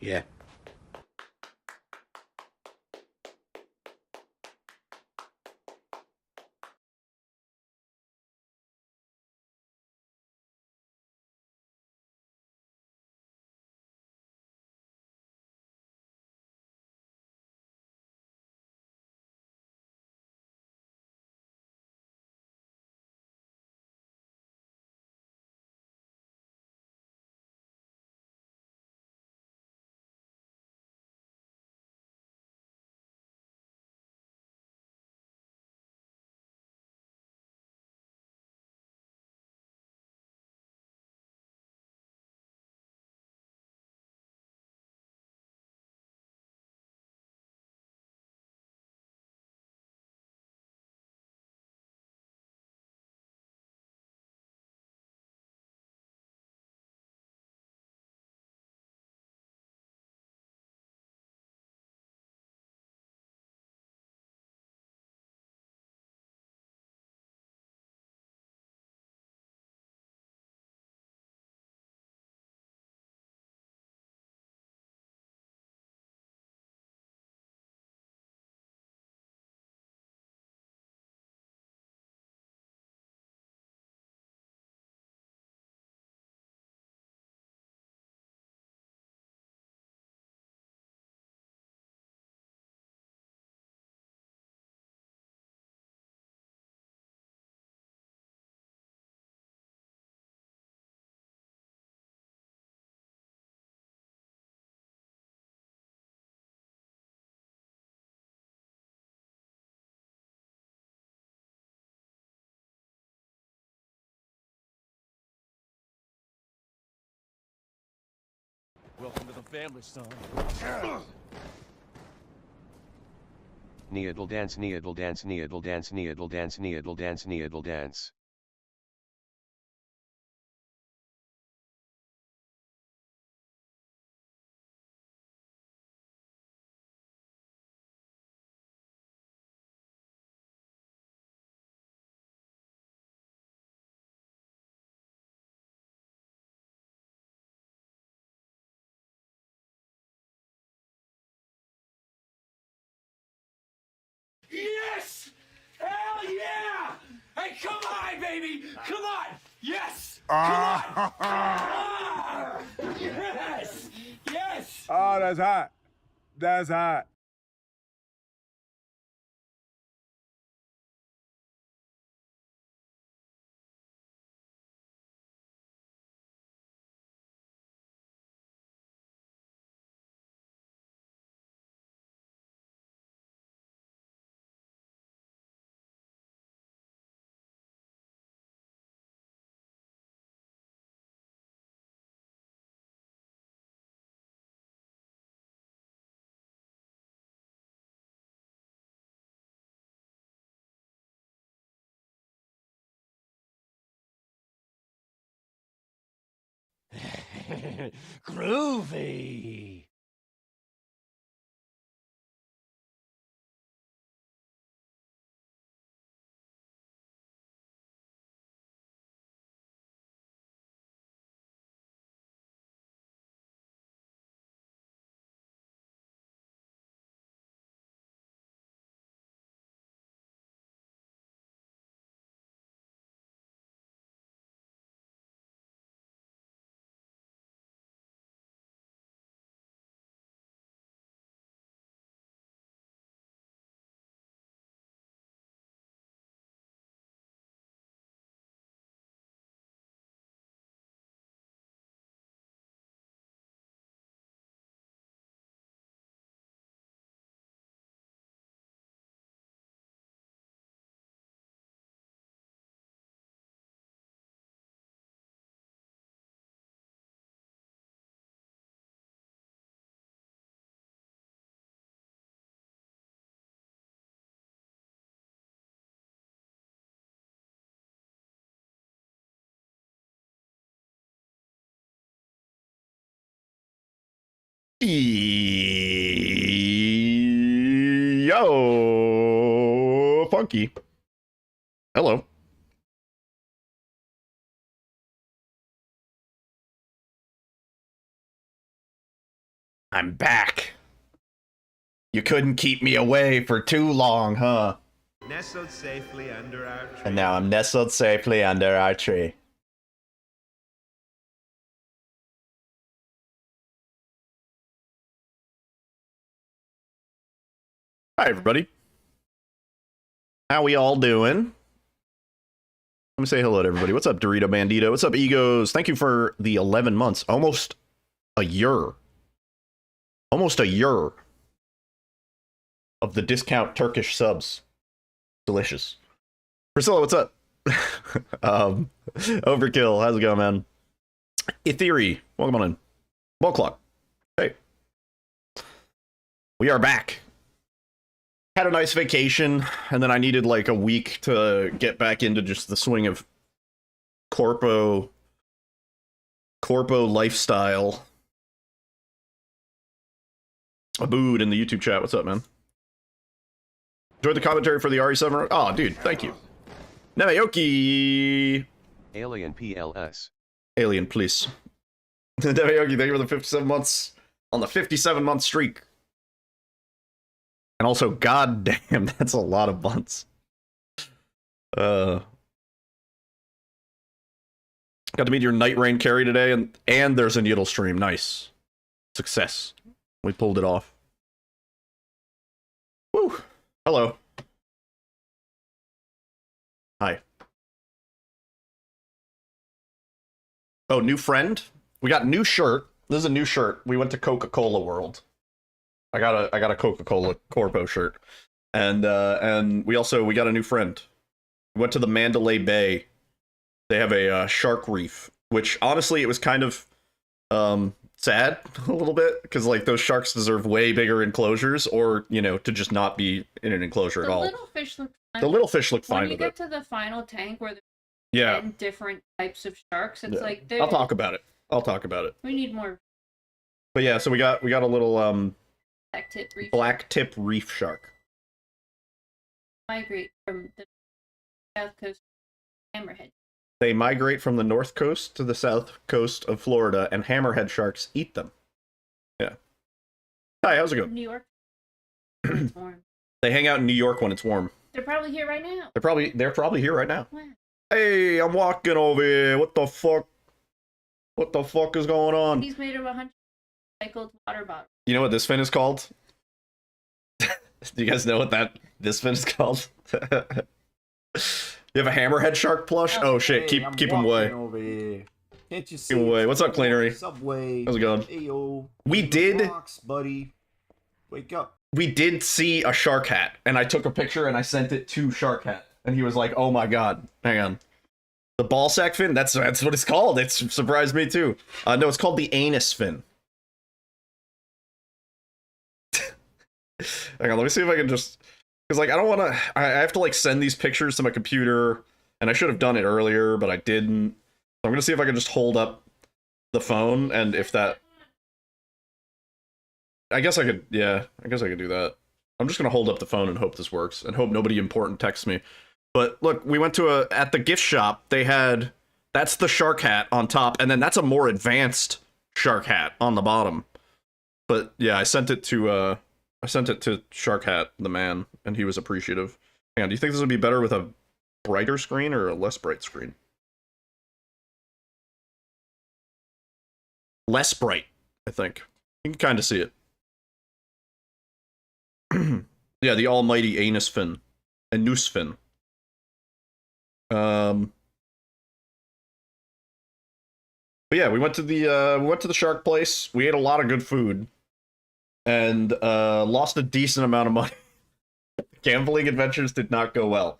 Yeah. Welcome to the family, son. Needle dance, needle dance, needle dance, needle dance, needle dance, needle dance. Yes! Hell yeah! Hey, come on, baby! Come on! Yes! Come on! Ah! Yes! Yes! Oh, that's hot. That's hot. Groovy! Yo, Funky. Hello. I'm back. You couldn't keep me away for too long, huh? Nestled safely under our tree. And now I'm nestled safely under our tree. Hi, everybody. How we all doing? Let me say hello to everybody. What's up, Dorito Bandito? What's up, Egos? Thank you for the 11 months. Almost a year. Almost a year of the discount Turkish subs. Delicious. Priscilla, what's up? Overkill, how's it going, man? Ethery, welcome on in. Ball clock. Hey. We are back. Had a nice vacation, and then I needed like a week to get back into just the swing of corpo lifestyle. Abood in the YouTube chat. What's up, man? Enjoyed the commentary for the RE7. Oh, dude, thank you. Nemayoki. Alien PLS. Alien, please. Nemayoki, thank you for the 57 months on the 57-month streak. And also, goddamn, that's a lot of months. Got to meet your Night Rain carry today, and there's a Needle stream. Nice. Success. We pulled it off. Woo. Hello. Hi. Oh, new friend? We got new shirt. This is a new shirt. We went to Coca-Cola World. I got a Coca-Cola Corpo shirt. And we got a new friend. We went to the Mandalay Bay. They have a shark reef, which honestly it was kind of sad a little bit, because like those sharks deserve way bigger enclosures, or to just not be in an enclosure at all. The little fish look fine. The little fish look fine when you with get it. to the final tank where Yeah. there's 10 different types of sharks, it's like I'll talk about it. we need more But yeah, so we got a little black tip reef. reef shark. Migrate from the south coast of Hammerhead. They migrate from the north coast to the south coast of Florida, and hammerhead sharks eat them. Yeah. Hi, how's it going? New York. It's warm. They hang out in New York when it's warm. They're probably here right now. They're probably here right now. Wow. Hey, I'm walking over here. What the fuck? What the fuck is going on? He's made of 100 recycled water bottles. You know what this fin is called? Do you guys know what this fin is called? You have a hammerhead shark plush? Oh shit, keep him away. Can't you see? Keep him away. What's up, Cleanery? Subway. How's it going? Ayo. We did Relax, buddy. Wake up. We did see a shark hat, and I took a picture and I sent it to Shark Hat, and he was like, "Oh my god, hang on, the ball sack fin? That's what it's called." It surprised me too. No, it's called the anus fin. Hang on, let me see if I can just, because like I don't want to. I have to like send these pictures to my computer, and I should have done it earlier, but I didn't. So I'm gonna see if I can just hold up the phone, and if that. I guess I could, yeah, I guess I could do that. I'm just gonna hold up the phone and hope this works, and hope nobody important texts me. But look, we went to at the gift shop, they had, that's the shark hat on top, and then that's a more advanced shark hat on the bottom. But yeah, I sent it to Shark Hat, the man, and he was appreciative. Hang on, do you think this would be better with a brighter screen or a less bright screen? Less bright, I think. You can kind of see it. Yeah, the almighty anus fin. And noose fin. But yeah, we went to the shark place. We ate a lot of good food. And lost a decent amount of money. Gambling adventures did not go well.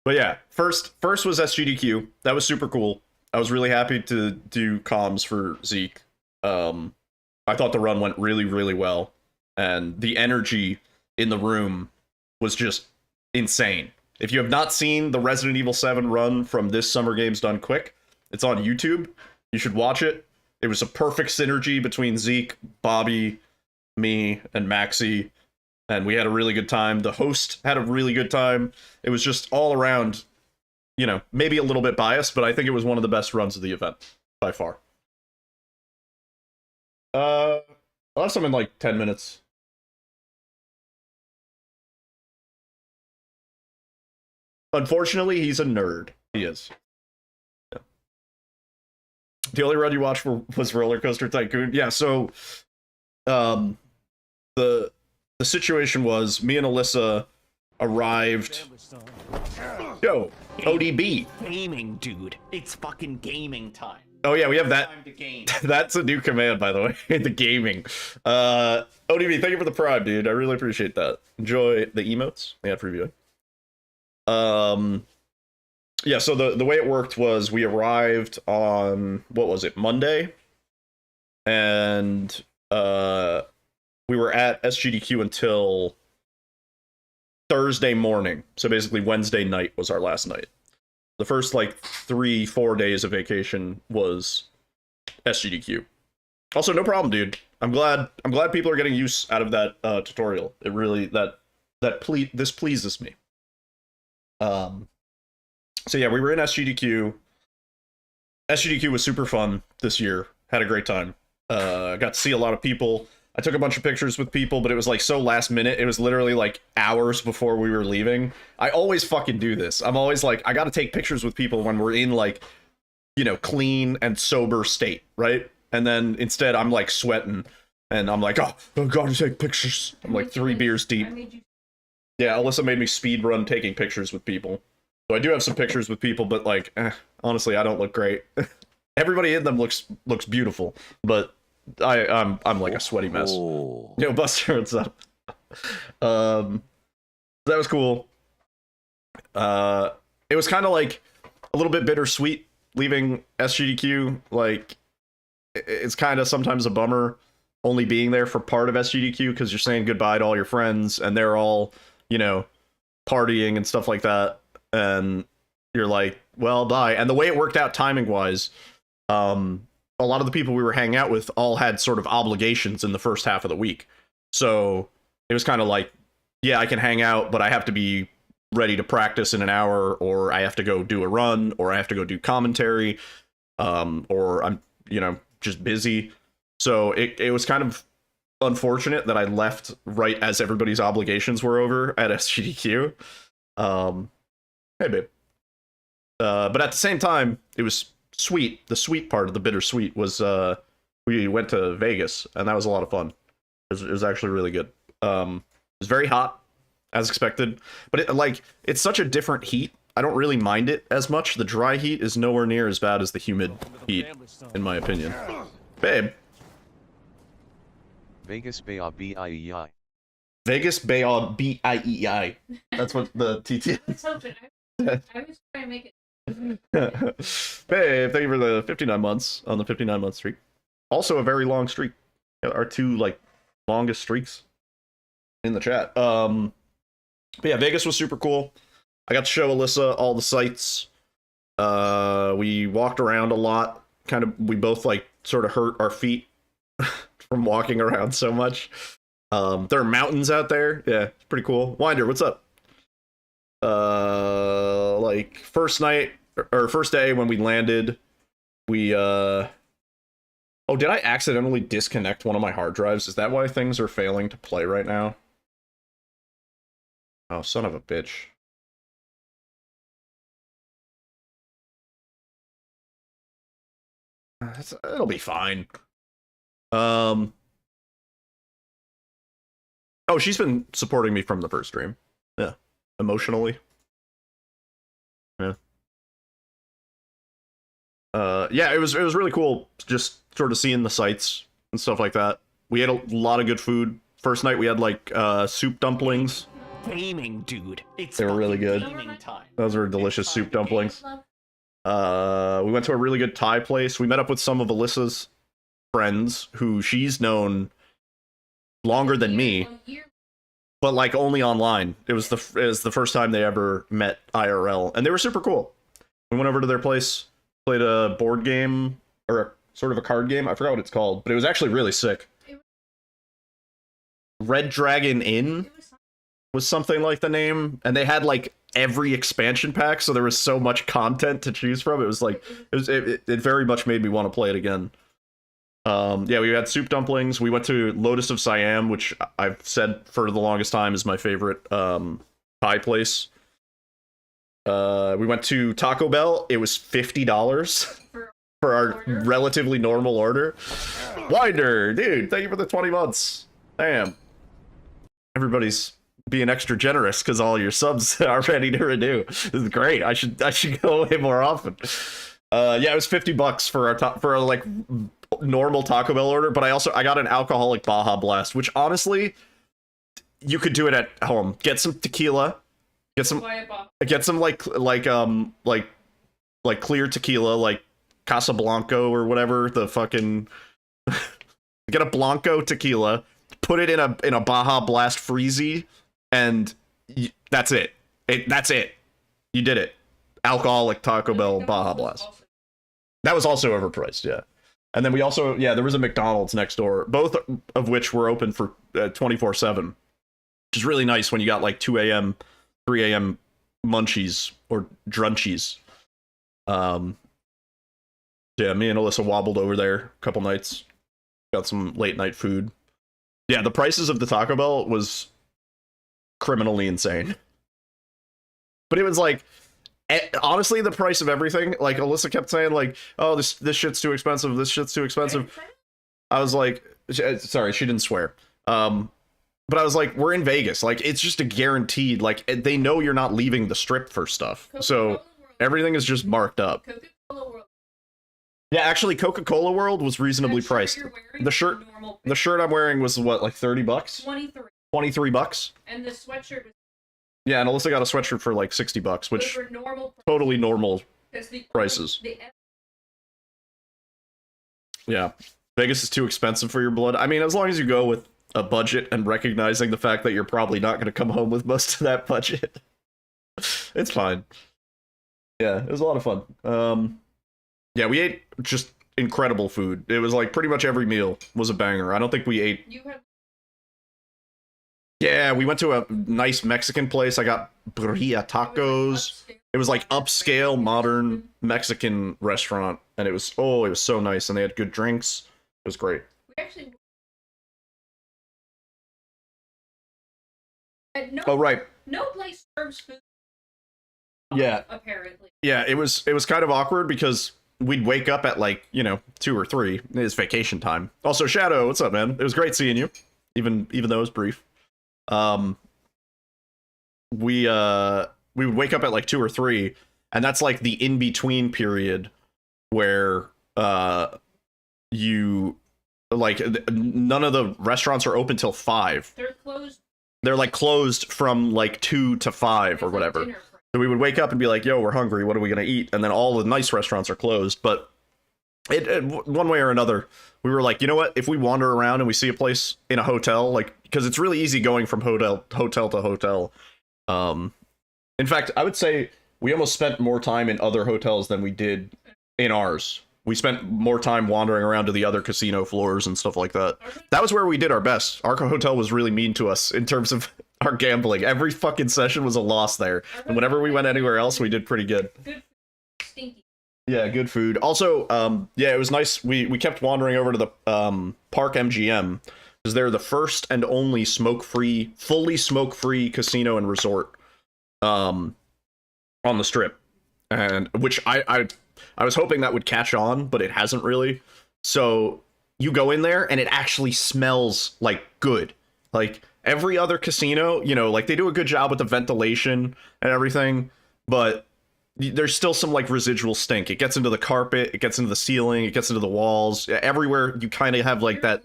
But yeah, first was SGDQ. That was super cool. I was really happy to do comms for Zeke. I thought the run went really, really well. And the energy in the room was just insane. If you have not seen the Resident Evil 7 run from this Summer Games Done Quick, it's on YouTube. You should watch it. It was a perfect synergy between Zeke, Bobby, me, and Maxi. And we had a really good time. The host had a really good time. It was just all around, maybe a little bit biased, but I think it was one of the best runs of the event, by far. I'll have some in like 10 minutes. Unfortunately, he's a nerd. He is. Yeah. The only run you watched was Roller Coaster Tycoon. Yeah, so the situation was me and Alyssa arrived. Yo, ODB. Gaming, dude. It's fucking gaming time. Oh yeah, we have that. Time to game. That's a new command, by the way. The gaming. ODB, thank you for the prime, dude. I really appreciate that. Enjoy the emotes. Yeah, for viewing. Yeah, so the way it worked was we arrived on, what was it, Monday? And we were at SGDQ until Thursday morning. So basically Wednesday night was our last night. The first like 3-4 days of vacation was SGDQ. Also, no problem, dude. I'm glad people are getting use out of that tutorial. It really this pleases me. So yeah, we were in SGDQ. SGDQ was super fun this year. Had a great time. Got to see a lot of people. I took a bunch of pictures with people, but it was like so last minute. It was literally like hours before we were leaving. I always fucking do this. I'm always like, I gotta take pictures with people when we're in like, you know, clean and sober state, right? And then instead I'm like sweating and I'm like, oh gotta take pictures. I'm like 3 beers deep. Yeah, Alyssa made me speedrun taking pictures with people. So I do have some pictures with people, but like, honestly, I don't look great. Everybody in them looks beautiful, but I'm like a sweaty mess. Oh. Yo, Buster, what's up? That was cool. It was kind of like a little bit bittersweet leaving SGDQ. Like, it's kind of sometimes a bummer only being there for part of SGDQ because you're saying goodbye to all your friends and they're all, you know, partying and stuff like that. And you're like, well, bye. And the way it worked out timing wise, a lot of the people we were hanging out with all had sort of obligations in the first half of the week. So it was kind of like, yeah, I can hang out, but I have to be ready to practice in an hour, or I have to go do a run, or I have to go do commentary, or I'm, you know, just busy. So it was kind of unfortunate that I left right as everybody's obligations were over at SGDQ. Hey, babe. But at the same time, it was sweet. The sweet part of the bittersweet was we went to Vegas, and that was a lot of fun. It was actually really good. It was very hot, as expected, but it's such a different heat. I don't really mind it as much. The dry heat is nowhere near as bad as the humid heat, in my opinion. Babe. Vegas Bay BIEI. Vegas Bay BIEI. That's what the TT. I was hoping. I was trying to make it. Babe, thank you for the 59 months on the 59-month streak. Also a very long streak. Our 2 like longest streaks in the chat. But yeah, Vegas was super cool. I got to show Alyssa all the sights. We walked around a lot. We both like sort of hurt our feet from walking around so much. There are mountains out there. Yeah, it's pretty cool. Winder, what's up? Like first night or first day when we landed, we oh, did I accidentally disconnect one of my hard drives? Is that why things are failing to play right now? Oh, son of a bitch. It'll be fine. Oh, she's been supporting me from the first stream. Yeah. Emotionally. Yeah. Yeah, it was really cool just sort of seeing the sights and stuff like that. We had a lot of good food. First night we had like soup dumplings. Gaming, dude. They were really good. Gaming time. Those were delicious soup dumplings. We went to a really good Thai place. We met up with some of Alyssa's friends who she's known longer than me, but like only online. It was the first time they ever met IRL, and they were super cool. We went over to their place, played a board game or sort of a card game. I forgot what it's called, but it was actually really sick. Red Dragon Inn was something like the name, and they had like every expansion pack, so there was so much content to choose from. It was like it very much made me want to play it again. Yeah, we had soup dumplings. We went to Lotus of Siam, which I've said for the longest time is my favorite Thai place. We went to Taco Bell. It was $50 for our relatively normal order. Winder, dude, thank you for the 20 months. Damn. Everybody's being extra generous because all your subs are ready to renew. This is great. I should go away more often. Yeah, it was $50 for our like normal Taco Bell order, but I got an alcoholic Baja Blast, which honestly you could do it at home. Get some tequila, get some like clear tequila, like Casablanco or whatever the fucking get a Blanco tequila, put it in a Baja Blast freezy, and that's it. That's it. You did it. Alcoholic Taco Bell Baja Blast. That was also overpriced, yeah. And then we also, yeah, there was a McDonald's next door, both of which were open for 24/7, which is really nice when you got like 2 a.m., 3 a.m. munchies or drunchies. Yeah, me and Alyssa wobbled over there a couple nights, got some late night food. Yeah, the prices of the Taco Bell was criminally insane. But it was like, honestly, the price of everything, like Alyssa kept saying, like, oh, this shit's too expensive, this shit's too expensive. I was like, sorry, she didn't swear. But I was like, we're in Vegas, like, it's just a guaranteed, like, they know you're not leaving the strip for stuff, so everything is just marked up. Yeah, actually, Coca-Cola World was reasonably priced. The shirt I'm wearing was what, like $30? 23 bucks. And the sweatshirt was, yeah, and Alyssa got a sweatshirt for like $60, which totally normal prices. Yeah, Vegas is too expensive for your blood. I mean, as long as you go with a budget and recognizing the fact that you're probably not going to come home with most of that budget, it's fine. Yeah, it was a lot of fun. Yeah, we ate just incredible food. It was like pretty much every meal was a banger. I don't think we ate. Yeah, we went to a nice Mexican place. I got birria tacos. It was like upscale, modern Mexican restaurant, and it was so nice, and they had good drinks. It was great. Oh right. No place serves food. Yeah. Apparently. Yeah, it was kind of awkward because we'd wake up at like, 2 or 3. It's vacation time. Also, Shadow, what's up, man? It was great seeing you, even though it was brief. We would wake up at like 2 or 3, and that's like the in-between period where you like none of the restaurants are open till 5. They're closed. They're like closed from like 2 to 5 or whatever. So we would wake up and be like, yo, we're hungry, what are we gonna eat? And then all the nice restaurants are closed. But it one way or another, we were like, you know what, if we wander around and we see a place in a hotel, like, because it's really easy going from hotel to hotel. In fact, I would say we almost spent more time in other hotels than we did in ours. We spent more time wandering around to the other casino floors and stuff like that. That was where we did our best. Our hotel was really mean to us in terms of our gambling. Every fucking session was a loss there. And whenever we went anywhere else, we did pretty good. Stinky. Yeah, good food. Also, yeah, it was nice. We kept wandering over to the Park MGM, because they're the first and only smoke-free, fully smoke-free casino and resort on the Strip. And which I was hoping that would catch on, but it hasn't really. So you go in there and it actually smells like good. Like every other casino, like they do a good job with the ventilation and everything, but there's still some like residual stink. It gets into the carpet, it gets into the ceiling, it gets into the walls. Everywhere you kind of have like that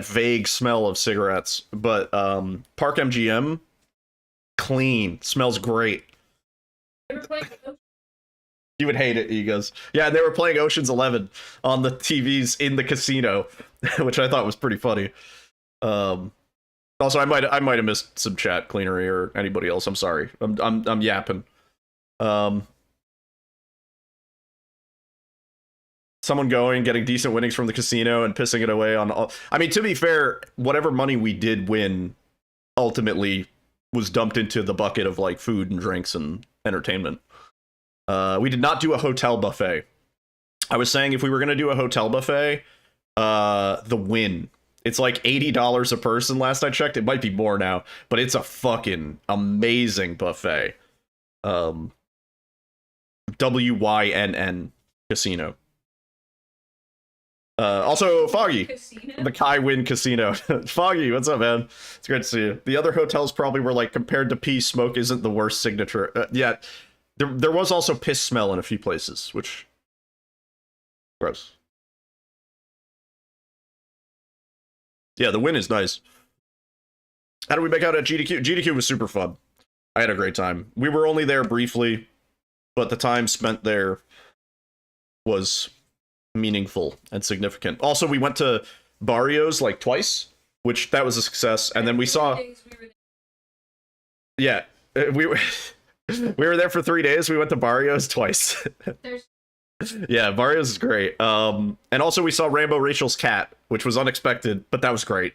vague smell of cigarettes. But Park MGM, clean, smells great. You would hate it, he goes. Yeah, they were playing Ocean's 11 on the TVs in the casino, which I thought was pretty funny. Also, I might have missed some chat, Cleanery or anybody else. I'm sorry. I'm yapping. Someone getting decent winnings from the casino and pissing it away on all. I mean, to be fair, whatever money we did win ultimately was dumped into the bucket of like food and drinks and entertainment. We did not do a hotel buffet. I was saying if we were going to do a hotel buffet, the Win. It's like $80 a person last I checked. It might be more now, but it's a fucking amazing buffet. WYNN Casino. Also Foggy. Casino? The Kai Win Casino. Foggy, what's up, man? It's great to see you. The other hotels probably were like, compared to pee, smoke isn't the worst signature. Yeah, there was also piss smell in a few places, which... gross. Yeah, the Win is nice. How did we make out at GDQ? GDQ was super fun. I had a great time. We were only there briefly, but the time spent there was meaningful and significant. Also, we went to Barrios like twice, which that was a success. And then we saw... Yeah, we were... we were there for 3 days. We went to Barrios twice. Yeah, Barrios is great. And also we saw Rambo Rachel's cat, which was unexpected, but that was great.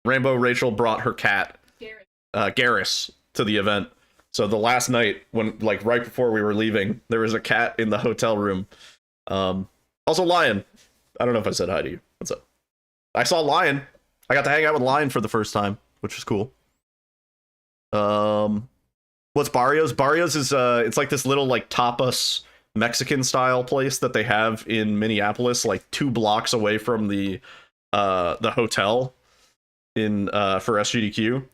Rambo Rachel brought her cat, Garrus, to the event. So the last night, when like right before we were leaving, there was a cat in the hotel room. Also Lion. I don't know if I said hi to you. What's up? I saw Lion. I got to hang out with Lion for the first time, which was cool. What's Barrios? Barrios is it's like this little like tapas Mexican style place that they have in Minneapolis, like 2 blocks away from the hotel in for SGDQ.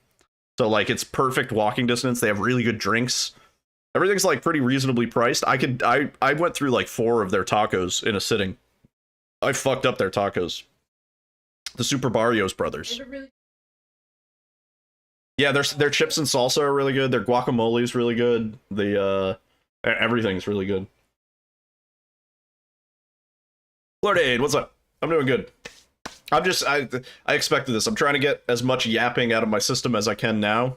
So like it's perfect walking distance. They have really good drinks. Everything's like pretty reasonably priced. I went through like 4 of their tacos in a sitting. I fucked up their tacos. The Super Barrios brothers. Yeah, their chips and salsa are really good. Their guacamole is really good. The everything's really good. Lord Aid, what's up? I'm doing good. I expected this. I'm trying to get as much yapping out of my system as I can now.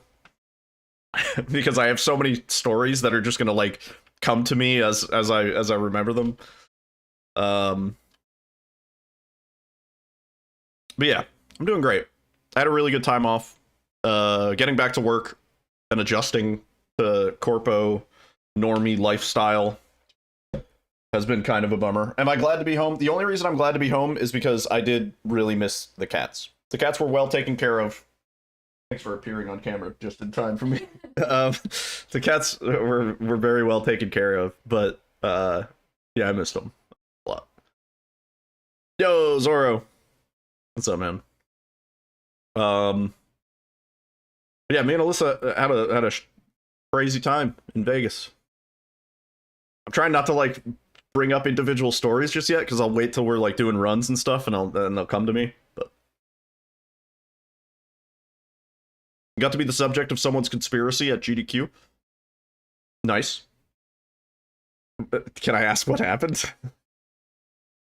Because I have so many stories that are just gonna like come to me as I remember them. But yeah, I'm doing great. I had a really good time off. Getting back to work and adjusting to corpo normie lifestyle has been kind of a bummer. Am I glad to be home? The only reason I'm glad to be home is because I did really miss the cats. The cats were well taken care of. Thanks for appearing on camera just in time for me. The cats were very well taken care of, but yeah, I missed them a lot. Yo, Zoro. What's up, man? Yeah, me and Alyssa had a crazy time in Vegas. I'm trying not to like bring up individual stories just yet because I'll wait till we're like doing runs and stuff, and they'll come to me. But got to be the subject of someone's conspiracy at GDQ. Nice. Can I ask what happened?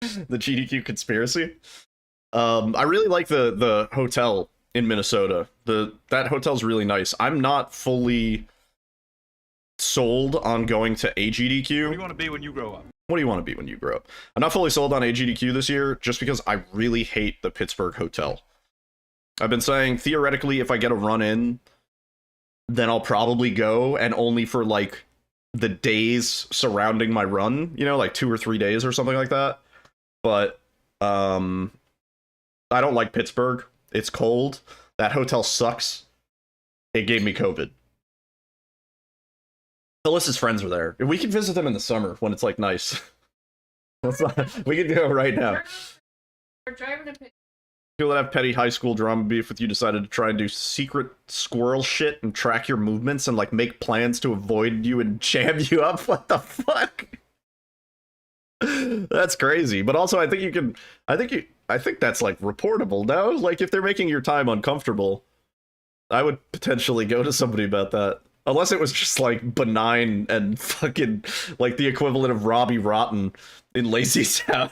The GDQ conspiracy. I really like the hotel in Minnesota. That hotel's really nice. I'm not fully sold on going to AGDQ. What do you want to be when you grow up? What do you want to be when you grow up? I'm not fully sold on AGDQ this year just because I really hate the Pittsburgh hotel. I've been saying theoretically if I get a run in, then I'll probably go, and only for like the days surrounding my run, you know, like 2 or 3 days or something like that. But I don't like Pittsburgh. It's cold. That hotel sucks. It gave me COVID. Alyssa's friends were there. We can visit them in the summer when it's like nice. We can go right now. We're driving to People that have petty high school drama beef with you decided to try and do secret squirrel shit and track your movements and like make plans to avoid you and jam you up. What the fuck? That's crazy. But also I think you can I think that's like reportable, no? Like if they're making your time uncomfortable, I would potentially go to somebody about that. Unless it was just like benign and fucking like the equivalent of Robbie Rotten in Lazy Town.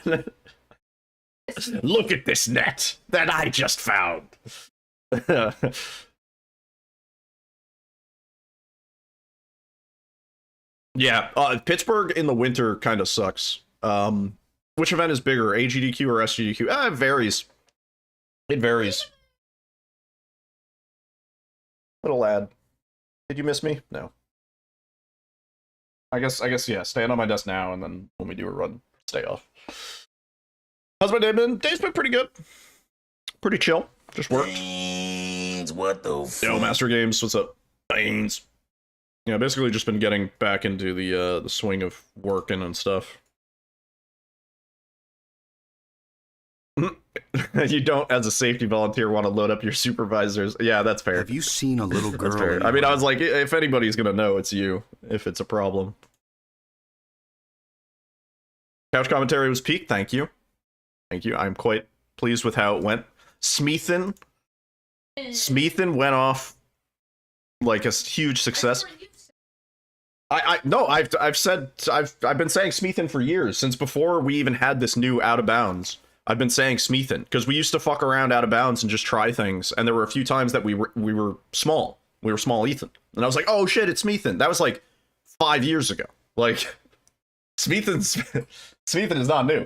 Look at this net that I just found. Yeah, Pittsburgh in the winter kind of sucks. Which event is bigger, AGDQ or SGDQ? It varies. It varies. Little lad. Did you miss me? No. I guess yeah, stand on my desk now, and then when we do a run, stay off. How's my day been? Day's been pretty good. Pretty chill. Just worked. What the fuck? Yo, Master Games, what's up? Baines. Yeah, basically just been getting back into the swing of working and stuff. You don't, as a safety volunteer, want to load up your supervisors. Yeah, that's fair. Have you seen a little That's girl? fair. I mean, I was like, if anybody's gonna know, it's you, if it's a problem. Couch commentary was peak, thank you. Thank you. I'm quite pleased with how it went. Smeathan went off like a huge success. No, I've been saying Smeathan for years, since before we even had this new out of bounds. I've been saying Smeathan because we used to fuck around out of bounds and just try things, and there were a few times that we were small. We were small Ethan, and I was like, oh shit, it's Smeathan. That was like 5 years ago. Like Smeathan is not new.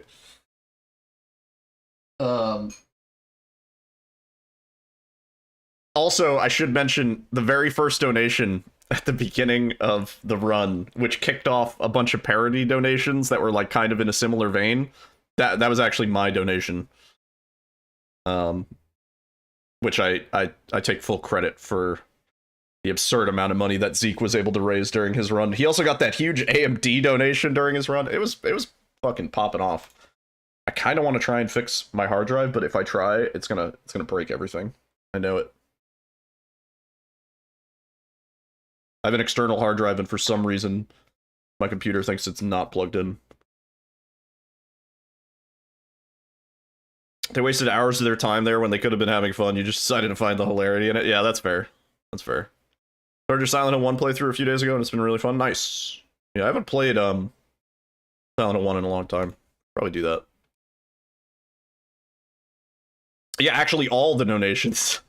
Also, I should mention the very first donation at the beginning of the run, which kicked off a bunch of parody donations that were like kind of in a similar vein. That was actually my donation. Which I take full credit for the absurd amount of money that Zeke was able to raise during his run. He also got that huge AMD donation during his run. It was fucking popping off. I kind of want to try and fix my hard drive, but if I try, it's gonna break everything. I know it. I have an external hard drive, and for some reason, my computer thinks it's not plugged in. They wasted hours of their time there when they could have been having fun. You just decided to find the hilarity in it. Yeah, that's fair. That's fair. Started your Silent Hill 1 playthrough a few days ago, and it's been really fun. Nice. Yeah, I haven't played Silent Hill 1 in a long time. Probably do that. Yeah, actually, all the donations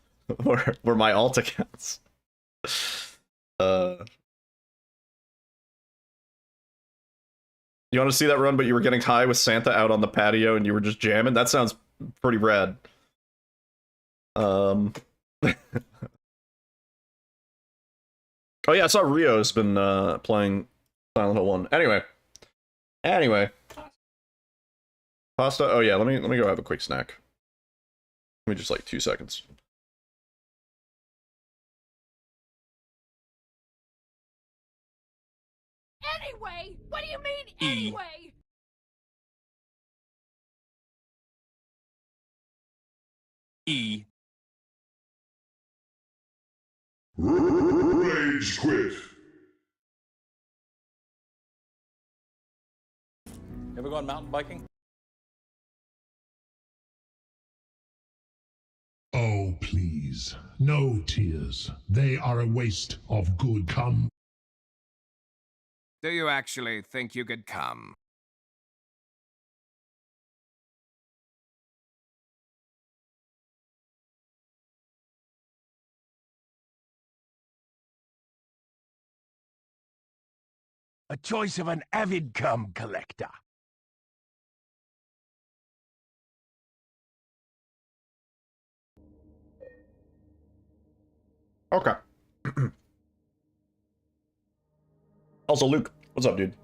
were my alt accounts. You want to see that run, but you were getting high with Santa out on the patio and you were just jamming? That sounds pretty rad. Oh yeah, I saw Rio's been playing Silent Hill 1. Anyway. Pasta? Oh yeah, let me go have a quick snack. Give me just like 2 seconds. Anyway? What do you mean, anyway? E. Rage quit. Ever gone mountain biking? Oh, please. No tears. They are a waste of good cum. Do you actually think you could come? A choice of an avid cum collector. Okay. Also, Luke, what's up, dude?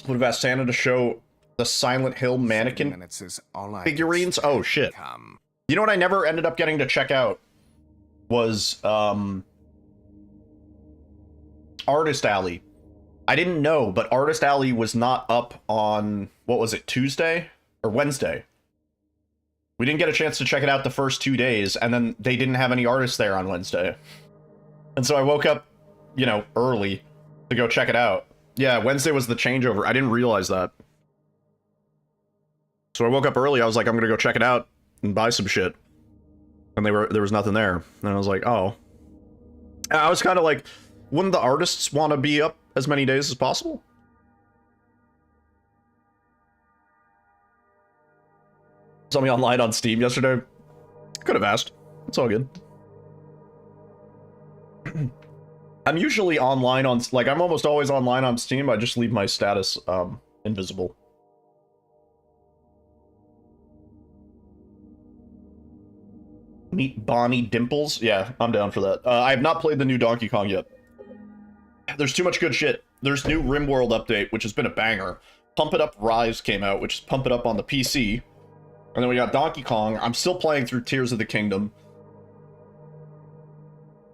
Would have asked Santa to show the Silent Hill mannequin Minutes is all I figurines. Oh shit! come. You know what I never ended up getting to check out was Artist Alley. I didn't know, but Artist Alley was not up on, what was it, Tuesday or Wednesday? We didn't get a chance to check it out the first 2 days, and then they didn't have any artists there on Wednesday. And so I woke up, you know, early to go check it out. Yeah, Wednesday was the changeover. I didn't realize that. So I woke up early, I was like, I'm gonna go check it out and buy some shit. And there was nothing there. And I was like, oh. And I was kind of like, wouldn't the artists want to be up as many days as possible? Saw me online on Steam yesterday. Could have asked. It's all good. I'm usually online on, like, I'm almost always online on Steam. I just leave my status invisible. Meet Bonnie Dimples. Yeah, I'm down for that. I have not played the new Donkey Kong yet. There's too much good shit. there's new RimWorld update, which has been a banger. Pump It Up Rise came out, which is Pump It Up on the PC. And then we got Donkey Kong. I'm still playing through Tears of the Kingdom.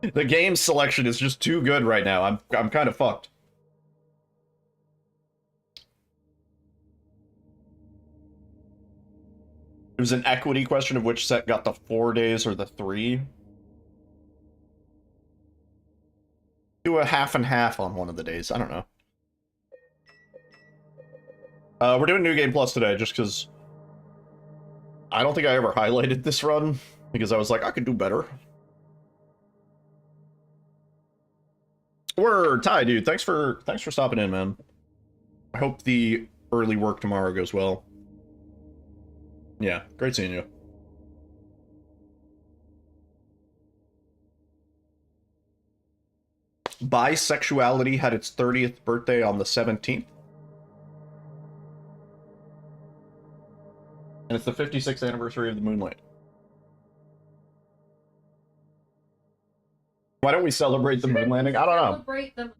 The game selection is just too good right now. I'm kind of fucked. There's an equity question of which set got the 4 days or the 3. Do a half and half on one of the days. I don't know. We're doing New Game Plus today just because I don't think I ever highlighted this run because I was like, I could do better. Word, Ty, dude. Thanks for stopping in, man. I hope the early work tomorrow goes well. Yeah, great seeing you. Bisexuality had its 30th birthday on the 17th. And it's the 56th anniversary of the moon landing. Why don't we celebrate the moon landing? I don't know. Celebrate them.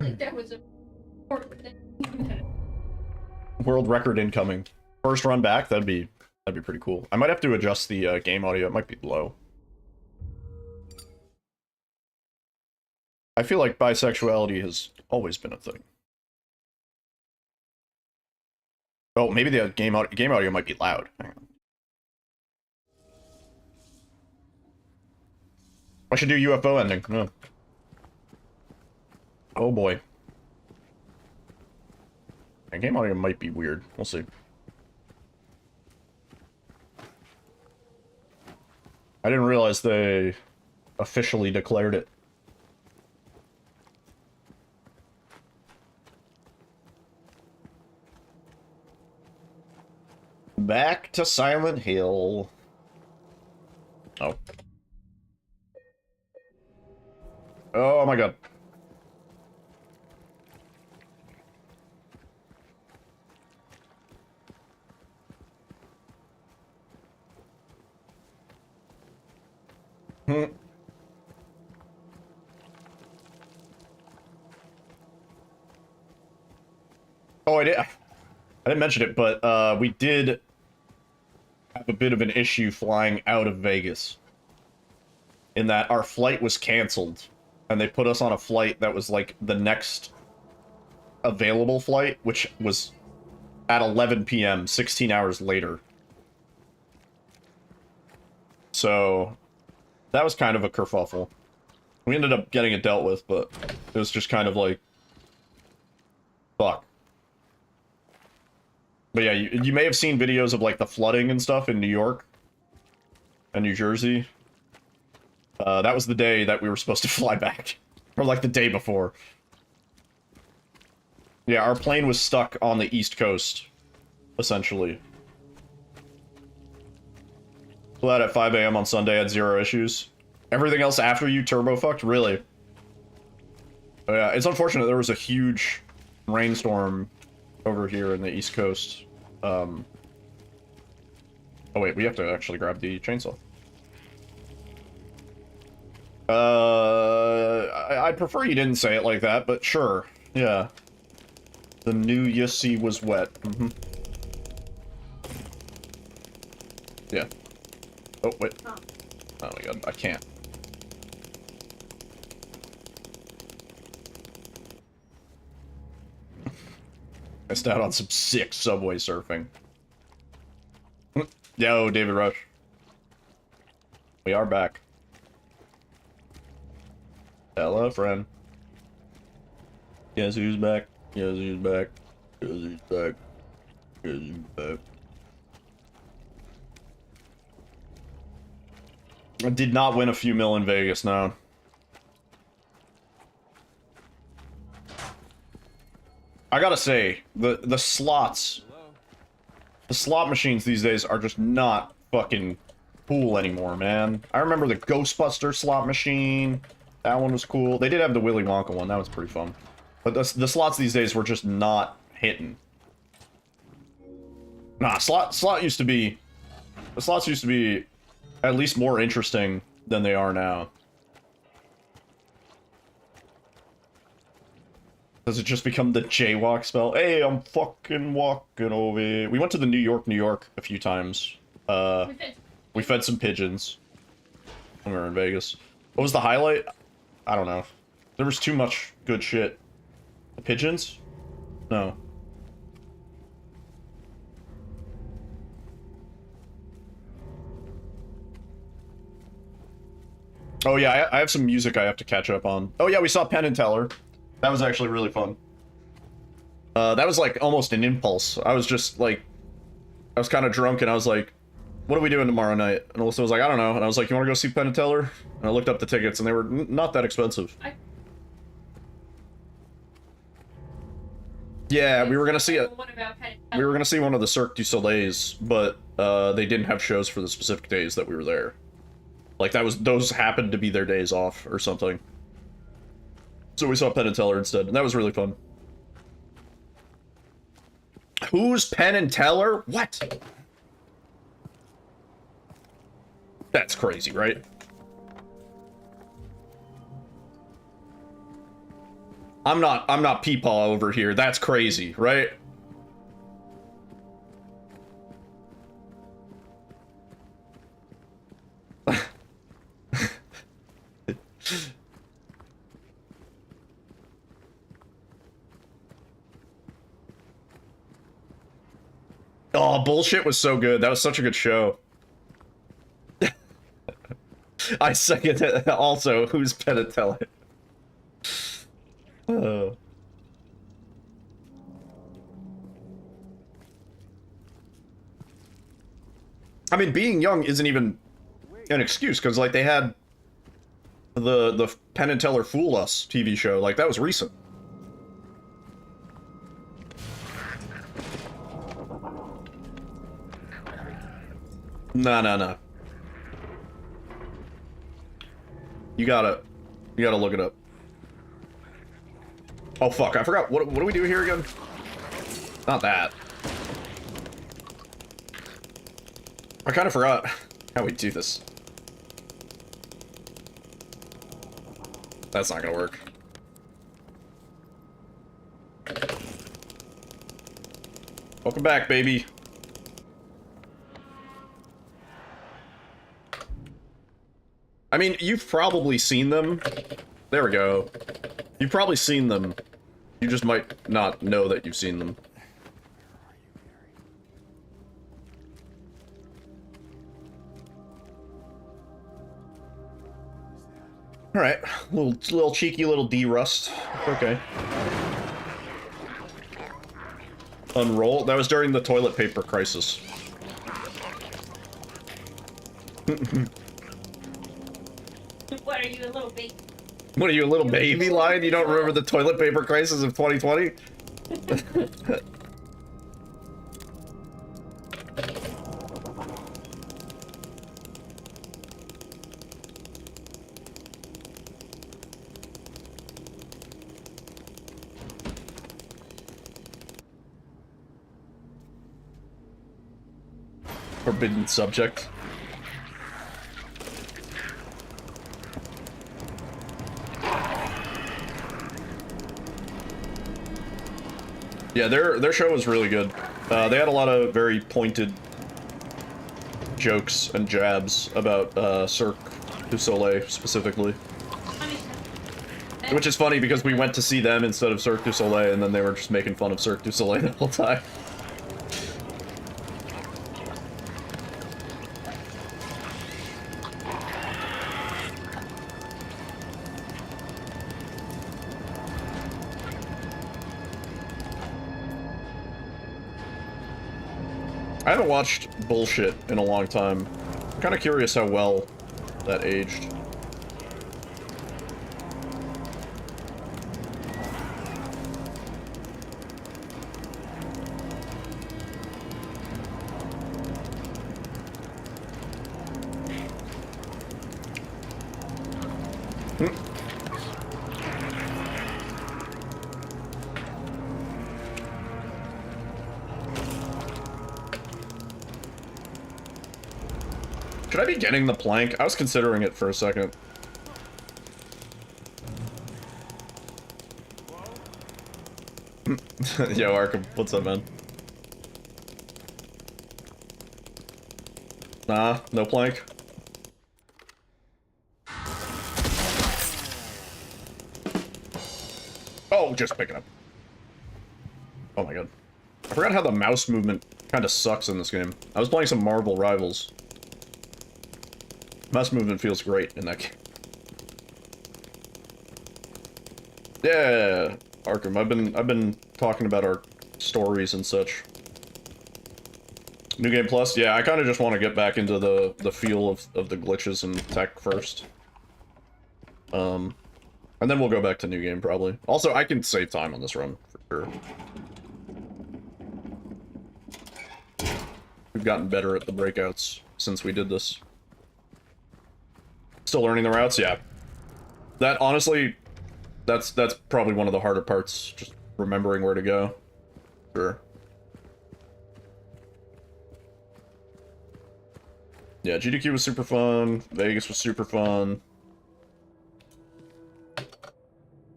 I think that was a important thing. World record incoming. First run back, that'd be pretty cool. I might have to adjust the game audio. It might be low. I feel like bisexuality has always been a thing. Oh, maybe the game audio might be loud. Hang on. I should do UFO ending. No. Oh boy. And game audio might be weird. We'll see. I didn't realize they officially declared it. Back to Silent Hill. Oh. Oh my god. Oh, I didn't mention it, but we did have a bit of an issue flying out of Vegas. In that our flight was canceled, and they put us on a flight that was like the next available flight, which was at 11 p.m., 16 hours later. So that was kind of a kerfuffle. We ended up getting it dealt with, but it was just kind of like, fuck. But yeah, you may have seen videos of like the flooding and stuff in New York and New Jersey. That was the day that we were supposed to fly back. Or like the day before. Yeah, our plane was stuck on the East Coast, essentially. Flew out at 5 a.m. on Sunday, had 0 issues. Everything else after you turbo fucked? Really? Oh, yeah, it's unfortunate there was a huge rainstorm over here in the East Coast. Oh wait, we have to actually grab the chainsaw. I'd prefer you didn't say it like that, but sure. Yeah. The new Yussie was wet. Mm-hmm. Yeah. Oh, wait. Oh my god, I can't. I missed out on some sick subway surfing. Yo, David Rush. We are back. Hello, friend. Guess who's back? Guess who's back? Guess who's back? Guess who's back? I did not win a few mil in Vegas, no. I gotta say, the slots, the slot machines these days are just not fucking cool anymore, man. I remember the Ghostbuster slot machine. That one was cool. They did have the Willy Wonka one. That was pretty fun. But the slots these days were just not hitting. Nah, slot used to be... The slots used to be at least more interesting than they are now. Does it just become the jaywalk spell? Hey, I'm fucking walking over here. We went to the New York a few times. We fed some pigeons when we were in Vegas. What was the highlight? I don't know. There was too much good shit. The pigeons? No. Oh yeah, I have some music I have to catch up on. Oh yeah, we saw Penn and Teller. That was actually really fun. That was like almost an impulse. I was just like, I was kind of drunk and I was like, what are we doing tomorrow night? And Alyssa was like, I don't know. And I was like, you want to go see Penn and Teller? And I looked up the tickets and they were not that expensive. Yeah, we were gonna see it. We were gonna see one of the Cirque du Soleils, but they didn't have shows for the specific days that we were there. Like those happened to be their days off or something. So we saw Penn and Teller instead, and that was really fun. Who's Penn and Teller? What? That's crazy, right? I'm not Peepaw over here. That's crazy, right? Oh, bullshit was so good. That was such a good show. I second it. Also, who's Penn and Teller? Oh. I mean, being young isn't even an excuse, because, like, they had the Penn and Teller Fool Us TV show. Like, that was recent. No. You gotta look it up. Oh fuck, I forgot, what do we do here again? Not that. I kinda forgot how we do this. That's not gonna work. Welcome back, baby. I mean, you've probably seen them. There we go. You've probably seen them. You just might not know that you've seen them. Alright. Little cheeky little D-Rust. Okay. Unroll? That was during the toilet paper crisis. What are you, a little baby? What are you, a little baby line? You don't remember the toilet paper crisis of 2020? Forbidden subject. Yeah, their show was really good. They had a lot of very pointed jokes and jabs about Cirque du Soleil specifically. Which is funny because we went to see them instead of Cirque du Soleil, and then they were just making fun of Cirque du Soleil the whole time. I haven't watched Bullshit in a long time. I'm kind of curious how well that aged. Should I be getting the plank? I was considering it for a second. Yo, Arkham, what's up, man? Nah, no plank. Oh, just pick it up. Oh my god. I forgot how the mouse movement kind of sucks in this game. I was playing some Marvel Rivals. Mouse movement feels great in that game. Yeah, Arkham. I've been talking about our stories and such. New Game Plus? Yeah, I kind of just want to get back into the feel of the glitches and tech first. And then we'll go back to New Game, probably. Also, I can save time on this run, for sure. We've gotten better at the breakouts since we did this. Still learning the routes? Yeah. That, honestly, that's probably one of the harder parts, just remembering where to go. Sure. Yeah, GDQ was super fun. Vegas was super fun.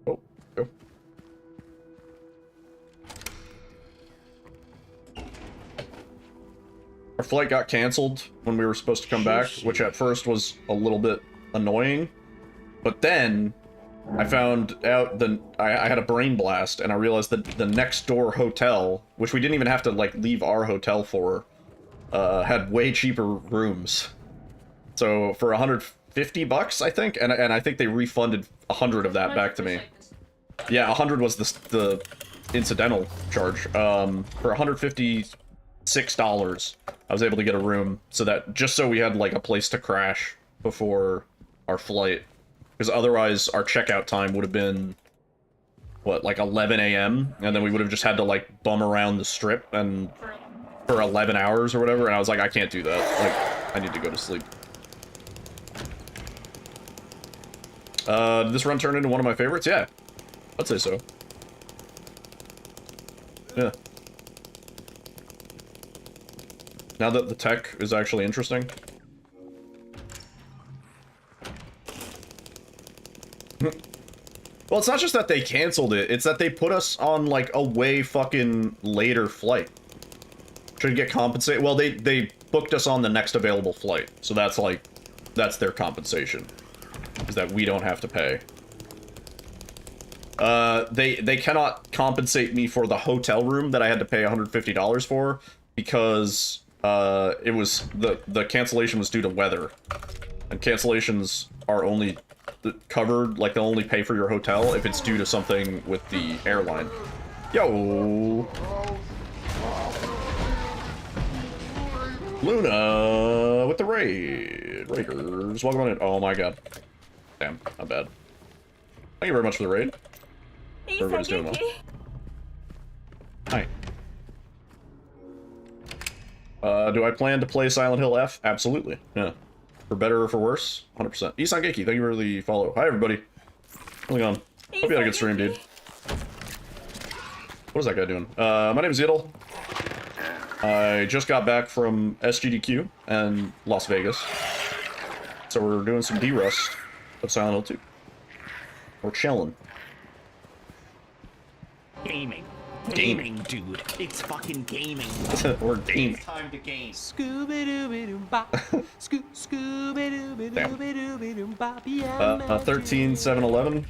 Oh, go. Our flight got canceled when we were supposed to come back, which at first was a little bit annoying. But then I found out that I had a brain blast, and I realized that the next door hotel, which we didn't even have to like leave our hotel for, had way cheaper rooms. So for 150 bucks, I think, and I think they refunded 100 of that back to me. Yeah, 100 was the incidental charge. For $156, I was able to get a room, so that just so we had like a place to crash before our flight, because otherwise our checkout time would have been what, like 11 a.m. and then we would have just had to like bum around the strip and for 11 hours or whatever, and I was like, I can't do that. Like, I need to go to sleep. Did this run turn into one of my favorites? Yeah, I'd say so. Yeah. Now that the tech is actually interesting. Well, it's not just that they canceled it, it's that they put us on, like, a way fucking later flight. Should get compensated. Well, they booked us on the next available flight, so that's, like, that's their compensation. Is that we don't have to pay. They cannot compensate me for the hotel room that I had to pay $150 for, because, it was, the cancellation was due to weather. And cancellations are only covered, like they'll only pay for your hotel if it's due to something with the airline. Yo! Luna with the raid. Raiders, welcome on in. Oh my god. Damn, not bad. Thank you very much for the raid. Everybody's doing well. Hi. Do I plan to play Silent Hill F? Absolutely, yeah. For better or for worse, 100%. Isan Geiki, thank you for the follow. Hi, everybody. How's it going? Hope you had a good stream, dude. What is that guy doing? My name is Idle. I just got back from SGDQ and Las Vegas. So we're doing some D-Rust of Silent Hill 2. We're chilling. Gaming. Gaming, dude. It's fucking gaming. We're gaming. It's time to game. Damn. 13, 7, 11.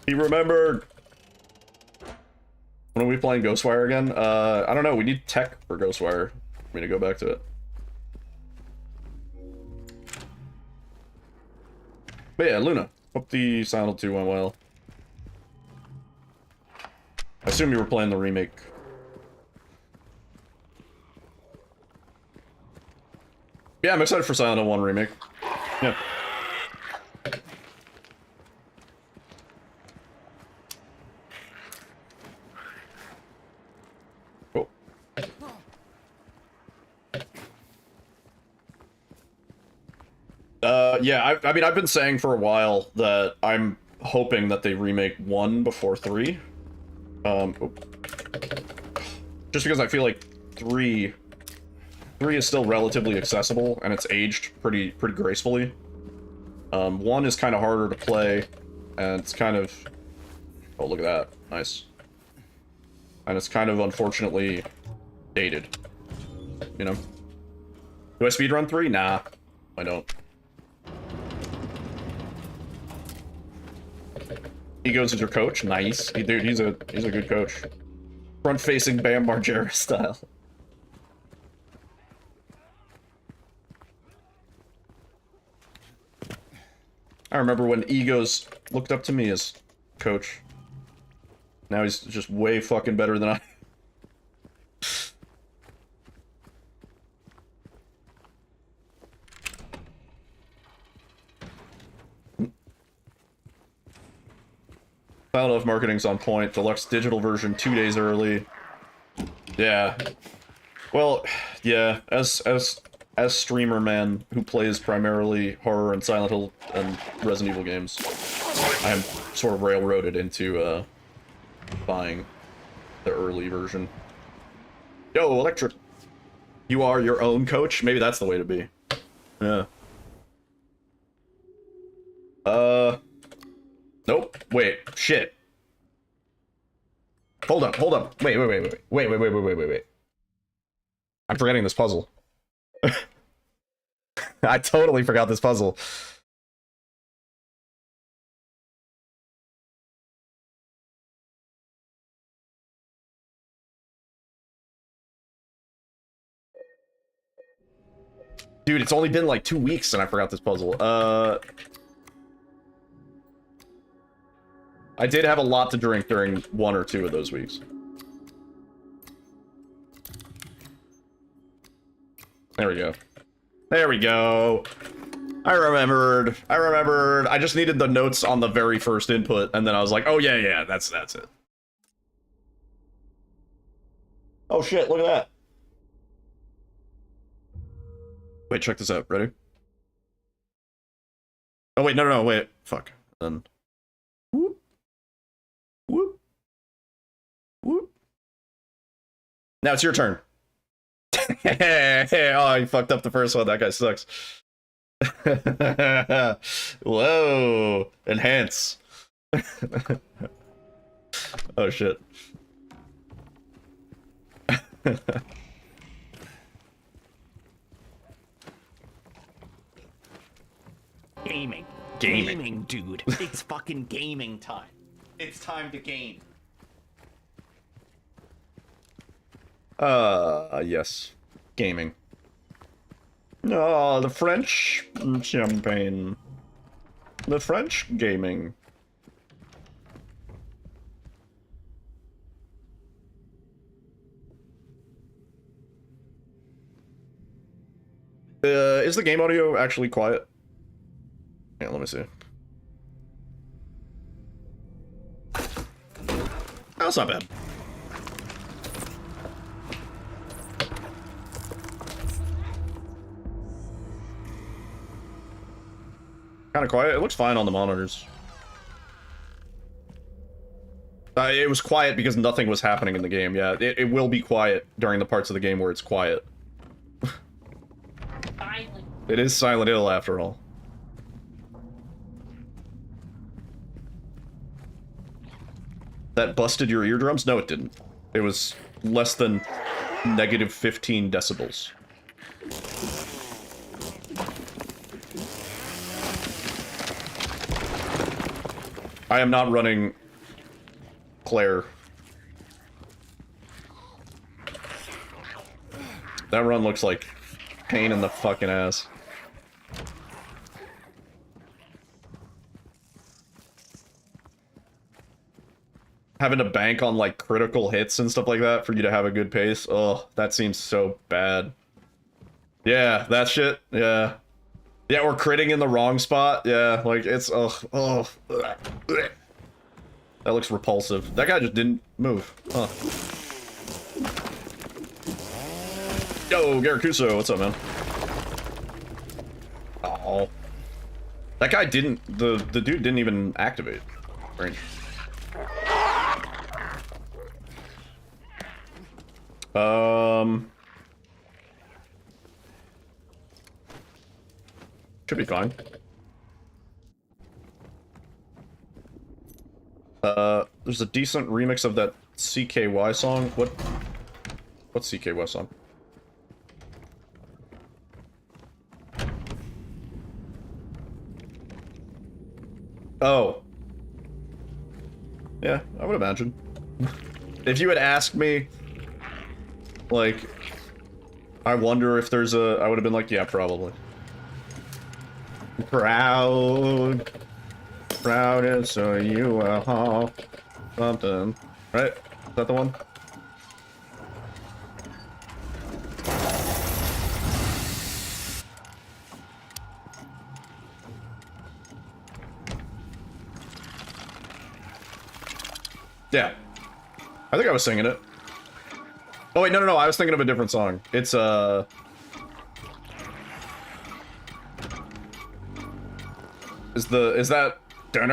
He remembered. When are we playing Ghostwire again? I don't know. We need tech for Ghostwire for me to go back to it. But yeah, Luna. Hope the Silent Hill 2 went well. I assume you were playing the remake. Yeah, I'm excited for Silent Hill 1 remake. Yeah. Cool. Yeah, I mean, I've been saying for a while that I'm hoping that they remake 1 before 3. Just because I feel like 3 is still relatively accessible, and it's aged pretty gracefully. 1 is kind of harder to play, and it's kind of... Oh, look at that. Nice. And it's kind of unfortunately dated. You know? Do I speedrun 3? Nah, I don't. Egos is your coach? Nice. Dude, he's a good coach. Front-facing Bam Margera style. I remember when Egos looked up to me as coach. Now he's just way fucking better than I. I don't know if marketing's on point. Deluxe digital version 2 days early. Yeah. Well, yeah, as streamer man who plays primarily horror and Silent Hill and Resident Evil games, I am sort of railroaded into buying the early version. Yo, Electric. You are your own coach? Maybe that's the way to be. Yeah. Nope. Wait. Shit. Hold up. Wait. I'm forgetting this puzzle. I totally forgot this puzzle. Dude, it's only been like 2 weeks and I forgot this puzzle. I did have a lot to drink during 1 or 2 of those weeks. There we go. There we go. I remembered. I just needed the notes on the very first input, and then I was like, oh yeah, that's it. Oh shit, look at that. Wait, check this out. Ready? Oh wait, no, wait. Fuck. Then. Whoop. Whoop. Whoop. Now it's your turn. Oh, you fucked up the first one. That guy sucks. Whoa. Enhance. Oh shit. Gaming. Gaming. Gaming, dude. It's fucking gaming time. It's time to game. Yes. Gaming. Oh, the French champagne. The French gaming. Is the game audio actually quiet? Yeah, let me see. That's not bad. Kind of quiet. It looks fine on the monitors. It was quiet because nothing was happening in the game. Yeah, it will be quiet during the parts of the game where it's quiet. Silent. It is Silent Hill after all. That busted your eardrums? No, it didn't. It was less than negative 15 decibels. I am not running Claire. That run looks like pain in the fucking ass. Having to bank on like critical hits and stuff like that for you to have a good pace. Oh, that seems so bad. Yeah, that shit. Yeah. Yeah, or critting in the wrong spot. Yeah, like it's that looks repulsive. That guy just didn't move. Huh. Yo, Garakuso, what's up, man? Oh. That guy didn't the dude didn't even activate. Range. Should be fine. There's a decent remix of that CKY song. What CKY song? Oh. Yeah, I would imagine. If you had asked me, like, I wonder if there's a... I would have been like, yeah, probably. Proud and so you are something. Right? Is that the one? Yeah. I think I was singing it. Oh wait, no, I was thinking of a different song. It's, Is that... That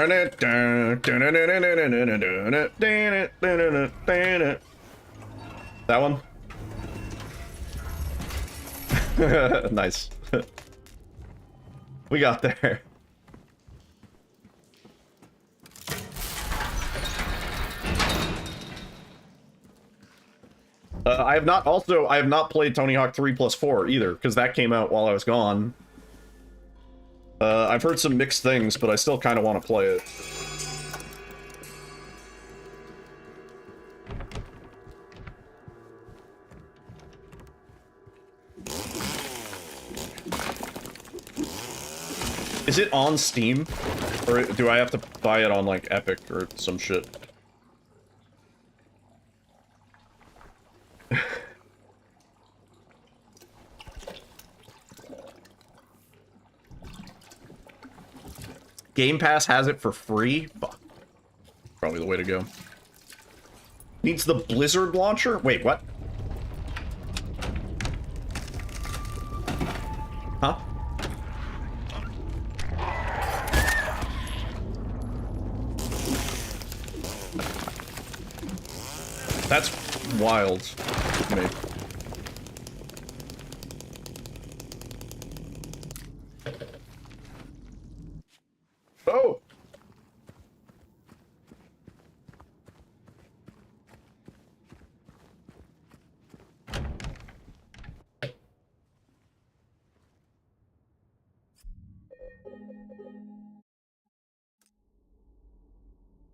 one? Nice. We got there. I have not played Tony Hawk 3+4 either, because that came out while I was gone. I've heard some mixed things, but I still kind of want to play it. Is it on Steam? Or do I have to buy it on, like, Epic or some shit? Game Pass has it for free? Fuck. Probably the way to go. Needs the Blizzard launcher? Wait, what? Huh? That's wild to me. Oh!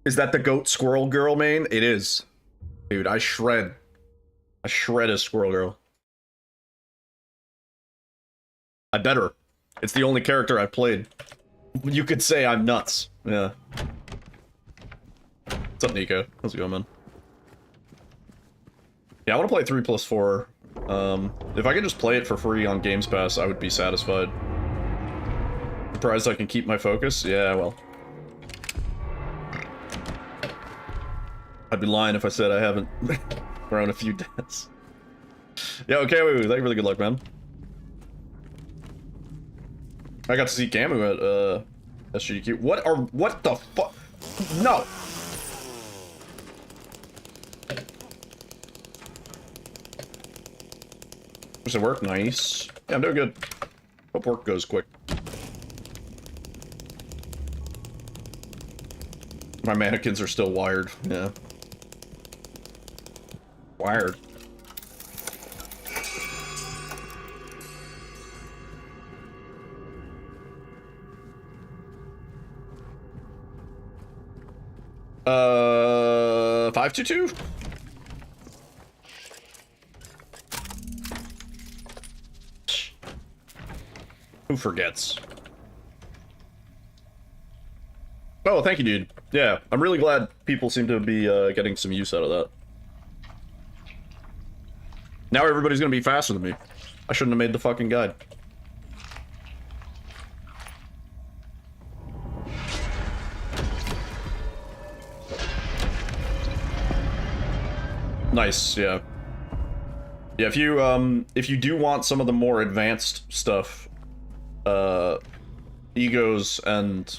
Is that the goat squirrel girl main? It is. Dude, I shred a squirrel girl. I better. It's the only character I've played. You could say I'm nuts. Yeah. What's up, Nico? How's it going, man? Yeah, I want to play 3+4. If I could just play it for free on Games Pass, I would be satisfied. Surprised I can keep my focus? Yeah, well. I'd be lying if I said I haven't thrown a few deaths. Yeah, okay, wait, thank you for the good luck, man. I got to see Camu at, SGDQ. What the fuck? No! Does it work? Nice. Yeah, I'm doing good. Hope work goes quick. My mannequins are still wired, yeah. Wired. Uh, 522? Who forgets? Oh, thank you, dude. Yeah, I'm really glad people seem to be getting some use out of that. Now everybody's gonna be faster than me. I shouldn't have made the fucking guide. Nice, yeah. Yeah, if you do want some of the more advanced stuff, Egos and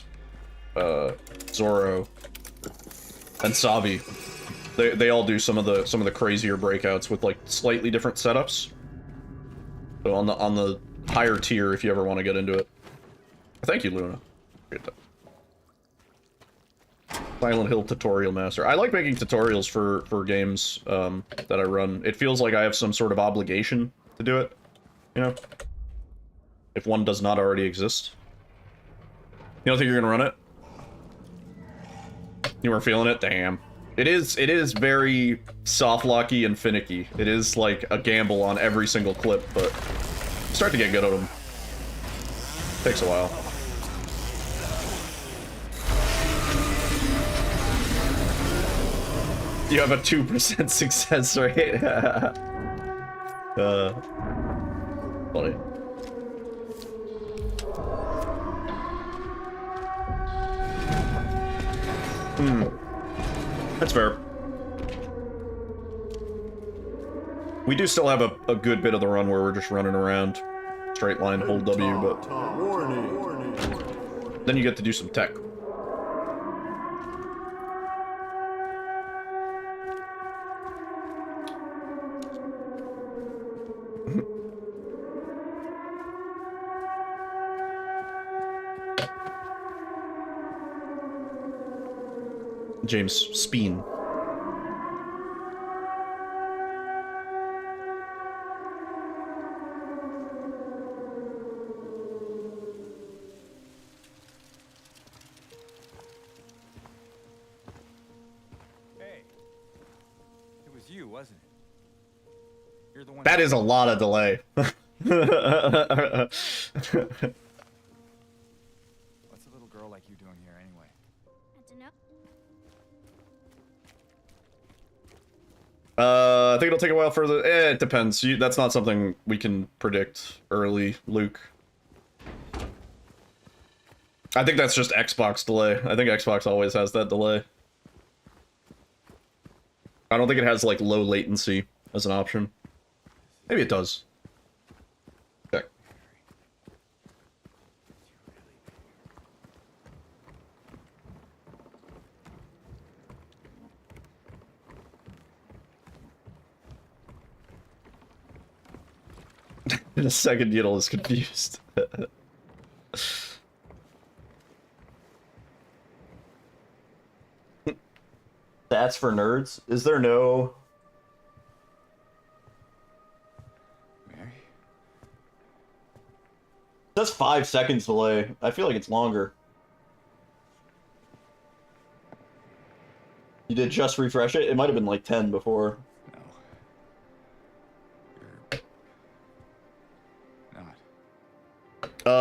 Zoro and Savi, they all do some of the crazier breakouts with like slightly different setups. So on the higher tier, if you ever want to get into it. Thank you, Luna. Appreciate that. Silent Hill tutorial master. I like making tutorials for games that I run. It feels like I have some sort of obligation to do it, you know? If one does not already exist. You don't think you're gonna run it? You were feeling it? Damn. It is very soft-locky and finicky. It is like a gamble on every single clip, but start to get good at them. Takes a while. You have a 2% success rate. Funny. That's fair. We do still have a good bit of the run where we're just running around. Straight line, hold W, but... Then you get to do some tech. James Speen. Hey, it was you, wasn't it? You're the one. That is a lot of delay. What's a little girl like you doing here anyway? I don't know. I think it'll take a while for the... it depends. That's not something we can predict early, Luke. I think that's just Xbox delay. I think Xbox always has that delay. I don't think it has, like, low latency as an option. Maybe it does. Check. The second needle is confused. That's for nerds? Is there no... Mary? That's 5 seconds delay. I feel like it's longer. You did just refresh it? It might have been like 10 before. No. You're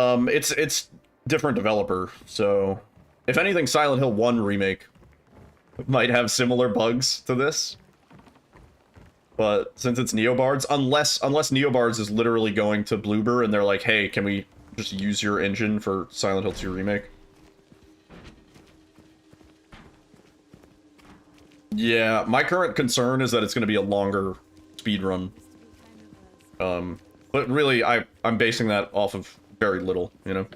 not. It's different developer, so if anything, Silent Hill 1 remake might have similar bugs to this. But since it's Neobards, unless Neobards is literally going to Bloober and they're like, hey, can we just use your engine for Silent Hill 2 remake? Yeah, my current concern is that it's going to be a longer speedrun. But really, I'm basing that off of very little, you know?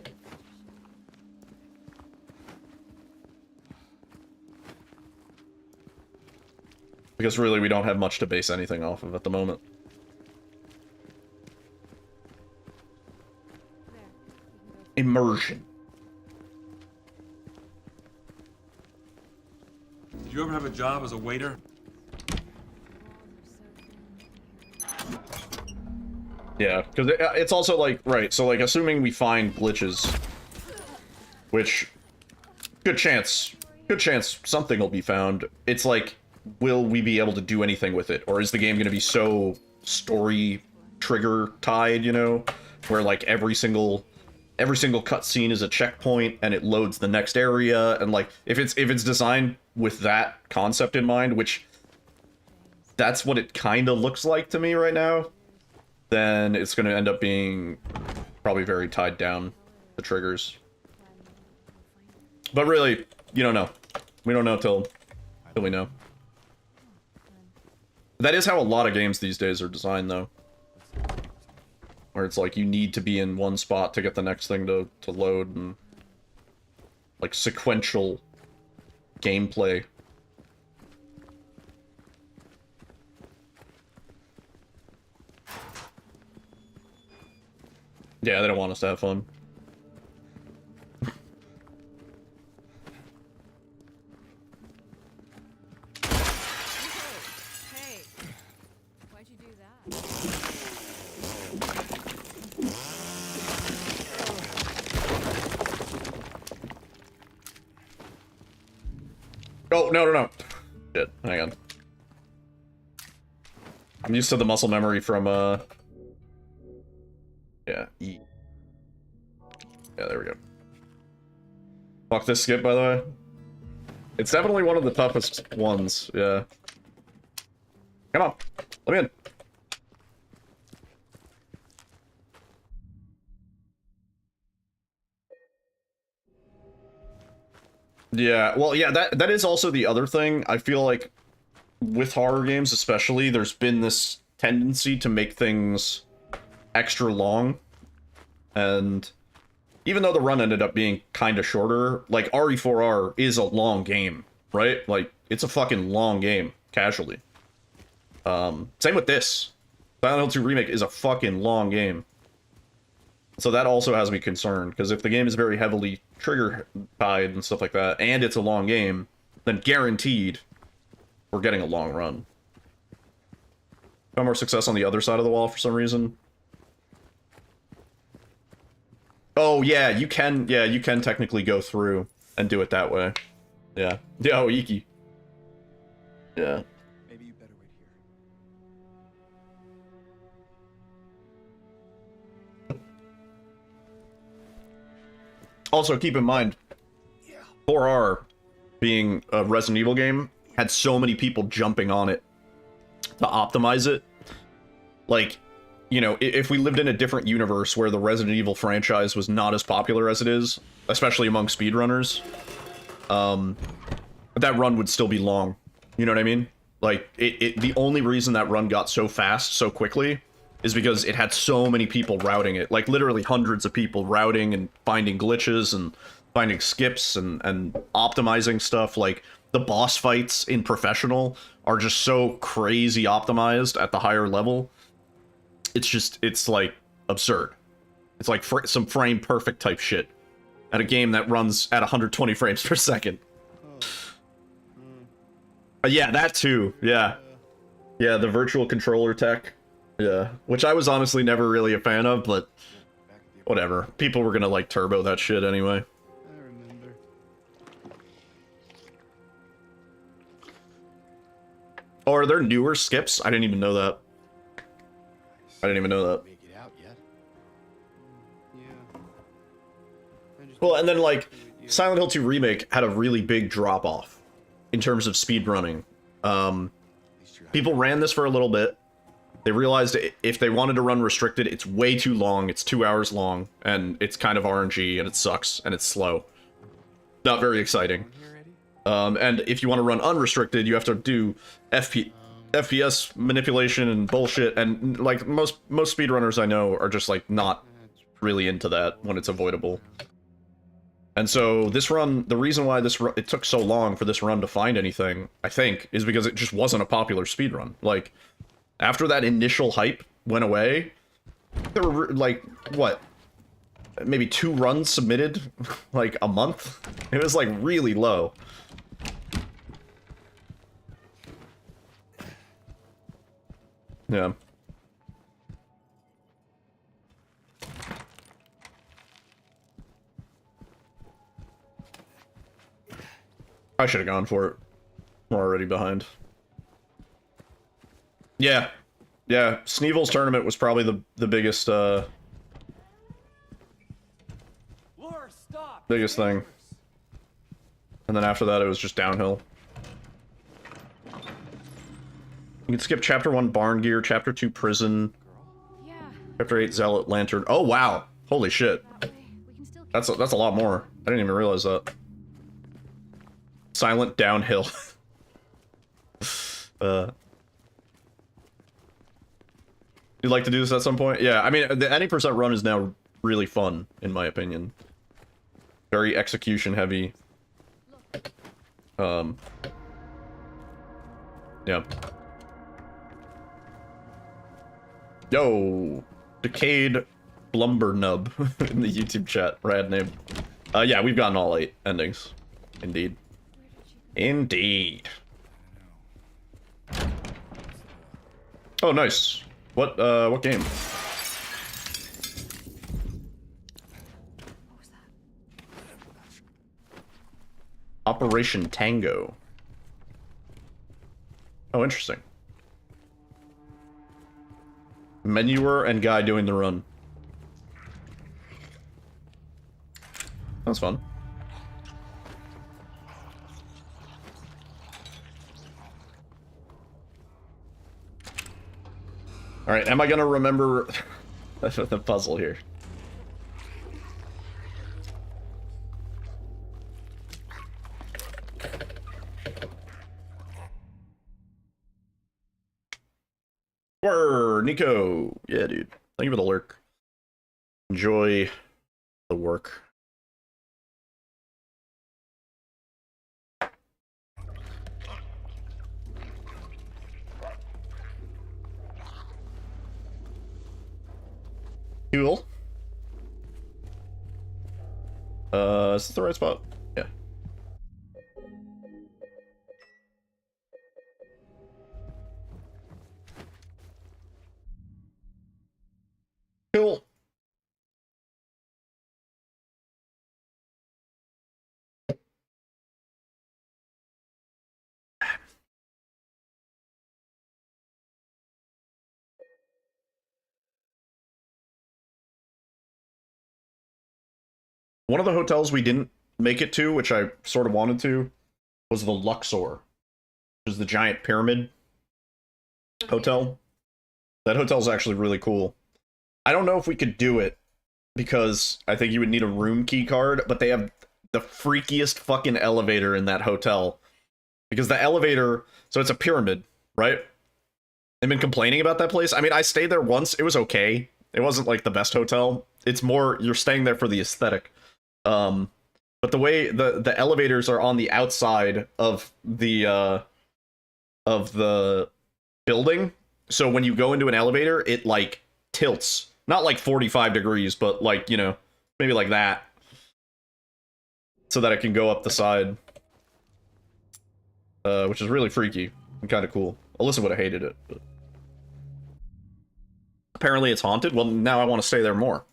Because really, we don't have much to base anything off of at the moment. Immersion. Did you ever have a job as a waiter? Yeah, because it's also like, right, so like assuming we find glitches, which, good chance something will be found, it's like, will we be able to do anything with it? Or is the game going to be so story trigger tied, you know, where like every single cutscene is a checkpoint and it loads the next area, and like if it's designed with that concept in mind, which that's what it kind of looks like to me right now, then it's going to end up being probably very tied down to triggers. But really, you don't know. We don't know till we know. That is how a lot of games these days are designed, though. Where it's like you need to be in one spot to get the next thing to load, and like sequential gameplay. Yeah, they don't want us to have fun. Oh, no. Shit, hang on. I'm used to the muscle memory from, yeah, E. Yeah, there we go. Fuck this skip, by the way. It's definitely one of the toughest ones, yeah. Come on, let me in. Yeah, well, yeah, that is also the other thing. I feel like with horror games especially, there's been this tendency to make things extra long. And even though the run ended up being kind of shorter, like RE4R is a long game, right? Like, it's a fucking long game, casually. Same with this. Silent Hill 2 Remake is a fucking long game. So that also has me concerned, because if the game is very heavily trigger-tied and stuff like that, and it's a long game, then guaranteed we're getting a long run. Found more success on the other side of the wall for some reason. Oh, yeah, you can technically go through and do it that way. Yeah. Oh, Iki. Yeah. Maybe you better wait here. Also, keep in mind, 4R, being a Resident Evil game, had so many people jumping on it to optimize it. Like, you know, if we lived in a different universe where the Resident Evil franchise was not as popular as it is, especially among speedrunners, that run would still be long. You know what I mean? Like, the only reason that run got so fast, so quickly, is because it had so many people routing it. Like, literally hundreds of people routing and finding glitches and finding skips and optimizing stuff. Like, the boss fights in Professional are just so crazy optimized at the higher level. It's like absurd. It's like some frame perfect type shit at a game that runs at 120 frames per second. Yeah, that too. Yeah, the virtual controller tech. Yeah, which I was honestly never really a fan of, but whatever. People were gonna like turbo that shit anyway. I remember. Oh, are there newer skips? I didn't even know that. I didn't even know that. Make it out yet? Yeah. Well, and then like Silent Hill 2 Remake had a really big drop off in terms of speed running. People ran this for a little bit. They realized if they wanted to run restricted, it's way too long. It's 2 hours long, and it's kind of RNG, and it sucks, and it's slow. Not very exciting. And if you want to run unrestricted, you have to do FPS manipulation and bullshit, and like most speedrunners I know are just like not really into that when it's avoidable. And so this run, the reason why it took so long for this run to find anything, I think, is because it just wasn't a popular speedrun. Like, after that initial hype went away, there were like, what, maybe 2 runs submitted like a month? It was like really low. Yeah. I should have gone for it. We're already behind. Yeah. Yeah, Sneevel's tournament was probably the biggest, biggest thing. And then after that, it was just downhill. You can skip Chapter 1 Barn Gear, Chapter 2 Prison, Chapter 8 Zealot Lantern. Oh, wow. Holy shit. That's a lot more. I didn't even realize that. Silent Downhill. You'd like to do this at some point? Yeah, I mean, the any percent run is now really fun, in my opinion. Very execution heavy. Yeah. Yo! Decayed Blumbernub in the YouTube chat. Rad name. Yeah, we've gotten all 8 endings. Indeed. Indeed. Oh, nice. What game? Operation Tango. Oh, interesting. Menuer and guy doing the run. That's fun. Alright, am I gonna remember the puzzle here? Word, Nico. Yeah, dude. Thank you for the lurk. Enjoy the work. Cool. Is this the right spot? Yeah. Cool. One of the hotels we didn't make it to, which I sort of wanted to, was the Luxor, which is the giant pyramid hotel. That hotel's actually really cool. I don't know if we could do it because I think you would need a room key card, but they have the freakiest fucking elevator in that hotel. Because the elevator, so it's a pyramid, right? They've been complaining about that place. I mean, I stayed there once. It was okay. It wasn't like the best hotel. It's more, you're staying there for the aesthetic. But the way the elevators are on the outside of the building, so when you go into an elevator, it like tilts, not like 45 degrees, but like, you know, maybe like that, so that it can go up the side, which is really freaky and kind of cool. Alyssa would have hated it, but apparently it's haunted. Well, now I want to stay there more.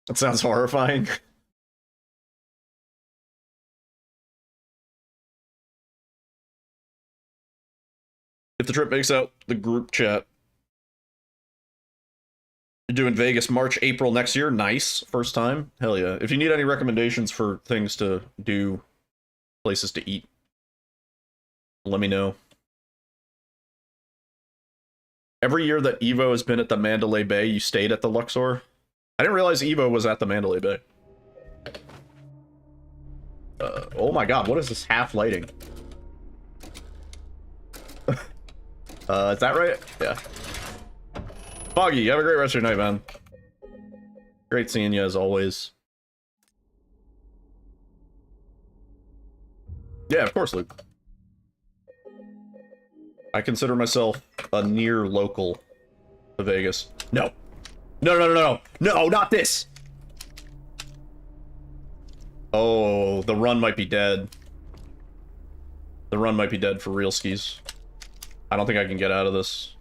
That sounds horrifying. If the trip makes out the group chat. You're doing Vegas March, April next year. Nice. First time. Hell yeah. If you need any recommendations for things to do, places to eat, let me know. Every year that Evo has been at the Mandalay Bay, you stayed at the Luxor? I didn't realize Evo was at the Mandalay Bay. Oh my god, what is this half lighting? Is that right? Yeah. Foggy, have a great rest of your night, man. Great seeing you as always. Yeah, of course, Luke. I consider myself a near local to Vegas. No. No, no, no, no, no. No, not this. Oh, the run might be dead. The run might be dead for real skis. I don't think I can get out of this.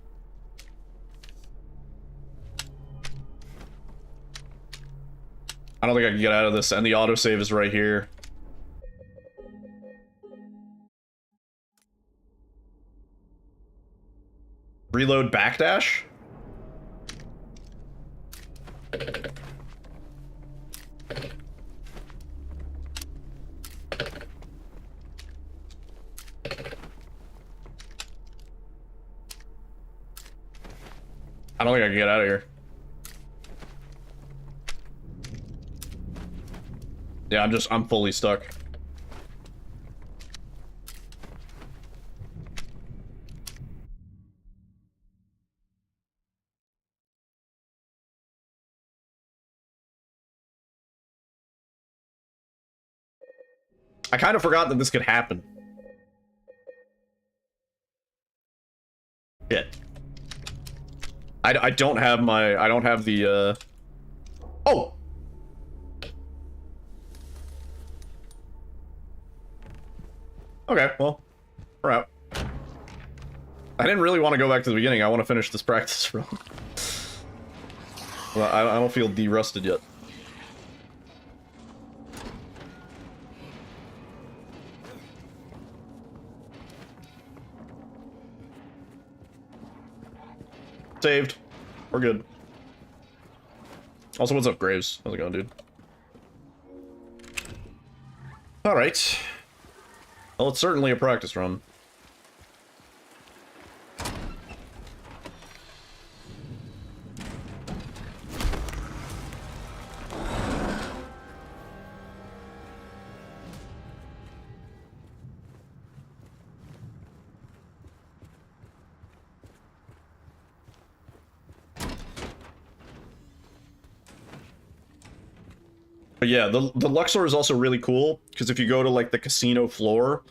I don't think I can get out of this, and the autosave is right here. Reload backdash? I don't think I can get out of here. Yeah, I'm fully stuck. I kind of forgot that this could happen. Shit. I don't have my, I don't have the, Oh! Okay, well, we're out. I didn't really want to go back to the beginning. I want to finish this practice run. Well, I don't feel de-rusted yet. Saved. We're good. Also, what's up, Graves? How's it going, dude? Alright. Well, it's certainly a practice run. But yeah, the Luxor is also really cool, because if you go to, like, the casino floor,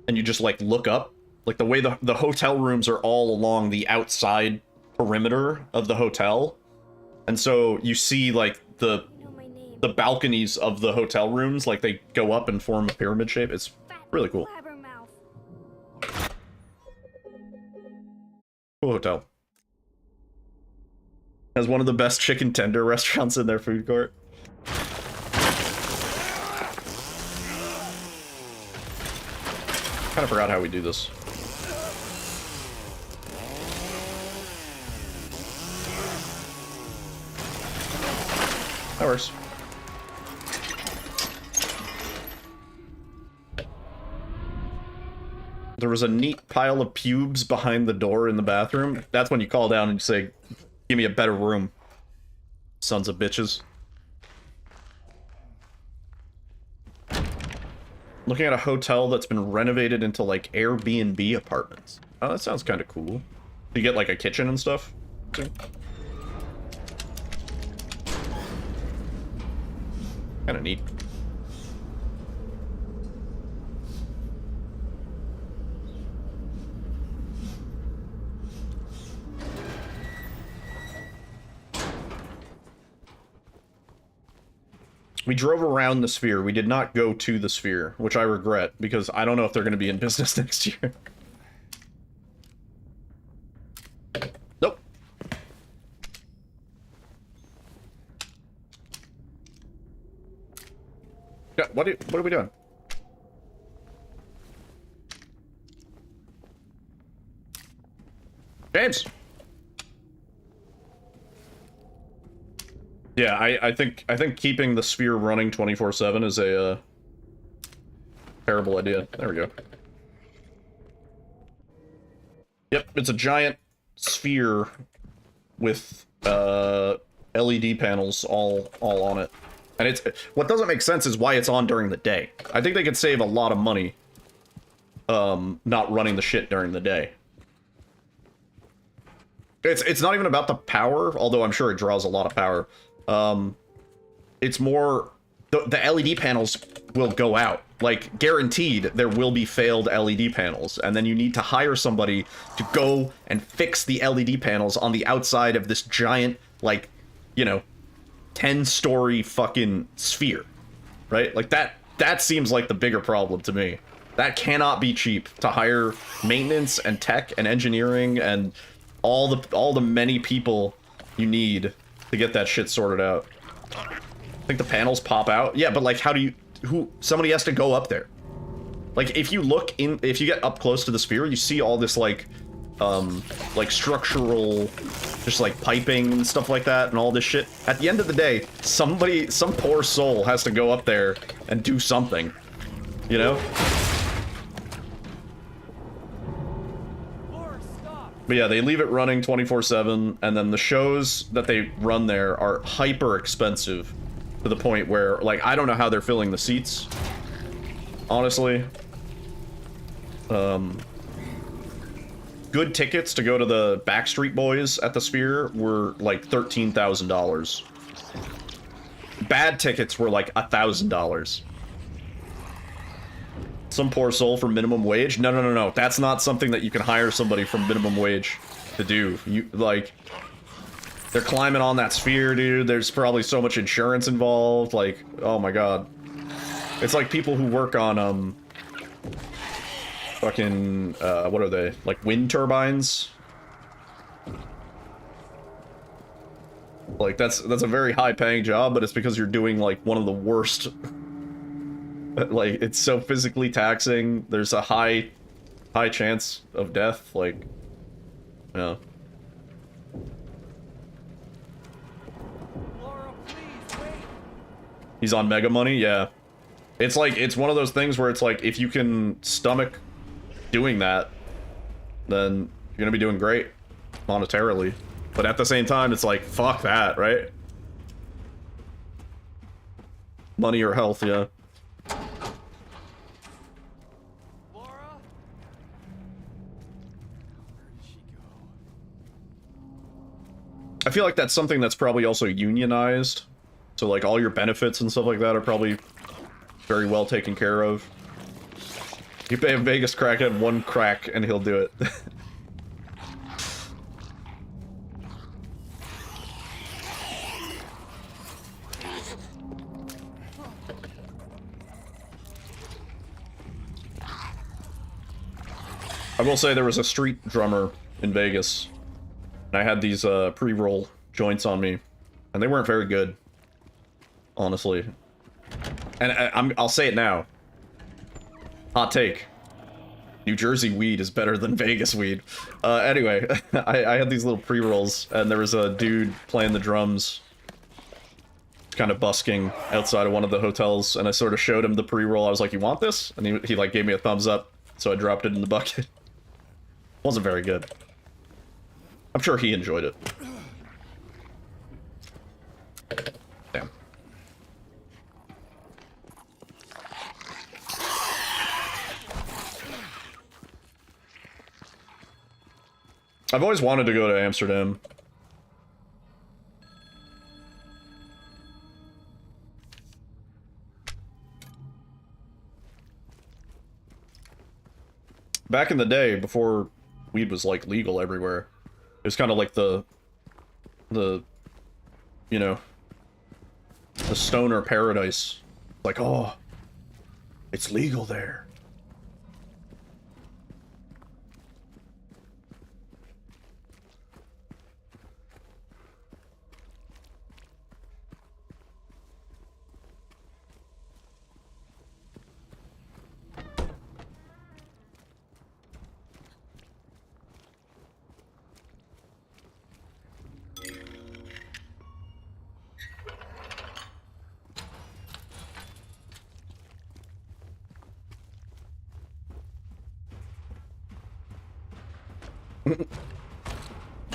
and you just, like, look up, like, the way the hotel rooms are all along the outside perimeter of the hotel, and so you see, like, the balconies of the hotel rooms, like, they go up and form a pyramid shape. It's really cool. Cool hotel. Has one of the best chicken tender restaurants in their food court. Kind of forgot how we do this. That works. There was a neat pile of pubes behind the door in the bathroom. That's when you call down and you say, "Give me a better room, sons of bitches." Looking at a hotel that's been renovated into, like, Airbnb apartments. Oh, that sounds kind of cool. You get, like, a kitchen and stuff, too. Kind of neat. We drove around the sphere. We did not go to the sphere, which I regret, because I don't know if they're going to be in business next year. Nope. Yeah, what are we doing? James! Yeah, I think keeping the sphere running 24/7 is a terrible idea. There we go. Yep, it's a giant sphere with LED panels all on it. And it's what doesn't make sense is why it's on during the day. I think they could save a lot of money not running the shit during the day. It's not even about the power, although I'm sure it draws a lot of power. It's more the LED panels will go out. Like, guaranteed there will be failed LED panels, and then you need to hire somebody to go and fix the LED panels on the outside of this giant, like, you know, 10-story fucking sphere, right? Like, that seems like the bigger problem to me. That cannot be cheap to hire maintenance and tech and engineering and all the many people you need to get that shit sorted out. I think the panels pop out. Yeah, but like, how do you... somebody has to go up there. Like, if you get up close to the sphere, you see all this, like structural, just, like, piping and stuff like that, and all this shit. At the end of the day, some poor soul has to go up there and do something. You know? But yeah, they leave it running 24/7, and then the shows that they run there are hyper expensive to the point where, like, I don't know how they're filling the seats, honestly. Good tickets to go to the Backstreet Boys at the Sphere were like $13,000. Bad tickets were like $1,000. Some poor soul for minimum wage? No. That's not something that you can hire somebody from minimum wage to do. You, like, they're climbing on that sphere, dude. There's probably so much insurance involved. Like, oh my god. It's like people who work on, fucking, what are they? Like wind turbines? Like, that's a very high-paying job, but it's because you're doing, like, one of the worst... like, it's so physically taxing, there's a high chance of death, like... Yeah. He's on mega money? Yeah. It's like, it's one of those things where it's like, if you can stomach doing that, then you're gonna be doing great, monetarily. But at the same time, it's like, fuck that, right? Money or health, yeah. Laura? Where did she go? I feel like that's something that's probably also unionized. So like all your benefits and stuff like that are probably very well taken care of. You pay a Vegas crackhead 1 crack and he'll do it. I will say there was a street drummer in Vegas, and I had these pre-roll joints on me, and they weren't very good, honestly. And I'll say it now. Hot take. New Jersey weed is better than Vegas weed. Anyway, I had these little pre-rolls, and there was a dude playing the drums, kind of busking outside of one of the hotels, and I sort of showed him the pre-roll. I was like, "You want this?" And he like gave me a thumbs up, so I dropped it in the bucket. Wasn't very good. I'm sure he enjoyed it. Damn. I've always wanted to go to Amsterdam. Back in the day, before weed was like legal everywhere, it was kind of like the you know, the stoner paradise. Like, oh, it's legal there.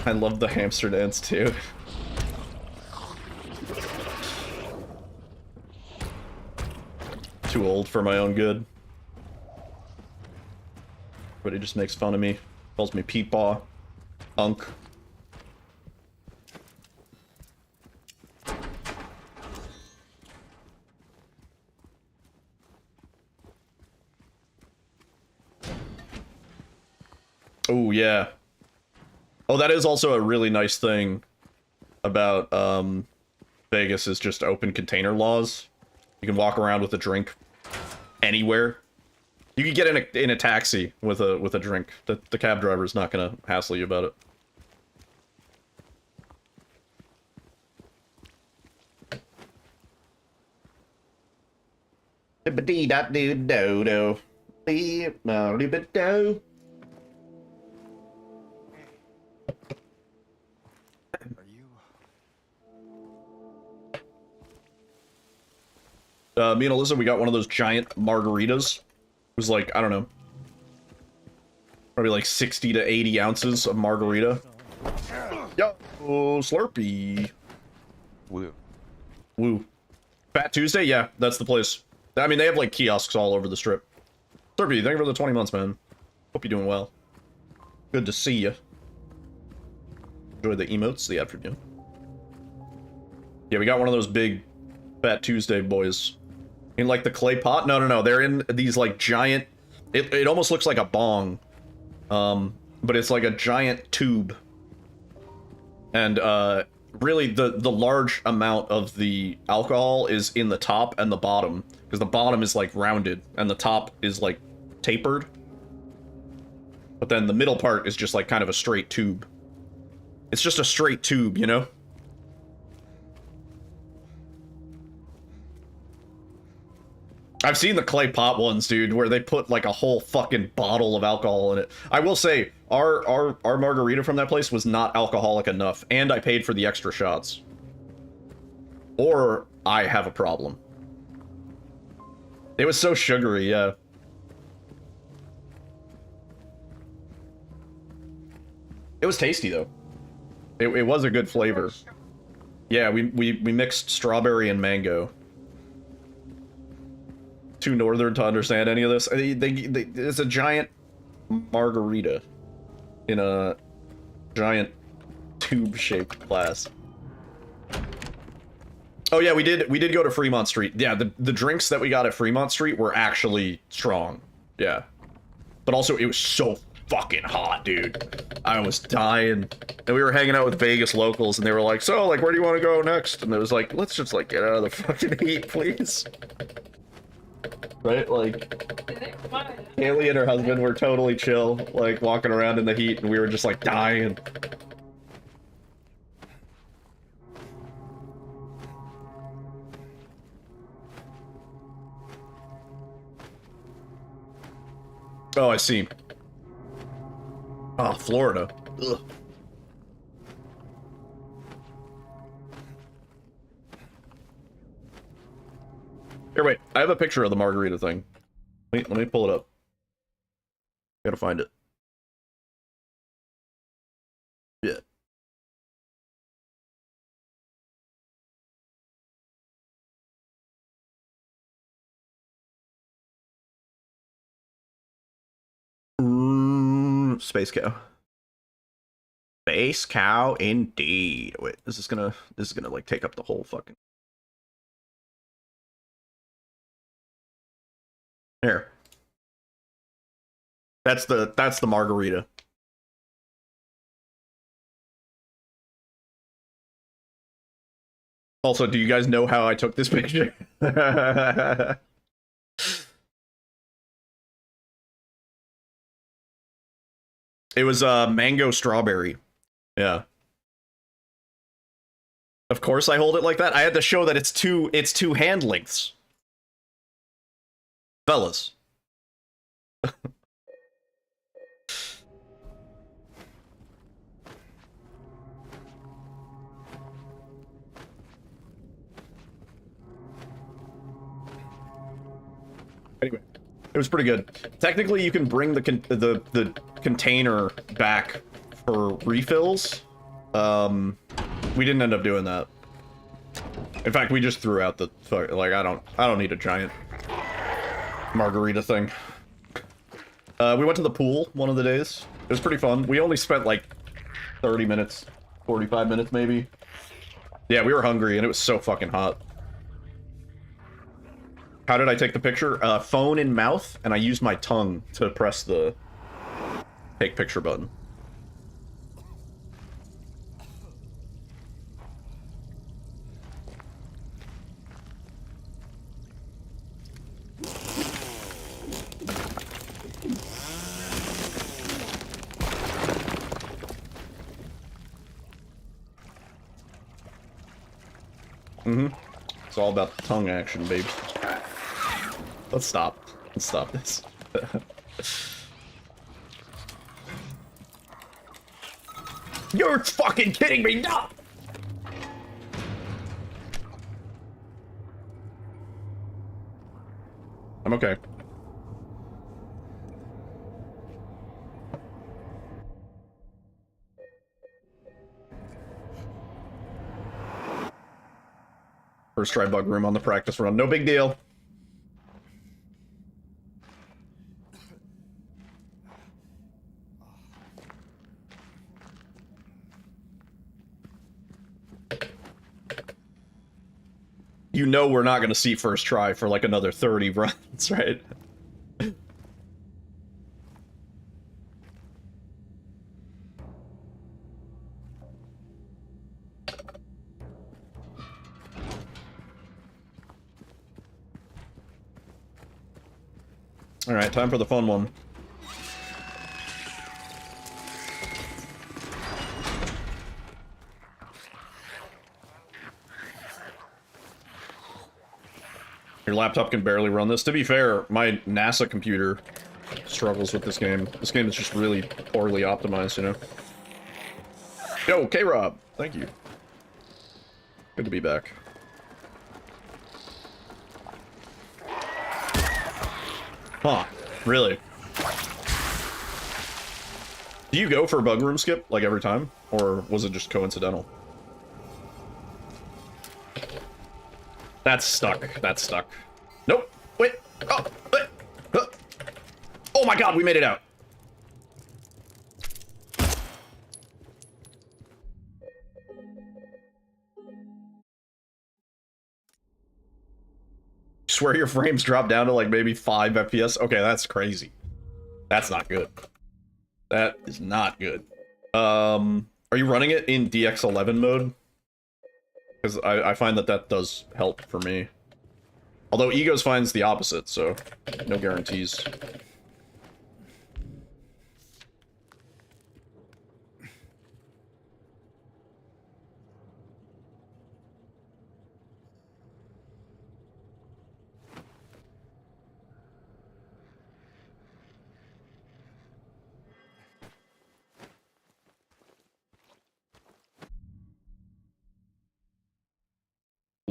I love the hamster dance too. Too old for my own good. Everybody just makes fun of me. Calls me Peepaw. Unk. Oh, yeah. Oh, that is also a really nice thing about Vegas is just open container laws. You can walk around with a drink anywhere. You can get in a taxi with a drink. The cab driver is not gonna hassle you about it. Me and Alyssa, we got one of those giant margaritas. It was like, I don't know, probably like 60 to 80 ounces of margarita. Yo, Slurpee. Woo. Woo. Fat Tuesday? Yeah, that's the place. I mean, they have like kiosks all over the strip. Slurpee, thank you for the 20 months, man. Hope you're doing well. Good to see you. Enjoy the emotes, the afternoon. Yeah, we got one of those big Fat Tuesday boys. In like the clay pot? No, they're in these like giant, it almost looks like a bong. But it's like a giant tube. And really the large amount of the alcohol is in the top and the bottom. Because the bottom is like rounded and the top is like tapered. But then the middle part is just like kind of a straight tube. It's just a straight tube, you know? I've seen the clay pot ones, dude, where they put like a whole fucking bottle of alcohol in it. I will say, our margarita from that place was not alcoholic enough, and I paid for the extra shots. Or I have a problem. It was so sugary, yeah. It was tasty though. It was a good flavor. Yeah, we mixed strawberry and mango. Too northern to understand any of this. It's a giant margarita in a giant tube-shaped glass. Oh yeah, we did go to Fremont Street. Yeah, the drinks that we got at Fremont Street were actually strong. Yeah. But also it was so fucking hot, dude. I was dying. And we were hanging out with Vegas locals and they were like, "So, like, where do you want to go next?" And it was like, "Let's just like get out of the fucking heat, please." Right? Like, Haley and her husband were totally chill, like, walking around in the heat, and we were just, like, dying. Oh, I see. Oh, Florida. Ugh. Here, wait. I have a picture of the margarita thing. Let me pull it up. Gotta find it. Yeah. Space cow. Space cow indeed. Wait, this is gonna like take up the whole fucking. Here. That's the margarita. Also, do you guys know how I took this picture? It was mango strawberry. Yeah. Of course I hold it like that. I had to show that it's two hand lengths. Fellas. Anyway, it was pretty good. Technically, you can bring the container back for refills. We didn't end up doing that. In fact, we just threw out the like I don't need a giant margarita thing. We went to the pool one of the days. It was pretty fun. We only spent like 30 minutes, 45 minutes maybe. Yeah, we were hungry and it was so fucking hot. How did I take the picture? Phone in mouth, and I used my tongue to press the take picture button. It's all about the tongue action, babe. Let's stop. Let's stop this. You're fucking kidding me! No! I'm okay. First try bug room on the practice run. No big deal. You know we're not going to see first try for like another 30 runs, right? Alright, time for the fun one. Your laptop can barely run this. To be fair, my NASA computer struggles with this game. This game is just really poorly optimized, you know? Yo, K-Rob! Thank you. Good to be back. Huh. Really? Do you go for a bug room skip, like, every time? Or was it just coincidental? That's stuck. That's stuck. Nope. Wait. Oh, wait. Oh my god, we made it out. Swear your frames drop down to like maybe 5 FPS? Okay, that's crazy. That's not good. That is not good. Are you running it in DX11 mode? Because I find that that does help for me. Although Egos finds the opposite, so no guarantees.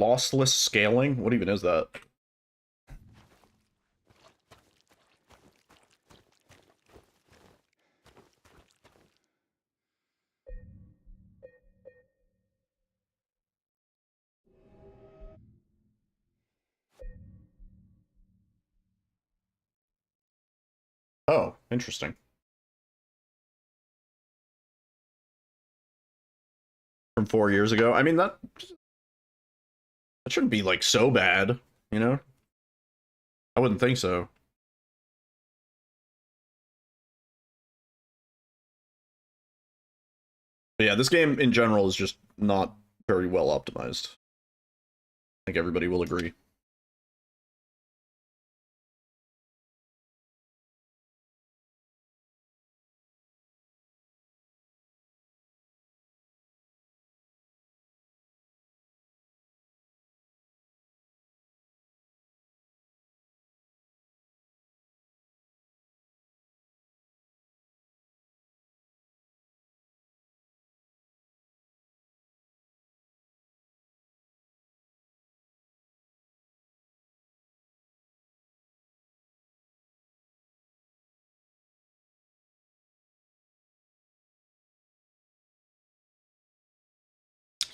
Lossless scaling? What even is that? Oh, interesting. From 4 years ago? I mean, that shouldn't be, like, so bad, you know? I wouldn't think so. But yeah, this game in general is just not very well optimized. I think everybody will agree.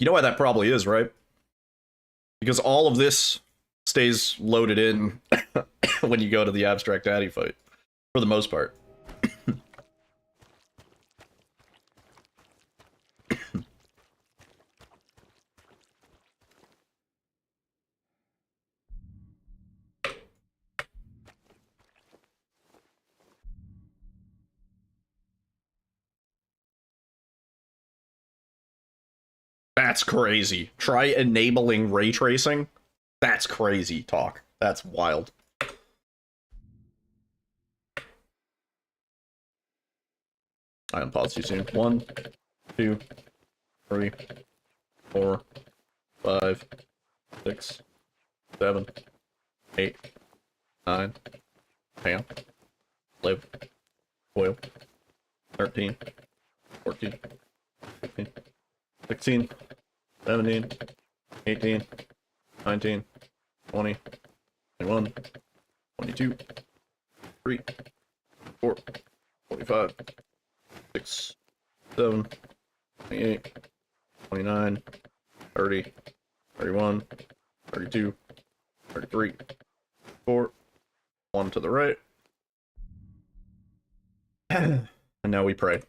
You know why that probably is, right? Because all of this stays loaded in when you go to the Abstract Daddy fight, for the most part. That's crazy. Try enabling ray tracing. That's crazy talk. That's wild. I unpause you soon. 1, 2, 3, 4, 5, 6, 7, 8, 9, 10, 11, 12, 13, 14, 15, 16, 17, 18, 19, 20, 21, 22, 3, 4, 45, 6, 7, 28, 29, 30, 31, 32, 33, 4, 1 to the right. And now we pray.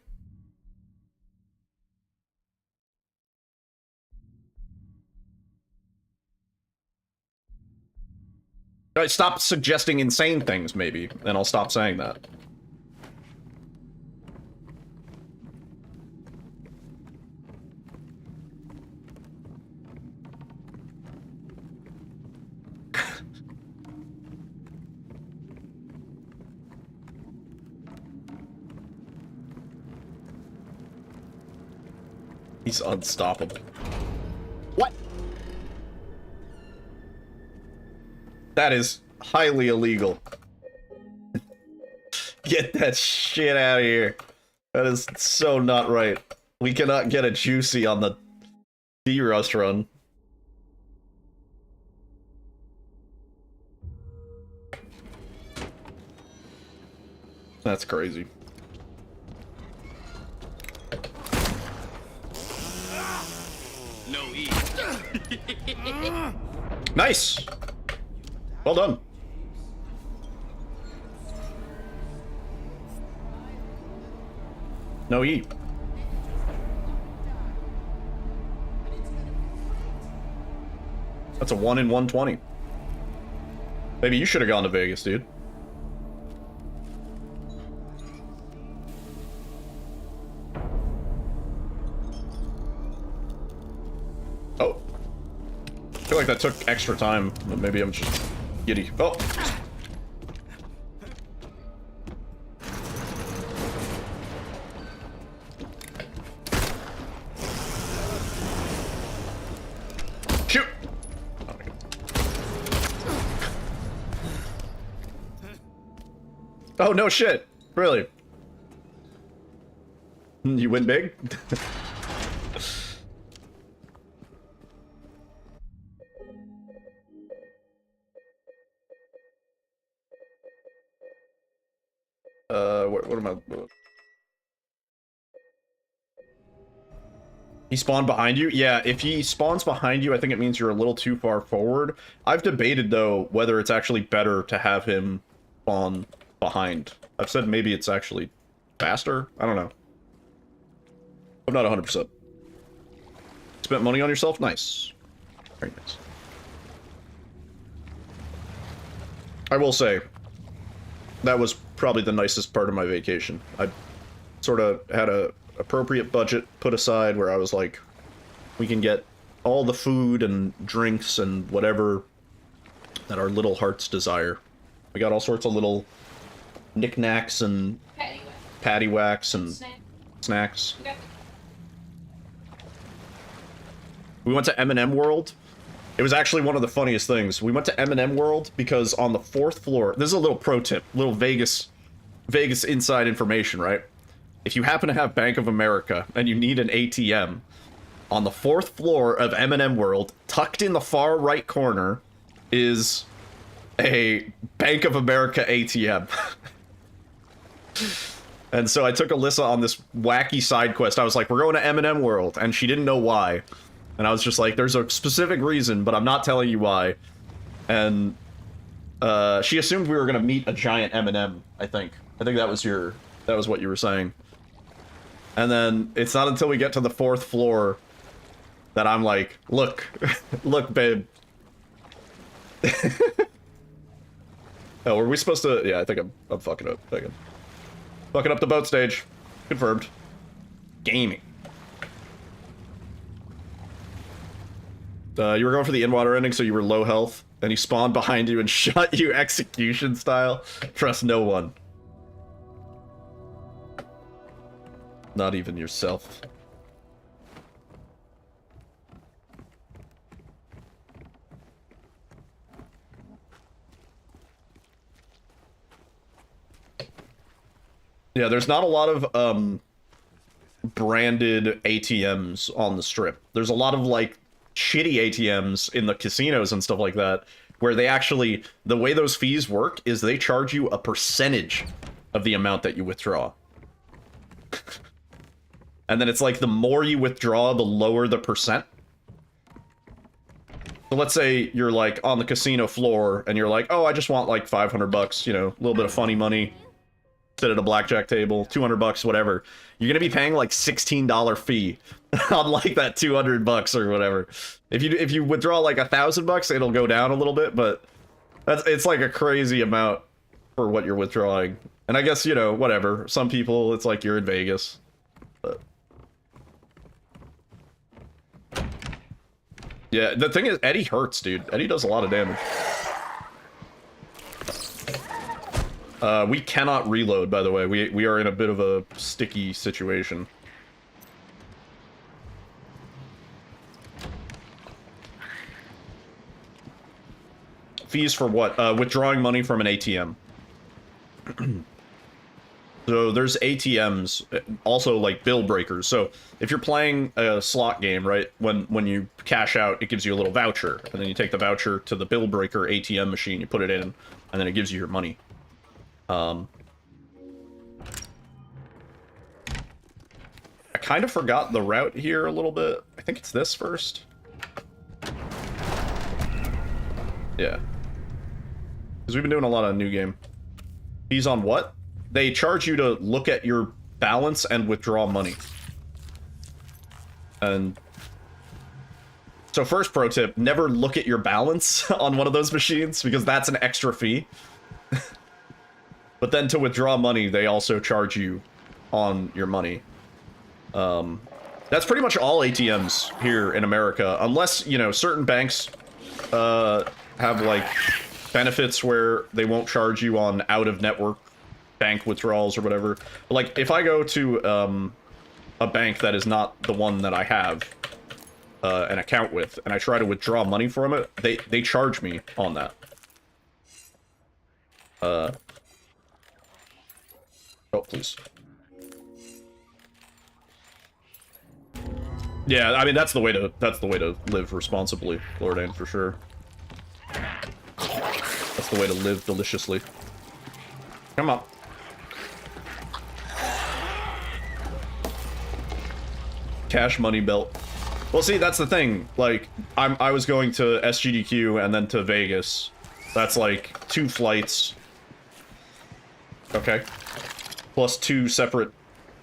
Stop suggesting insane things, maybe, and I'll stop saying that. He's unstoppable. What? That is highly illegal. Get that shit out of here. That is so not right. We cannot get a juicy on the D-Rust run. That's crazy. No E. Nice! Well done. No E. That's a 1 in 120. Maybe you should have gone to Vegas, dude. Oh. I feel like that took extra time, but maybe I'm just giddy. Oh! Shoot! Oh, no shit. Really? You win big? What am I... He spawned behind you? Yeah, if he spawns behind you, I think it means you're a little too far forward. I've debated, though, whether it's actually better to have him spawn behind. I've said maybe it's actually faster? I don't know. I'm not 100%. Spent money on yourself? Nice. Very nice. I will say, that was probably the nicest part of my vacation. I sort of had a appropriate budget put aside where I was like, we can get all the food and drinks and whatever that our little hearts desire. We got all sorts of little knickknacks and paddywhacks and snacks. Okay. We went to M&M World. It was actually one of the funniest things. We went to M&M World because on the 4th floor, this is a little pro tip, little Vegas inside information, right? If you happen to have Bank of America and you need an ATM, on the 4th floor of M&M World, tucked in the far right corner, is a Bank of America ATM. And so I took Alyssa on this wacky side quest. I was like, we're going to M&M World, and she didn't know why. And I was just like, there's a specific reason, but I'm not telling you why. And she assumed we were going to meet a giant M&M, I think. I think that was what you were saying. And then it's not until we get to the 4th floor that I'm like, look, look, babe. Oh, were we supposed to? Yeah, I think I'm fucking up. Fucking up the boat stage. Confirmed. Gaming. You were going for the in-water ending, so you were low health, and he spawned behind you and shot you execution style. Trust no one. Not even yourself. Yeah, there's not a lot of branded ATMs on the strip. There's a lot of like shitty ATMs in the casinos and stuff like that, where they actually, the way those fees work is they charge you a percentage of the amount that you withdraw. And then it's like the more you withdraw, the lower the percent. So let's say you're like on the casino floor and you're like, oh, I just want like 500 bucks, you know, a little bit of funny money. Sit at a blackjack table, 200 bucks, whatever. You're gonna be paying like $16 fee on like that 200 bucks or whatever. If you withdraw like 1,000 bucks, it'll go down a little bit, but it's like a crazy amount for what you're withdrawing. And I guess, you know, whatever. Some people, it's like you're in Vegas. But yeah, the thing is, Eddie hurts, dude. Eddie does a lot of damage. We cannot reload, by the way. We are in a bit of a sticky situation. Fees for what? Withdrawing money from an ATM. So there's ATMs, also like bill breakers. So if you're playing a slot game, right, when you cash out, it gives you a little voucher, and then you take the voucher to the bill breaker ATM machine, you put it in, and then it gives you your money. I kind of forgot the route here a little bit. I think it's this first. Yeah. Because we've been doing a lot of new game. Fees on what? They charge you to look at your balance and withdraw money. And so first pro tip, never look at your balance on one of those machines, because that's an extra fee. But then to withdraw money, they also charge you on your money. That's pretty much all ATMs here in America, unless, you know, certain banks have like benefits where they won't charge you on out-of-network bank withdrawals or whatever. But like, if I go to a bank that is not the one that I have an account with, and I try to withdraw money from it, they charge me on that. Oh, please. Yeah, I mean that's the way to live responsibly, Lordain, for sure. That's the way to live deliciously. Come on. Cash money belt. Well, see, that's the thing. Like, I was going to SGDQ and then to Vegas. That's like 2 flights. Okay. Plus 2 separate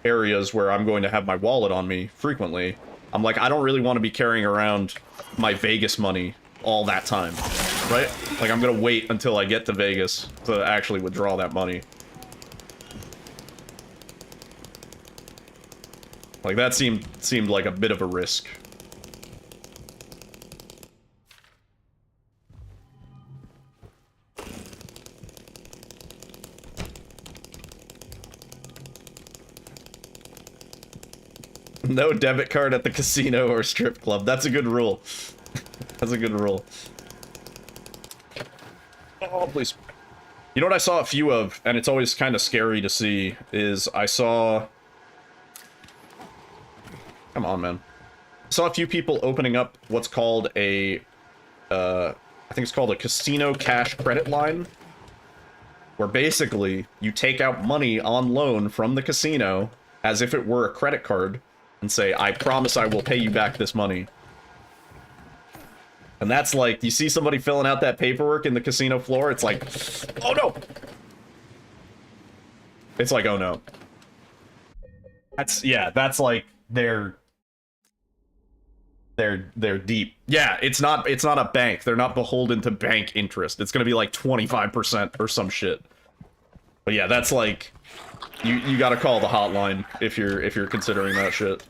areas where I'm going to have my wallet on me frequently. I'm like, I don't really want to be carrying around my Vegas money all that time, right? Like, I'm gonna wait until I get to Vegas to actually withdraw that money. Like, that seemed like a bit of a risk. No debit card at the casino or strip club. That's a good rule. That's a good rule. Oh, please. You know what I saw a few of, and it's always kind of scary to see, is I saw... Come on, man. I saw a few people opening up what's called a... I think it's called a casino cash credit line. Where basically, you take out money on loan from the casino as if it were a credit card and say, I promise I will pay you back this money. And that's like, you see somebody filling out that paperwork in the casino floor, it's like, oh no! It's like, oh no. That's, yeah, that's like, they're deep. Yeah, it's not a bank. They're not beholden to bank interest. It's gonna be like 25% or some shit. But yeah, that's like, you gotta call the hotline if you're considering that shit.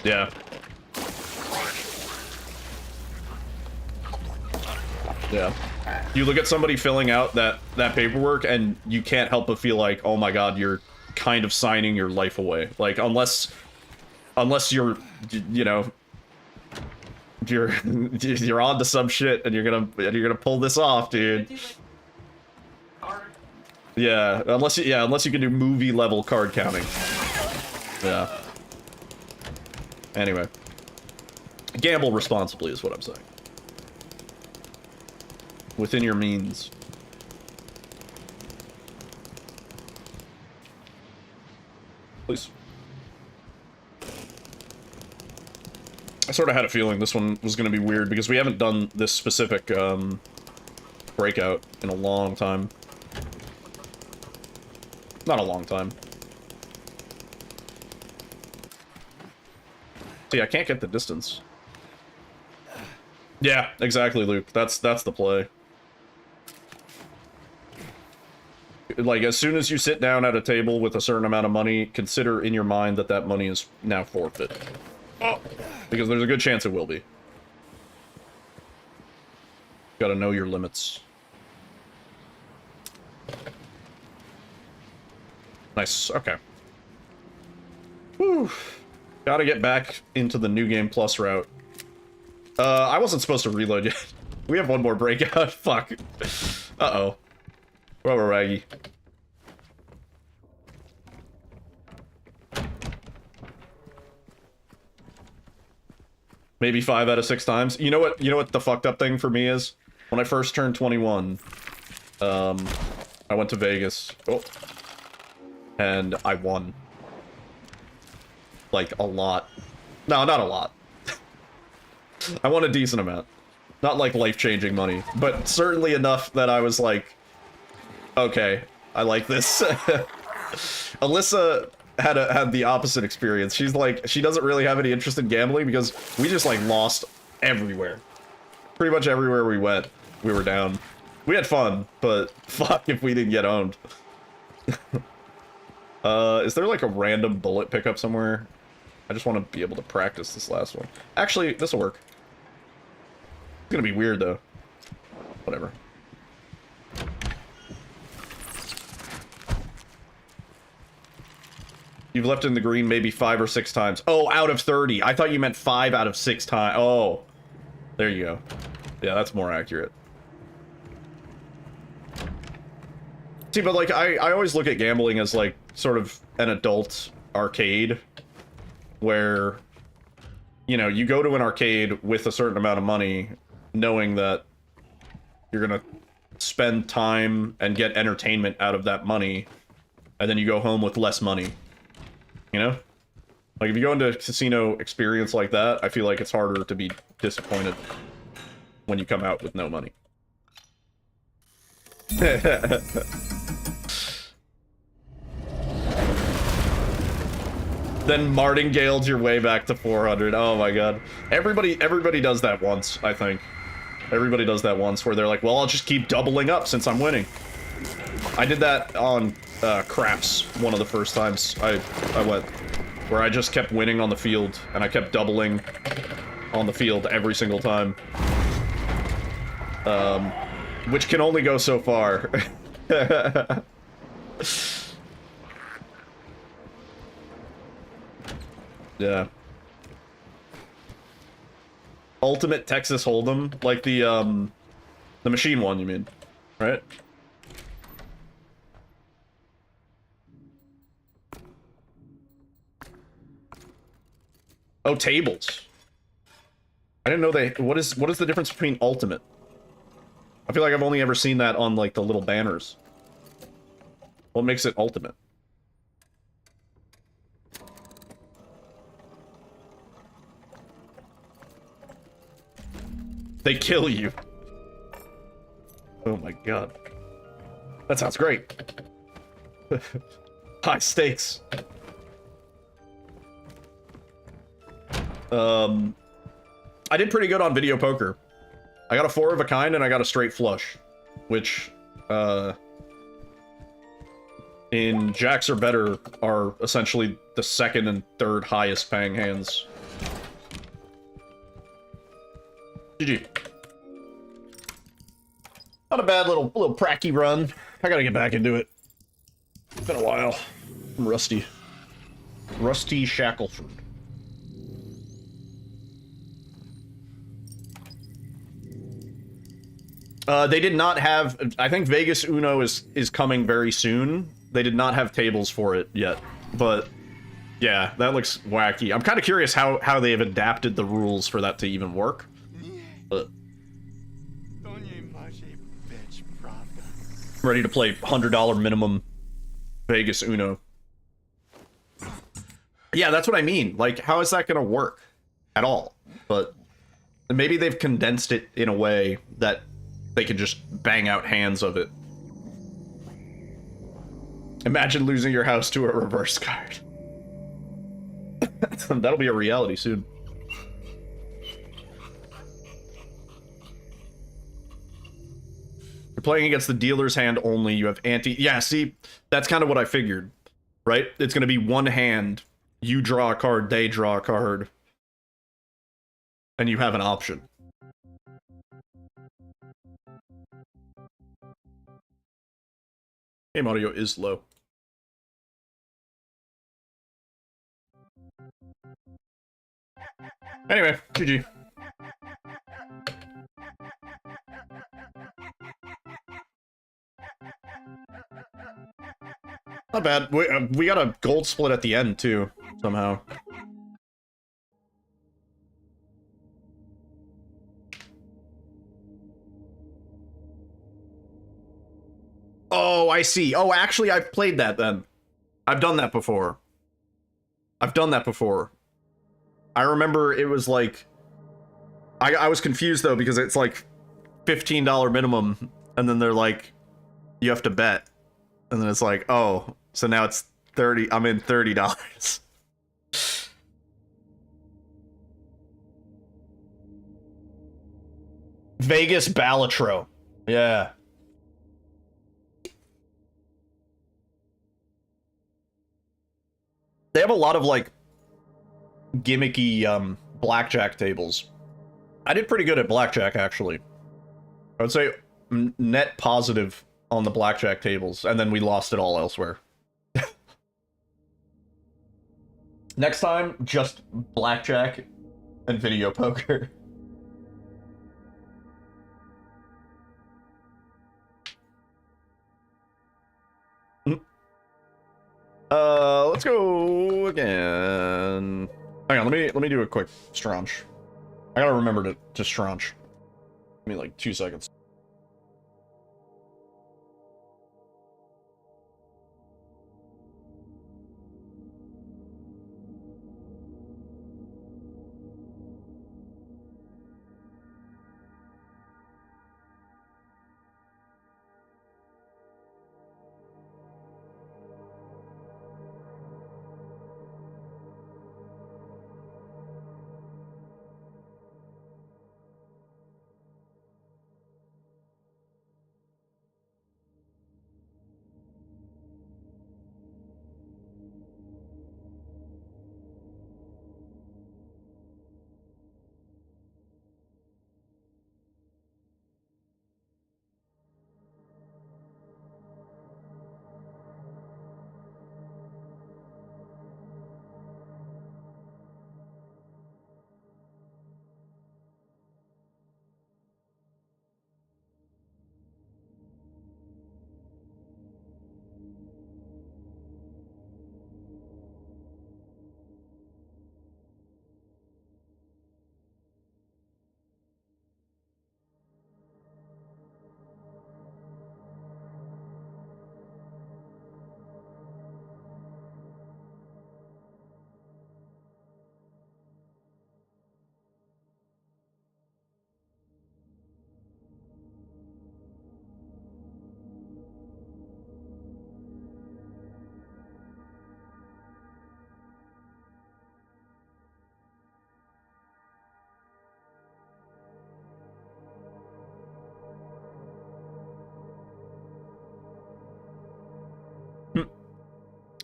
Yeah. Yeah. You look at somebody filling out that paperwork and you can't help but feel like, oh my god, you're kind of signing your life away. Like, unless you're, you know, you're onto some shit and you're gonna pull this off, dude. Yeah, unless you can do movie level card counting. Yeah. Anyway, gamble responsibly is what I'm saying. Within your means. Please. I sort of had a feeling this one was going to be weird because we haven't done this specific breakout in a long time. Not a long time. See, I can't get the distance. Yeah, exactly, Luke. That's the play. Like, as soon as you sit down at a table with a certain amount of money, consider in your mind that that money is now forfeit. Oh, because there's a good chance it will be. Gotta know your limits. Nice, okay. Whew. Gotta get back into the New Game Plus route. I wasn't supposed to reload yet. We have one more breakout. Fuck. Uh-oh. Rubber raggy. Maybe 5 out of 6 times. You know what the fucked up thing for me is? When I first turned 21, I went to Vegas. Oh. And I won. Like, a lot. No, not a lot. I won a decent amount. Not like life-changing money, but certainly enough that I was like, okay, I like this. Alyssa had the opposite experience. She's like, she doesn't really have any interest in gambling because we just like lost everywhere. Pretty much everywhere we went, we were down. We had fun, but fuck if we didn't get owned. Is there like a random bullet pickup somewhere? I just want to be able to practice this last one. Actually, this will work. It's gonna be weird though. Whatever. You've left in the green maybe 5 or 6 times. Oh, out of 30. I thought you meant 5 out of 6 times. Oh, there you go. Yeah, that's more accurate. See, but like, I always look at gambling as like sort of an adult arcade where, you know, you go to an arcade with a certain amount of money knowing that you're gonna spend time and get entertainment out of that money, and then you go home with less money. You know? Like, if you go into a casino experience like that, I feel like it's harder to be disappointed when you come out with no money. Then martingales your way back to 400. Oh my god. Everybody does that once, I think. Everybody does that once, where they're like, well, I'll just keep doubling up since I'm winning. I did that on craps one of the first times I went, where I just kept winning on the field, and I kept doubling on the field every single time. Which can only go so far. Yeah. Ultimate Texas Hold'em, like the machine one, you mean, right? Oh, tables. I didn't know they. What is the difference between ultimate? I feel like I've only ever seen that on like the little banners. What makes it ultimate? They kill you. Oh my god. That sounds great. High stakes. I did pretty good on video poker. I got a 4 of a kind and I got a straight flush, which in jacks or better are essentially the second and third highest paying hands. GG. Not a bad little pracky run. I gotta get back into it. It's been a while. I'm rusty. Rusty Shackleford. They did not have. I think Vegas Uno is coming very soon. They did not have tables for it yet, but yeah, that looks wacky. I'm kind of curious how they have adapted the rules for that to even work. But I'm ready to play $100 minimum Vegas Uno. Yeah, that's what I mean. Like, how is that gonna work at all? But maybe they've condensed it in a way that they can just bang out hands of it. Imagine losing your house to a reverse card. That'll be a reality soon. You're playing against the dealer's hand only. You have anti... Yeah, see, that's kind of what I figured, right? It's going to be one hand. You draw a card, they draw a card. And you have an option. Game audio is low. Anyway, GG. Not bad. We got a gold split at the end, too, somehow. Oh, I see. Oh, actually, I've played that then. I've done that before. I've done that before. I remember it was like... I was confused, though, because it's like $15 minimum, and then they're like, you have to bet. And then it's like, oh, so now it's 30, I'm in $30. Vegas Balatro. Yeah. They have a lot of, like, gimmicky, blackjack tables. I did pretty good at blackjack, actually. I would say net positive on the blackjack tables, and then we lost it all elsewhere. Next time, just blackjack and video poker. Let's go again. Hang on, let me do a quick straunch. I gotta remember to straunch. Give me like 2 seconds.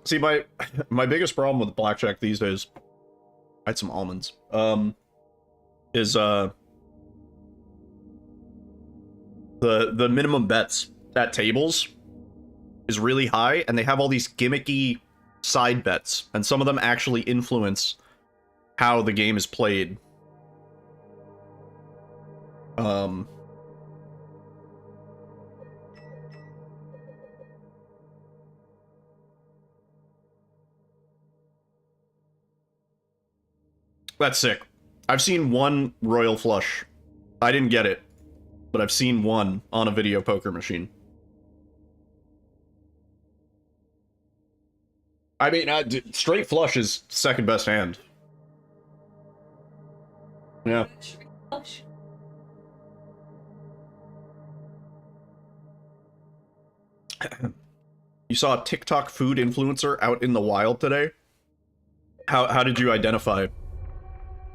See, my biggest problem with blackjack these days, I had some almonds, is the minimum bets at tables is really high, and they have all these gimmicky side bets, and some of them actually influence how the game is played. That's sick. I've seen one royal flush. I didn't get it, but I've seen one on a video poker machine. I mean, straight flush is second best hand. Yeah. You saw a TikTok food influencer out in the wild today? How did you identify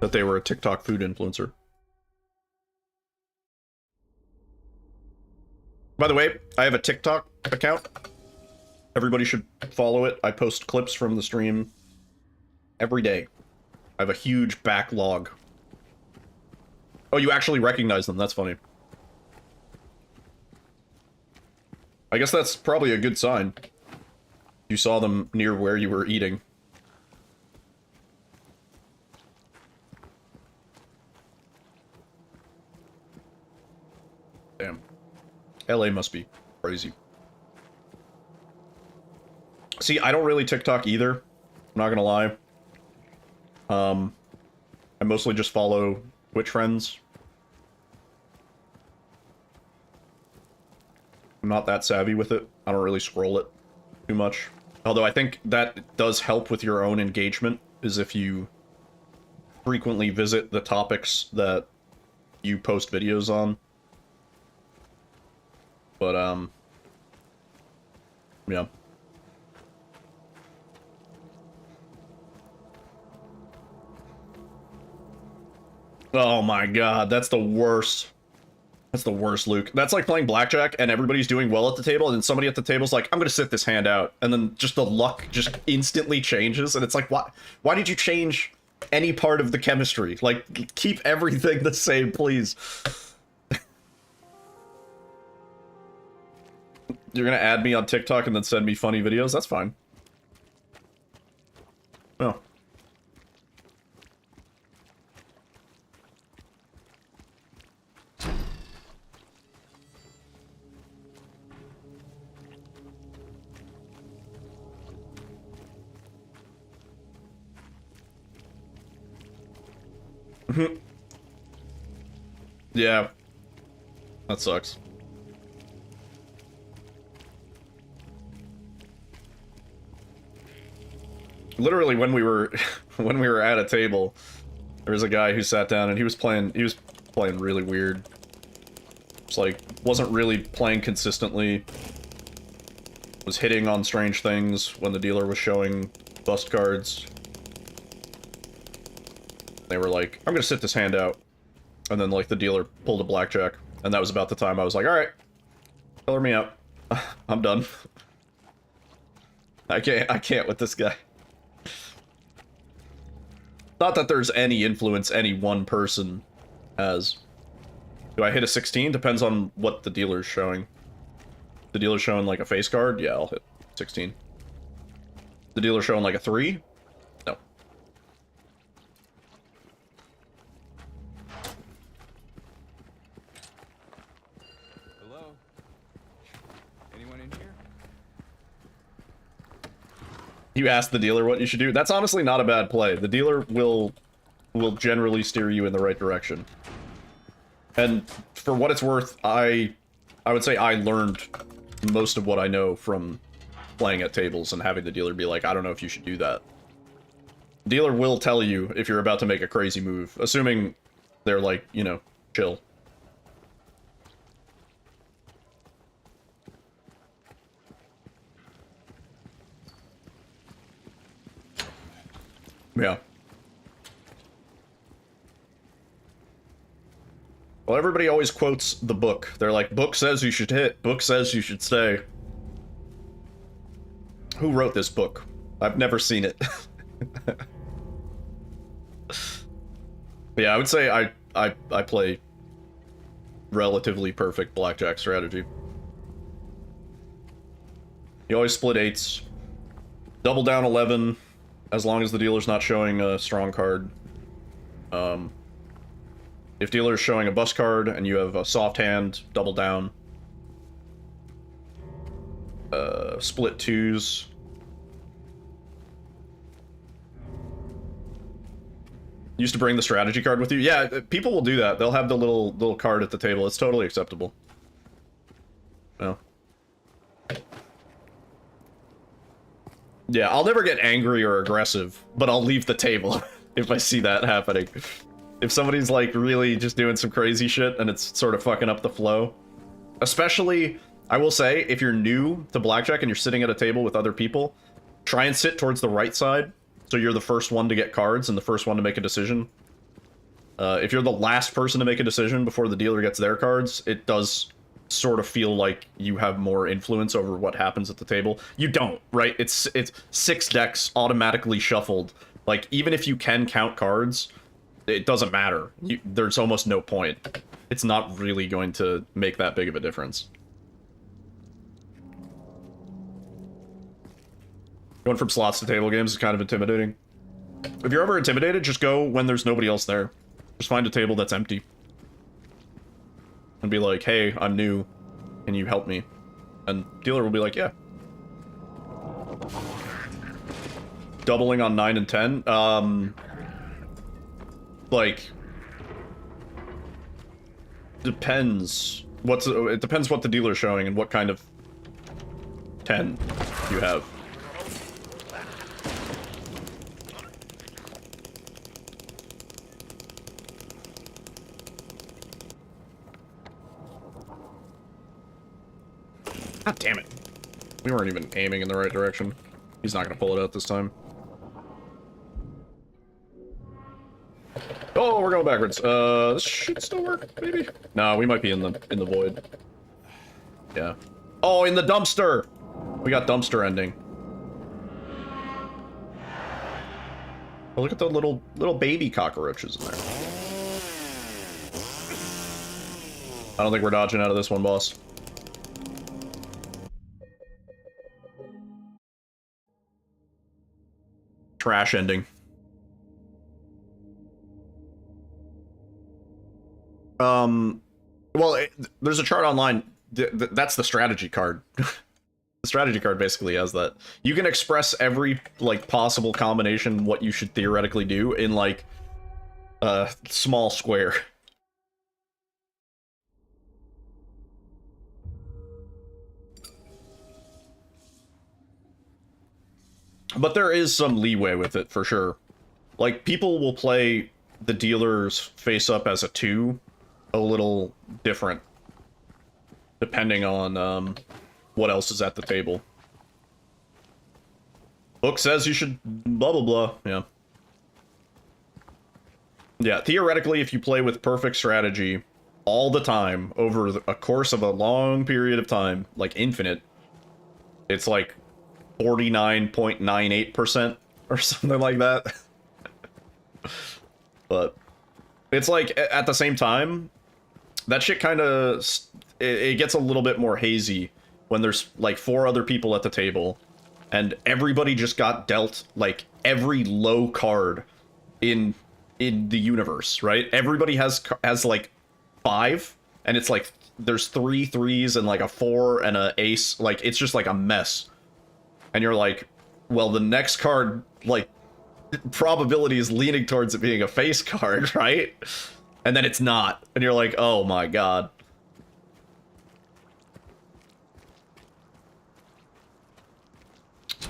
that they were a TikTok food influencer? By the way, I have a TikTok account. Everybody should follow it. I post clips from the stream every day. I have a huge backlog. Oh, you actually recognize them. That's funny. I guess that's probably a good sign. You saw them near where you were eating. Damn. LA must be crazy. See, I don't really TikTok either. I'm not gonna lie. I mostly just follow Twitch friends. I'm not that savvy with it. I don't really scroll it too much. Although I think that does help with your own engagement, is if you frequently visit the topics that you post videos on. But, yeah. Oh my god, that's the worst. That's the worst, Luke. That's like playing blackjack and everybody's doing well at the table and then somebody at the table's like, I'm gonna sit this hand out. And then just the luck just instantly changes and it's like, why did you change any part of the chemistry? Like, keep everything the same, please. You're gonna add me on TikTok and then send me funny videos? That's fine. Oh. Yeah. That sucks. Literally, when we were at a table, there was a guy who sat down and he was playing really weird. It's like, wasn't really playing consistently. Was hitting on strange things when the dealer was showing bust cards. They were like, I'm gonna sit this hand out. And then, like, the dealer pulled a blackjack. And that was about the time I was like, alright. Color me out. I'm done. I can't with this guy. Not that there's any influence any one person has. Do I hit a 16? Depends on what the dealer's showing. The dealer's showing, like, a face card? Yeah, I'll hit 16. The dealer's showing, like, a 3? No. Hello? Anyone in here? You ask the dealer what you should do? That's honestly not a bad play. The dealer will generally steer you in the right direction. And for what it's worth, I would say I learned most of what I know from playing at tables and having the dealer be like, I don't know if you should do that. The dealer will tell you if you're about to make a crazy move, assuming they're like, you know, chill. Yeah. Well, everybody always quotes the book. They're like, book says you should hit, book says you should stay. Who wrote this book? I've never seen it. Yeah, I would say I play relatively perfect blackjack strategy. You always split 8s. Double down 11, as long as the dealer's not showing a strong card. If dealer's showing a bust card and you have a soft hand, double down. Split 2s. Used to bring the strategy card with you. Yeah, people will do that. They'll have the little card at the table. It's totally acceptable. No. Yeah, I'll never get angry or aggressive, but I'll leave the table if I see that happening. If somebody's like really just doing some crazy shit and it's sort of fucking up the flow. Especially, I will say, if you're new to blackjack and you're sitting at a table with other people, try and sit towards the right side. So you're the first one to get cards and the first one to make a decision. If you're the last person to make a decision before the dealer gets their cards, it does sort of feel like you have more influence over what happens at the table. You don't, right? It's 6 decks automatically shuffled. Like, even if you can count cards, it doesn't matter. There's almost no point. It's not really going to make that big of a difference. Going from slots to table games is kind of intimidating. If you're ever intimidated, just go when there's nobody else there. Just find a table that's empty. And be like, hey, I'm new. Can you help me? And dealer will be like, yeah. doubling on 9 and 10. Like, depends. It depends what the dealer's showing and what kind of 10 you have. God damn it. We weren't even aiming in the right direction. He's not gonna pull it out this time. Oh, we're going backwards. This should still work, maybe? No, we might be in the void. Yeah. Oh, in the dumpster! We got dumpster ending. Oh, look at the little baby cockroaches in there. I don't think we're dodging out of this one, boss. Trash ending. Well, there's a chart online. That's the strategy card. The strategy card basically has that. You can express every, like, possible combination what you should theoretically do in, like, a small square. But there is some leeway with it, for sure. Like, people will play the dealer's face-up as a 2 a little different, depending on what else is at the table. Book says you should blah blah blah, yeah. Yeah, theoretically, if you play with perfect strategy all the time, over a course of a long period of time, like infinite, it's like 49.98% or something like that. But it's like, at the same time, that shit kind of, it gets a little bit more hazy when there's like 4 other people at the table and everybody just got dealt like every low card in the universe, right? Everybody has like 5, and it's like there's 3 3s and like a 4 and a ace. Like, it's just like a mess. And you're like, well, the next card, like, probability is leaning towards it being a face card, right? And then it's not. And you're like, oh my god.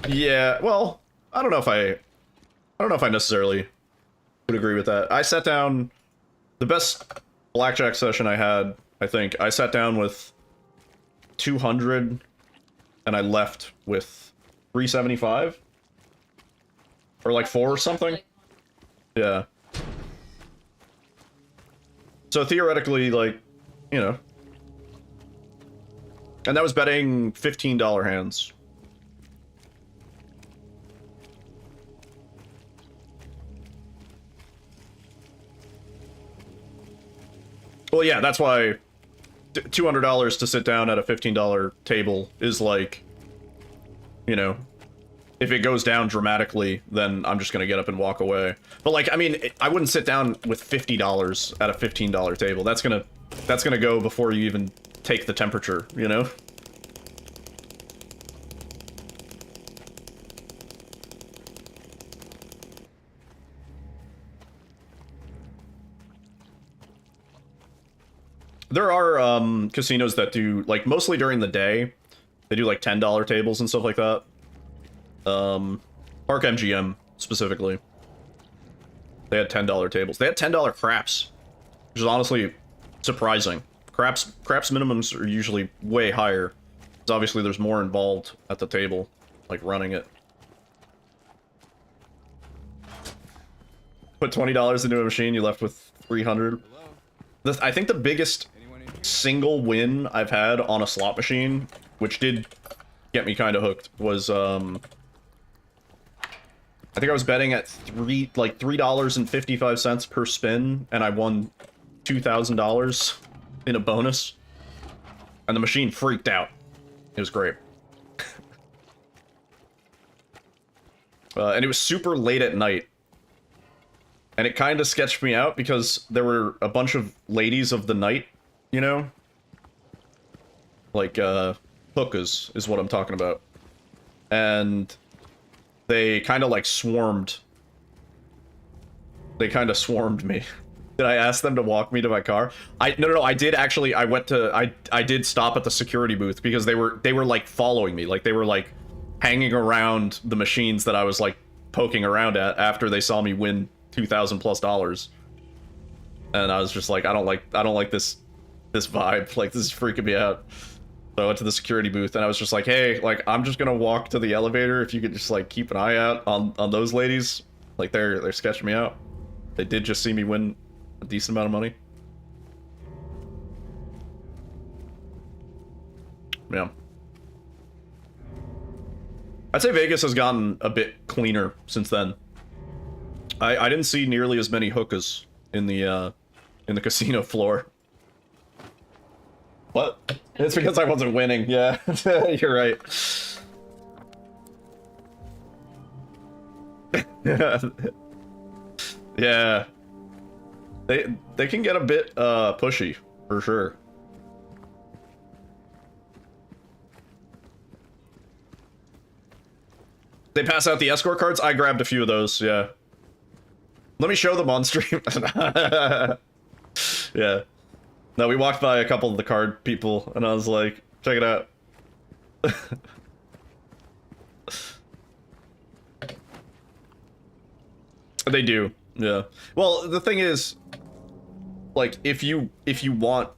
Yeah, well, I don't know if I necessarily would agree with that. I sat down, the best blackjack session I had, I think, I sat down with 200 and I left with 375? Or like 4 or something? Yeah. So theoretically, like, you know. And that was betting $15 hands. Well, yeah, that's why $200 to sit down at a $15 table is like, you know, if it goes down dramatically, then I'm just gonna get up and walk away. But like, I mean, I wouldn't sit down with $50 at a $15 table. That's gonna go before you even take the temperature, you know? There are casinos that do, like, mostly during the day, they do like $10 tables and stuff like that. Park MGM specifically, they had $10 tables. They had $10 craps, which is honestly surprising. Craps minimums are usually way higher, because obviously there's more involved at the table, like running it. Put $20 into a machine, you left with 300. I think the biggest single win I've had on a slot machine, which did get me kind of hooked, was I think I was betting at $3.55 per spin, and I won $2,000 in a bonus, and the machine freaked out. It was great. And it was super late at night, and it kind of sketched me out because there were a bunch of ladies of the night, you know, like hookahs is what I'm talking about, and they kind of like swarmed. They kind of swarmed me. Did I ask them to walk me to my car? No, I did actually. I did stop at the security booth because they were like following me. Like they were like hanging around the machines that I was like poking around at after they saw me win $2,000+. And I was just like, I don't like this vibe. Like this is freaking me out. So I went to the security booth and I was just like, hey, like I'm just gonna walk to the elevator. If you could just like keep an eye out on those ladies. Like they're sketching me out. They did just see me win a decent amount of money. Yeah. I'd say Vegas has gotten a bit cleaner since then. I didn't see nearly as many hookahs in the casino floor. What? It's because I wasn't winning. Yeah, you're right. Yeah. They can get a bit pushy, for sure. They pass out the escort cards? I grabbed a few of those, yeah. Let me show them on stream. Yeah. No, we walked by a couple of the card people, and I was like, check it out. They do, yeah. Well, the thing is, like, if you want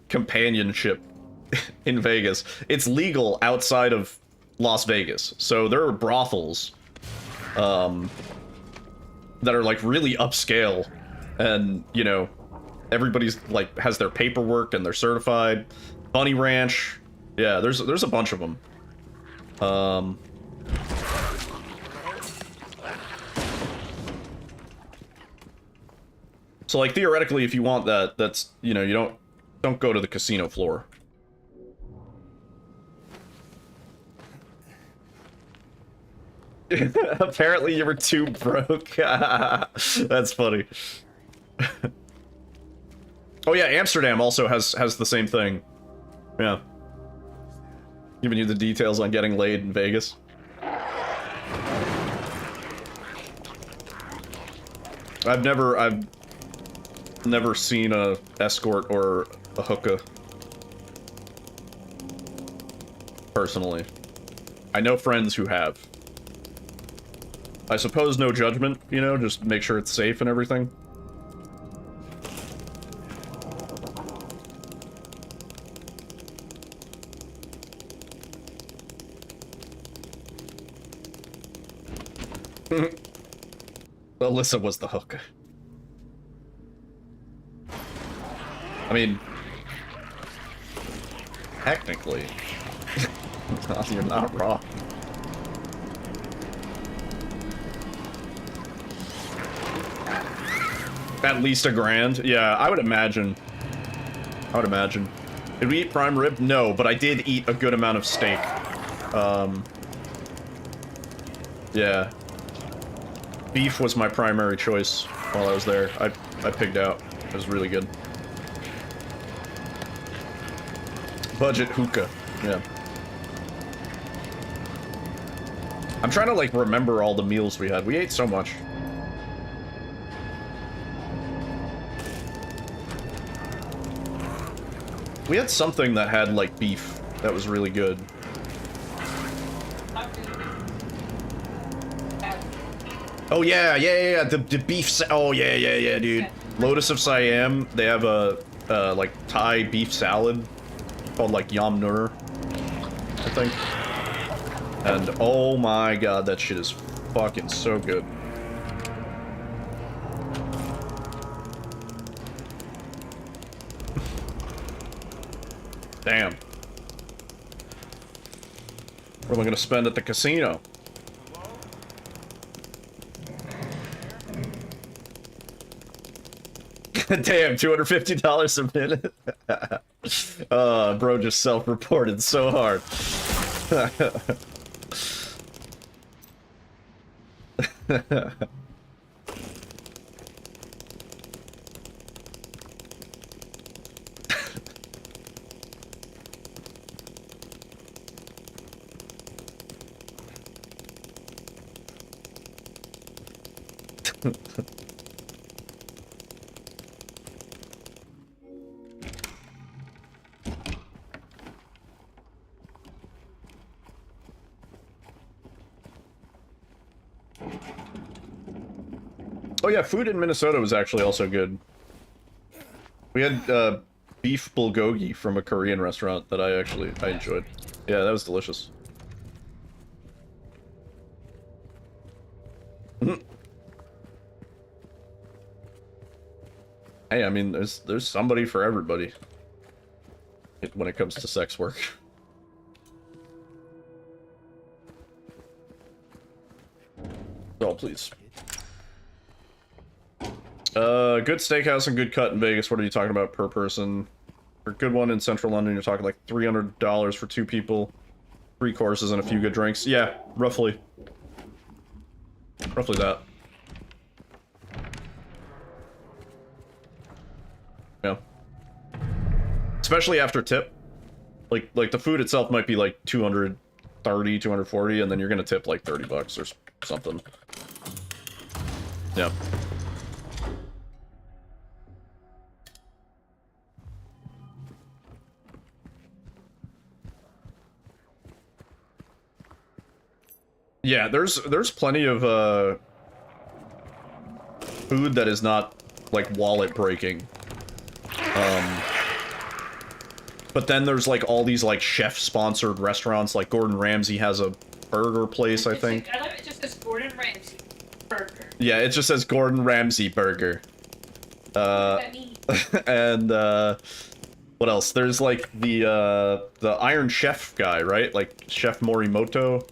companionship in Vegas, it's legal outside of Las Vegas. So there are brothels that are like really upscale, and you know, everybody's like has their paperwork and they're certified. Bunny Ranch, yeah, there's a bunch of them. So like theoretically, if you want that, that's, you know, you don't go to the casino floor. Apparently you were too broke. That's funny. Oh yeah, Amsterdam also has the same thing. Yeah. Giving you the details on getting laid in Vegas. I've never seen a escort or a hookah. Personally. I know friends who have. I suppose no judgment, you know, just make sure it's safe and everything. Alyssa was the hooker. I mean, technically, you're not wrong. At least $1,000? Yeah, I would imagine. Did we eat prime rib? No, but I did eat a good amount of steak. Yeah. Beef was my primary choice while I was there. I pigged out. It was really good. Budget hookah. Yeah. I'm trying to, like, remember all the meals we had. We ate so much. We had something that had, like, beef that was really good. Oh, yeah, the beef, oh, yeah, dude. Lotus of Siam, they have a, like, Thai beef salad called, like, Yam Nur, I think. And, oh my god, that shit is fucking so good. Damn. What am I gonna spend at the casino? Damn, $250 a minute? Bro just self-reported so hard. Oh yeah, food in Minnesota was actually also good. We had beef bulgogi from a Korean restaurant that I enjoyed. Yeah, that was delicious. Hey, I mean, there's somebody for everybody when it comes to sex work. Oh, please. Good steakhouse and good cut in Vegas. What are you talking about per person? For a good one in central London, you're talking like $300 for 2 people, 3 courses and a few good drinks. Yeah, roughly. Roughly that. Yeah. Especially after tip. Like the food itself might be like 230, 240, and then you're gonna tip like 30 bucks or something. Yeah. Yeah, there's plenty of food that is not like wallet breaking. But then there's like all these like chef sponsored restaurants, like Gordon Ramsay has a burger place, I think. I love it just says Gordon Ramsay burger. Yeah, it just says Gordon Ramsay burger. And what else? There's like the Iron Chef guy, right? Like Chef Morimoto.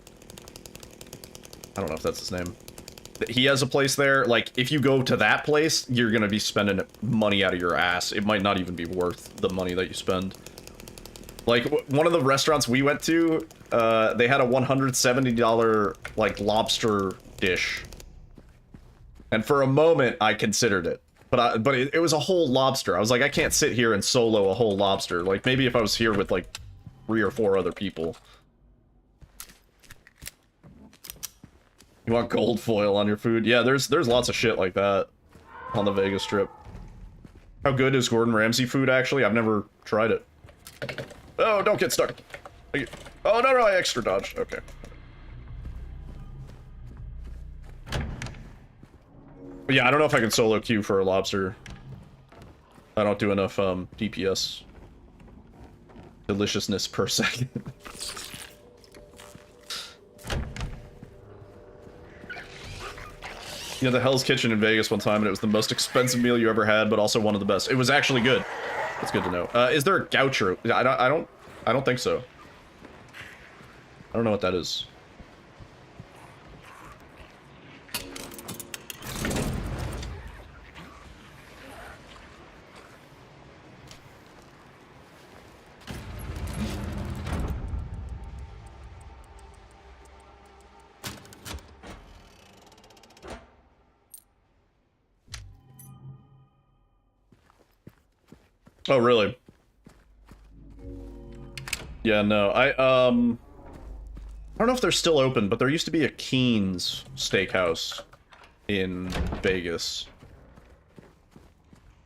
I don't know if that's his name. He has a place there. Like, if you go to that place, you're gonna be spending money out of your ass. It might not even be worth the money that you spend. Like, one of the restaurants we went to, they had a $170, like, lobster dish. And for a moment, I considered it. But it was a whole lobster. I was like, I can't sit here and solo a whole lobster. Like, maybe if I was here with, like, 3 or 4 other people. You want gold foil on your food? Yeah, there's lots of shit like that on the Vegas Strip. How good is Gordon Ramsay food, actually? I've never tried it. Oh, don't get stuck. Oh, no, I extra dodged. Okay. But yeah, I don't know if I can solo queue for a lobster. I don't do enough DPS. Deliciousness per second. You know, the Hell's Kitchen in Vegas one time, and it was the most expensive meal you ever had, but also one of the best. It was actually good. That's good to know. Is there a gaucho? I don't think so. I don't know what that is. Oh, really? Yeah, no, I don't know if they're still open, but there used to be a Keen's Steakhouse in Vegas.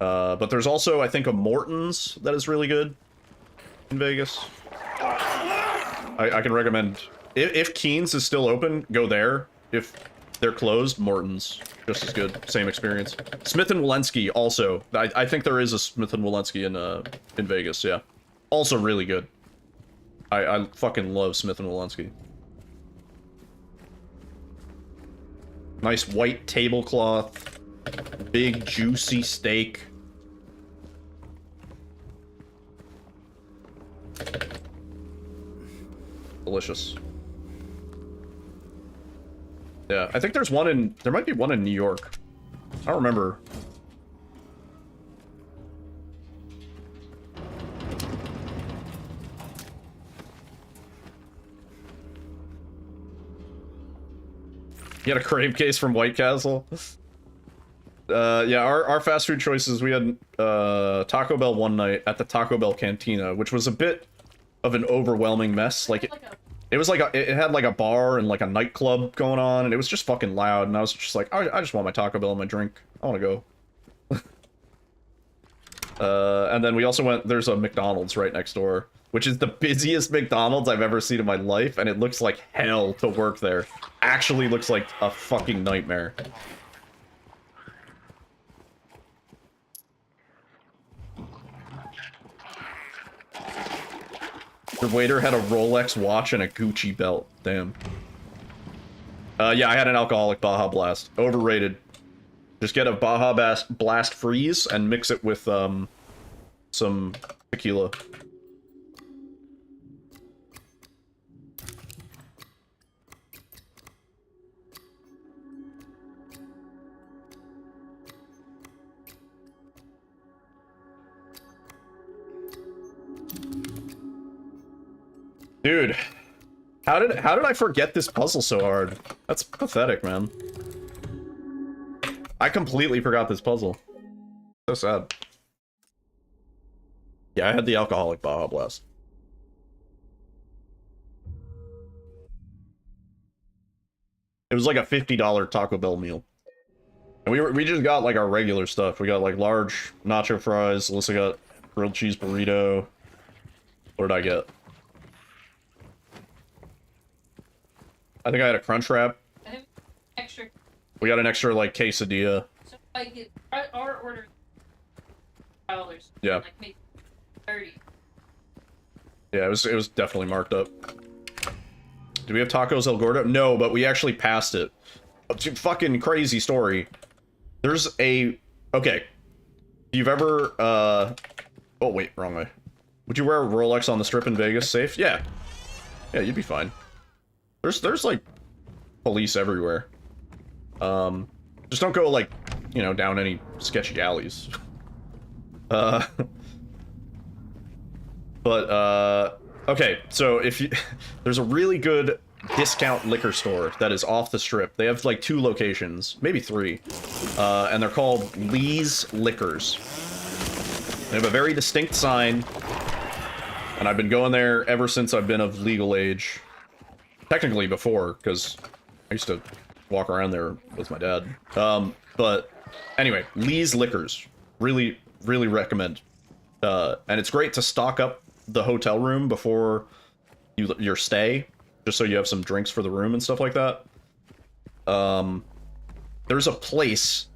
But there's also, I think, a Morton's that is really good in Vegas. I can recommend, if Keen's is still open, go there. If they're closed, Morton's. Just as good. Same experience. Smith & Wollensky also. I think there is a Smith & Wollensky in Vegas, yeah. Also really good. I fucking love Smith & Wollensky. Nice white tablecloth. Big juicy steak. Delicious. Yeah, I think there might be one in New York. I don't remember. You had a crave case from White Castle? Yeah, our fast food choices, we had Taco Bell one night at the Taco Bell Cantina, which was a bit of an overwhelming mess. Like, It was like it had like a bar and like a nightclub going on, and it was just fucking loud. And I was just like, I just want my Taco Bell and my drink. I want to go. And then we also went. There's a McDonald's right next door, which is the busiest McDonald's I've ever seen in my life, and it looks like hell to work there. Actually, looks like a fucking nightmare. The waiter had a Rolex watch and a Gucci belt. Damn. Yeah, I had an alcoholic Baja Blast. Overrated. Just get a Baja Blast freeze and mix it with some tequila. Dude, how did I forget this puzzle so hard? That's pathetic, man. I completely forgot this puzzle. So sad. Yeah, I had the alcoholic Baja Blast. It was like a $50 Taco Bell meal. And we just got like our regular stuff. We got like large nacho fries. Alyssa got grilled cheese burrito. What did I get? I think I had a crunch wrap. I have extra. We got an extra like quesadilla. So I get our order $5. Yeah. Like maybe 30. Yeah, it was definitely marked up. Do we have tacos El Gordo? No, but we actually passed it. Fucking crazy story. There's a... Okay. You've ever, Oh, wait, wrong way. Would you wear a Rolex on the strip in Vegas safe? Yeah. Yeah, you'd be fine. There's like, police everywhere. Just don't go, like, you know, down any sketchy alleys. Okay, so if you... There's a really good discount liquor store that is off the strip. They have, like, 2 locations, maybe 3. And they're called Lee's Liquors. They have a very distinct sign. And I've been going there ever since I've been of legal age. Technically before, because I used to walk around there with my dad. But anyway, Lee's Liquors. Really, really recommend. And it's great to stock up the hotel room before your stay, just so you have some drinks for the room and stuff like that. There's a place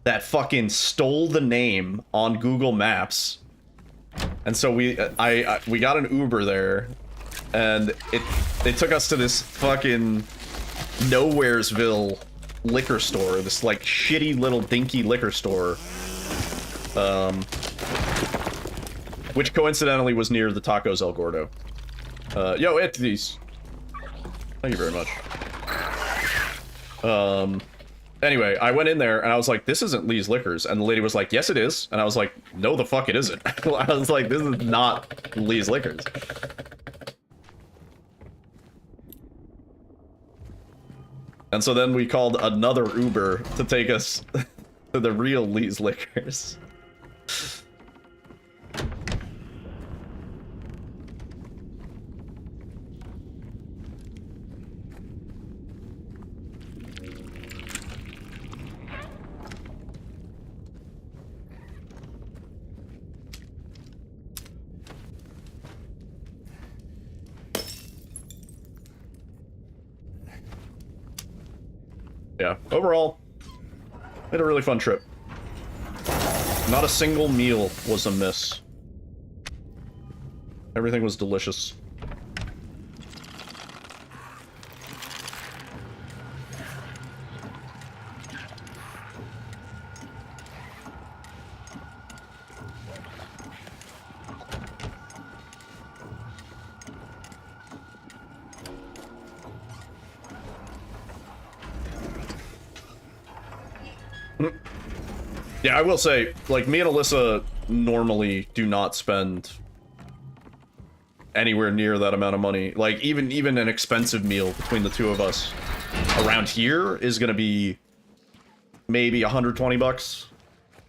that fucking stole the name on Google Maps. And so we got an Uber there. And it took us to this fucking Nowheresville liquor store, this like shitty little dinky liquor store, which coincidentally was near the Tacos El Gordo. Yo, eat these. Thank you very much. Anyway, I went in there and I was like, this isn't Lee's Liquors, and the lady was like, yes it is, and I was like, no the fuck it isn't. I was like, this is not Lee's Liquors. And so then we called another Uber to take us to the real Lee's Liquors. Yeah, overall, we had a really fun trip. Not a single meal was a miss. Everything was delicious. Yeah, I will say, like, me and Alyssa normally do not spend anywhere near that amount of money. Like, even an expensive meal between the two of us around here is gonna be maybe 120 bucks.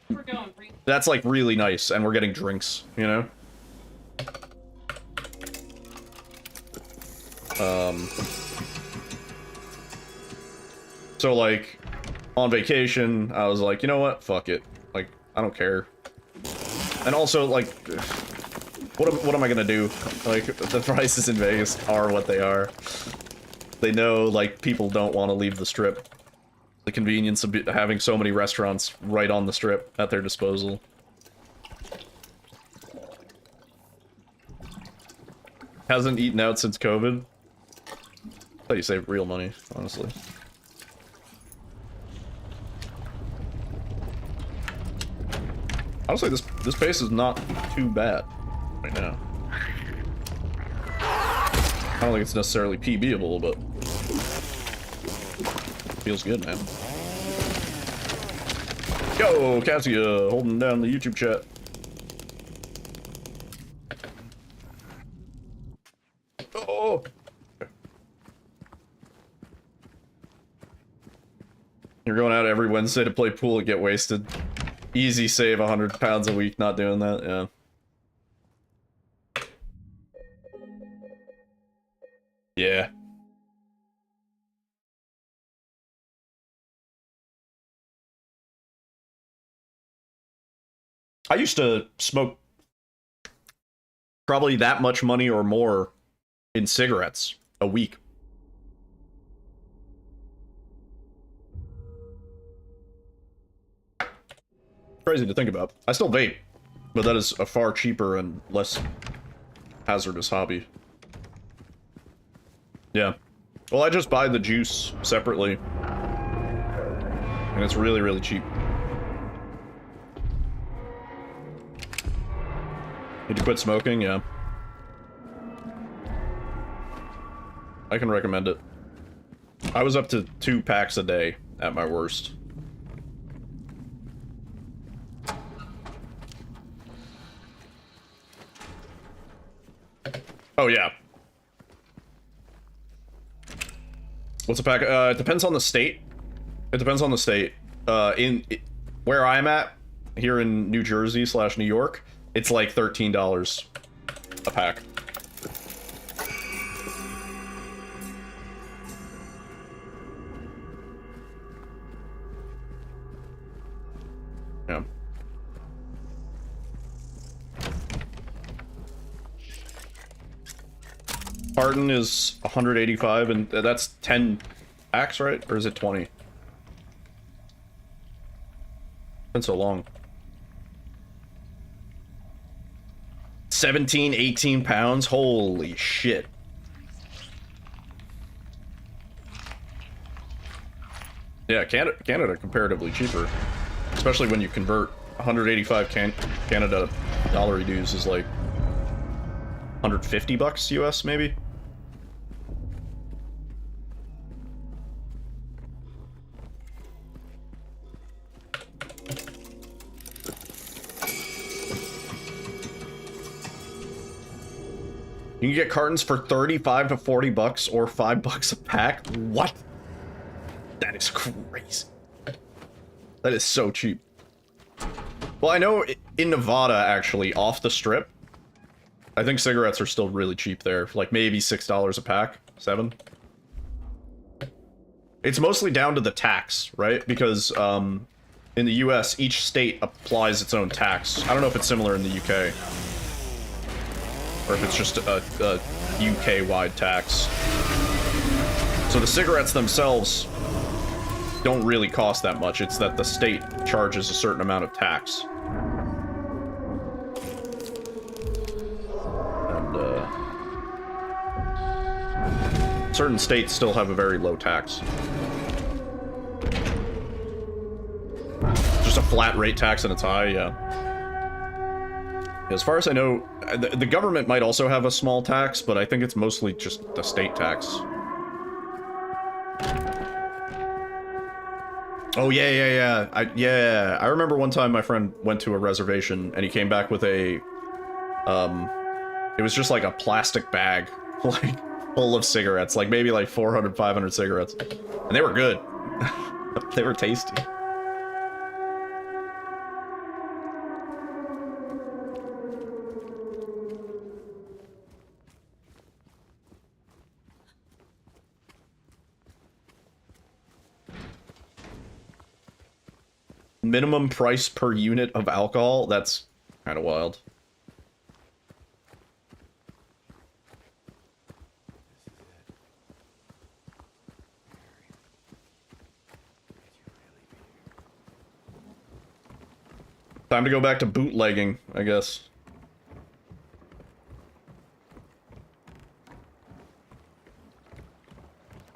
We're going That's, like, really nice, and we're getting drinks, you know? So like, on vacation, I was like, you know what? Fuck it. Like, I don't care. And also, like, what am I gonna do? Like, the prices in Vegas are what they are. They know, like, people don't want to leave the strip. The convenience of having so many restaurants right on the strip at their disposal. Hasn't eaten out since COVID. I thought you saved real money, honestly. Honestly, this pace is not too bad right now. I don't think it's necessarily PBable, but feels good, man. Yo, Cassia, holding down the YouTube chat. Oh. You're going out every Wednesday to play pool and get wasted. Easy save 100 pounds a week not doing that, yeah. Yeah. I used to smoke probably that much money or more in cigarettes a week. Crazy to think about. I still vape, but that is a far cheaper and less hazardous hobby. Yeah. Well, I just buy the juice separately. And it's really, really cheap. Need to quit smoking? Yeah. I can recommend it. I was up to 2 packs a day at my worst. Oh, yeah. What's a pack? It depends on the state. It depends on the state. Where I'm at, here in New Jersey / New York, it's like $13 a pack. Yeah. Barton is 185, and that's 10 packs, right? Or is it 20? Been so long. 17, 18 pounds? Holy shit. Yeah, Canada comparatively cheaper. Especially when you convert 185 Canada dollar dues is like 150 bucks US, maybe? You can get cartons for 35 to 40 bucks or 5 bucks a pack? What? That is crazy. That is so cheap. Well, I know in Nevada, actually, off the strip, I think cigarettes are still really cheap there. Like, maybe $6 a pack? 7? It's mostly down to the tax, right? Because, in the US, each state applies its own tax. I don't know if it's similar in the UK. Or if it's just a UK-wide tax. So the cigarettes themselves don't really cost that much. It's that the state charges a certain amount of tax. And, certain states still have a very low tax. Just a flat rate tax and it's high, yeah. As far as I know, the government might also have a small tax, but I think it's mostly just the state tax. Oh, yeah. I remember one time my friend went to a reservation, and he came back with a, it was just like a plastic bag, like, full of cigarettes, like maybe like 400, 500 cigarettes. And they were good. They were tasty. minimum price per unit of alcohol? That's kind of wild. Time to go back to bootlegging, I guess.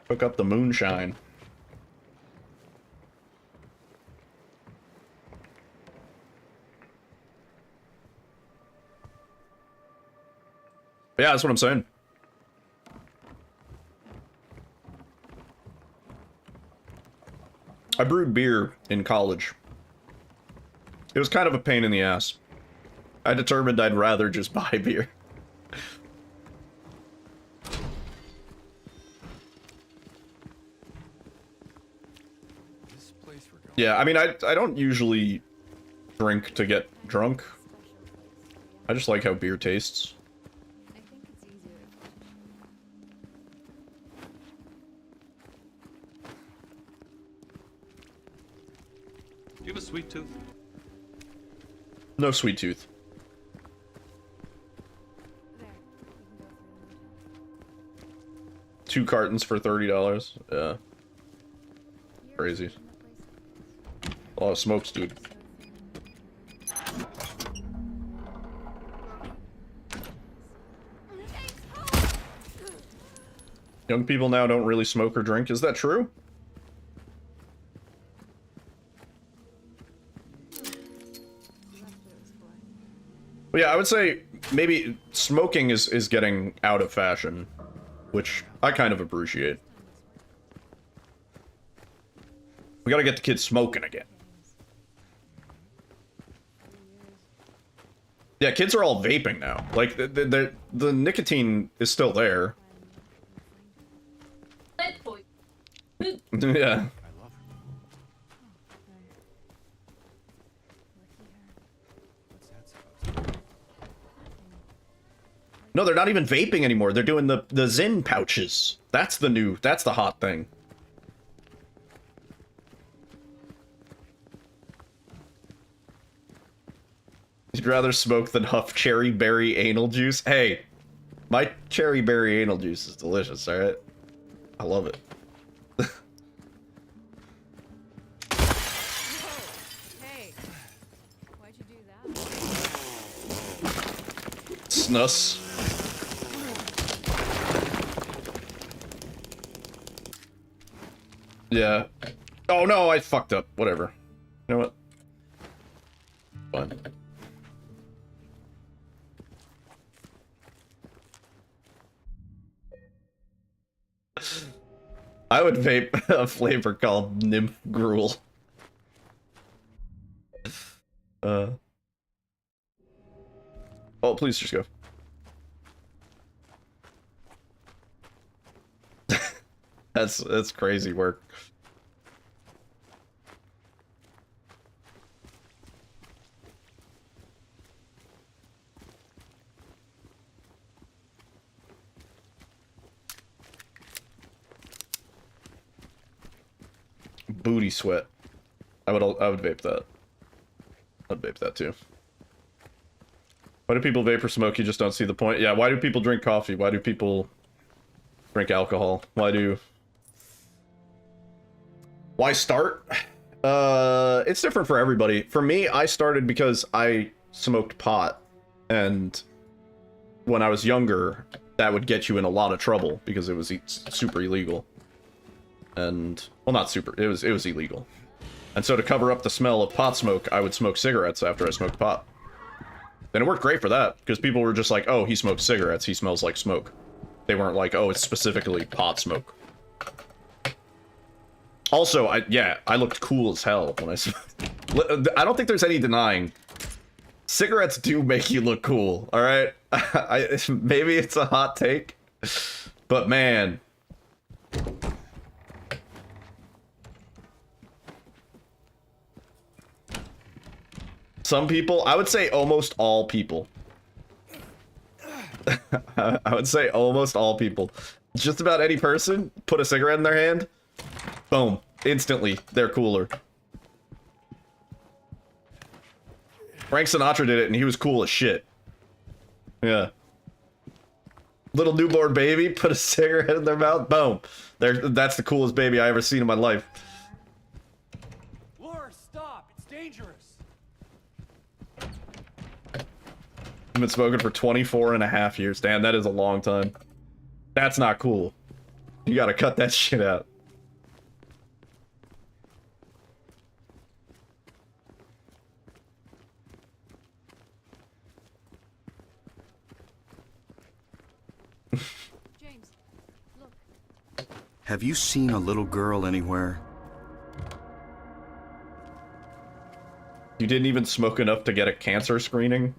Hook up the moonshine. Yeah, that's what I'm saying. I brewed beer in college. It was kind of a pain in the ass. I determined I'd rather just buy beer. This place we're going. Yeah, I mean, I don't usually drink to get drunk. I just like how beer tastes. Do you have a sweet tooth? No sweet tooth. Two cartons for $30. Yeah. Crazy. A lot of smokes, dude. Young people now don't really smoke or drink. Is that true? But yeah, I would say maybe smoking is getting out of fashion, which I kind of appreciate. We gotta get the kids smoking again. Yeah, kids are all vaping now. Like, the nicotine is still there. Yeah. No, they're not even vaping anymore. They're doing the Zyn pouches. That's the hot thing. You'd rather smoke than huff cherry berry anal juice? Hey, my cherry berry anal juice is delicious, alright? I love it. Hey, why'd you do that? Snus. Yeah. Oh no, I fucked up. Whatever. You know what? Fine. I would vape a flavor called nymph gruel. Oh, please just go. That's crazy work. Booty sweat. I would vape that. I'd vape that too. Why do people vape or smoke? You just don't see the point. Yeah, why do people drink coffee? Why do people drink alcohol? Why start? It's different for everybody. For me, I started because I smoked pot, and when I was younger, that would get you in a lot of trouble because it was super illegal. And well, not super. It was illegal. And so to cover up the smell of pot smoke, I would smoke cigarettes after I smoked pot. And it worked great for that because people were just like, "Oh, he smokes cigarettes. He smells like smoke." They weren't like, "Oh, it's specifically pot smoke." Also, I looked cool as hell when I smoked. I don't think there's any denying. Cigarettes do make you look cool, all right? Maybe it's a hot take, but man. Some people, I would say almost all people. I would say almost all people. Just about any person, put a cigarette in their hand, boom, instantly, they're cooler. Frank Sinatra did it, and he was cool as shit. Yeah. Little newborn baby, put a cigarette in their mouth, boom. That's the coolest baby I ever seen in my life. Laura, stop! It's dangerous! I've been smoking for 24.5 years. Damn, that is a long time. That's not cool. You gotta cut that shit out. James, look. Have you seen a little girl anywhere? You didn't even smoke enough to get a cancer screening?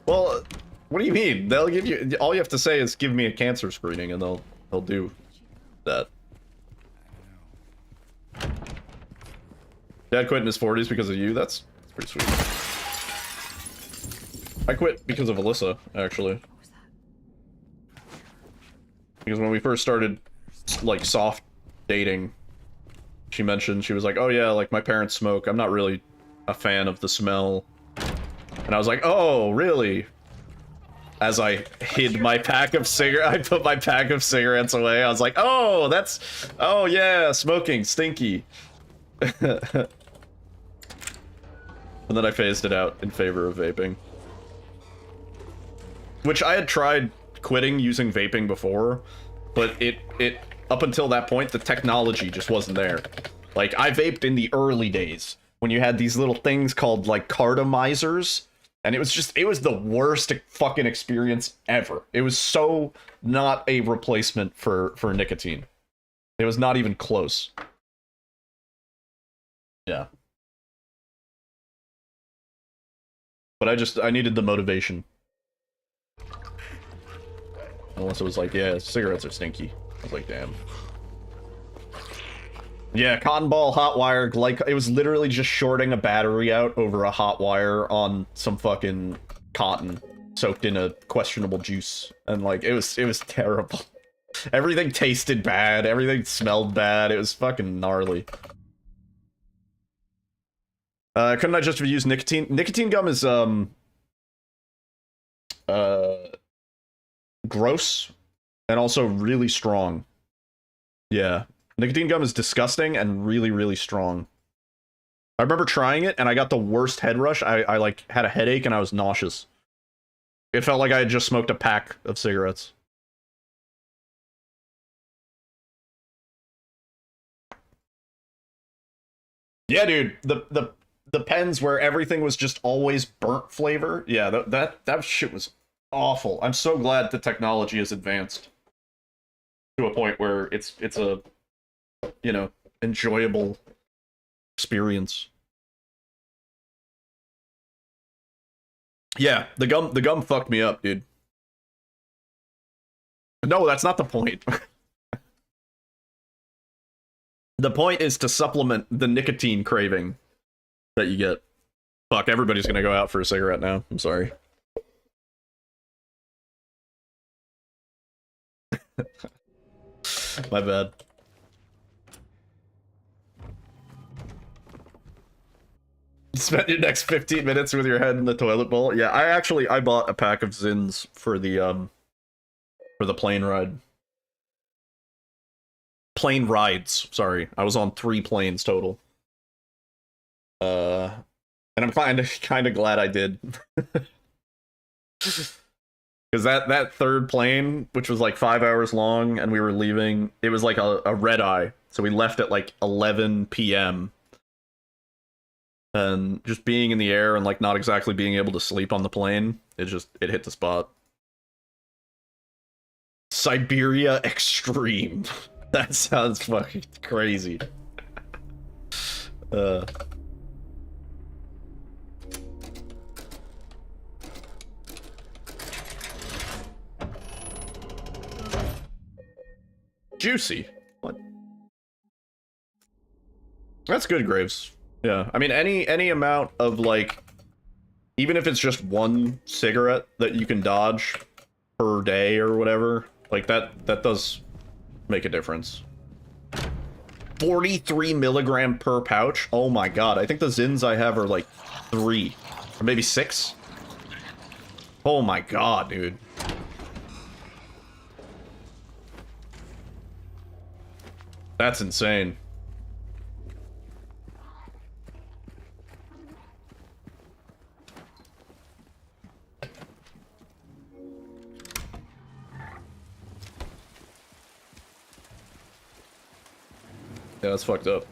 Well, what do you mean? They'll give you... All you have to say is, give me a cancer screening, and they'll do that. Dad quit in his 40s because of you? That's pretty sweet. I quit because of Alyssa, actually. Because when we first started, like, soft dating, she mentioned, she was like, oh yeah, like, my parents smoke. I'm not really a fan of the smell. And I was like, oh, really? As I hid my pack of I put my pack of cigarettes away. I was like, oh, oh yeah, smoking, stinky. And then I phased it out in favor of vaping. Which I had tried quitting using vaping before, but it up until that point, the technology just wasn't there. Like, I vaped in the early days, when you had these little things called, like, cardomizers, and it was the worst fucking experience ever. It was so not a replacement for nicotine. It was not even close. Yeah. But I needed the motivation. Unless it was like, yeah, cigarettes are stinky. I was like, damn. Yeah, cotton ball, hot wire, it was literally just shorting a battery out over a hot wire on some fucking cotton soaked in a questionable juice. And like, it was terrible. Everything tasted bad, everything smelled bad, it was fucking gnarly. Couldn't I just have used nicotine? Nicotine gum is, gross, and also really strong. Yeah. Nicotine gum is disgusting and really, really strong. I remember trying it, and I got the worst head rush. I like, had a headache, and I was nauseous. It felt like I had just smoked a pack of cigarettes. Yeah, dude, the pens where everything was just always burnt flavor. Yeah, that shit was awful. I'm so glad the technology has advanced to a point where it's a, you know, enjoyable experience. Yeah, the gum fucked me up, dude. No, that's not the point. The point is to supplement the nicotine craving that you get. Fuck, everybody's gonna go out for a cigarette now. I'm sorry. My bad. Spend your next 15 minutes with your head in the toilet bowl. Yeah, I bought a pack of Zins for the plane ride. Plane rides, sorry. I was on 3 planes total. And I'm kind of glad I did. Because that third plane, which was like 5 hours long, and we were leaving, it was like a red eye. So we left at like 11 p.m. And just being in the air and like not exactly being able to sleep on the plane, it hit the spot. Siberia Extreme. That sounds fucking crazy. Juicy. What? That's good, Graves. Yeah, I mean, any amount of, like, even if it's just 1 cigarette that you can dodge per day or whatever, like, that does make a difference. 43 milligram per pouch? Oh my god, I think the Zins I have are, like, 3. Or maybe 6? Oh my god, dude. That's insane. Yeah, that's fucked up.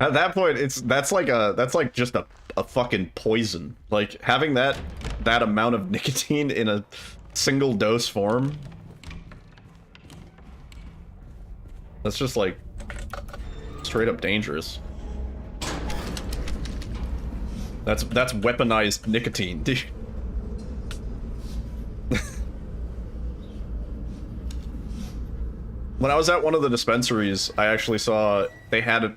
At that point, that's like just a fucking poison. Like having that amount of nicotine in a single dose form. That's just like straight up dangerous. That's weaponized nicotine, dude. When I was at one of the dispensaries, I actually saw they had a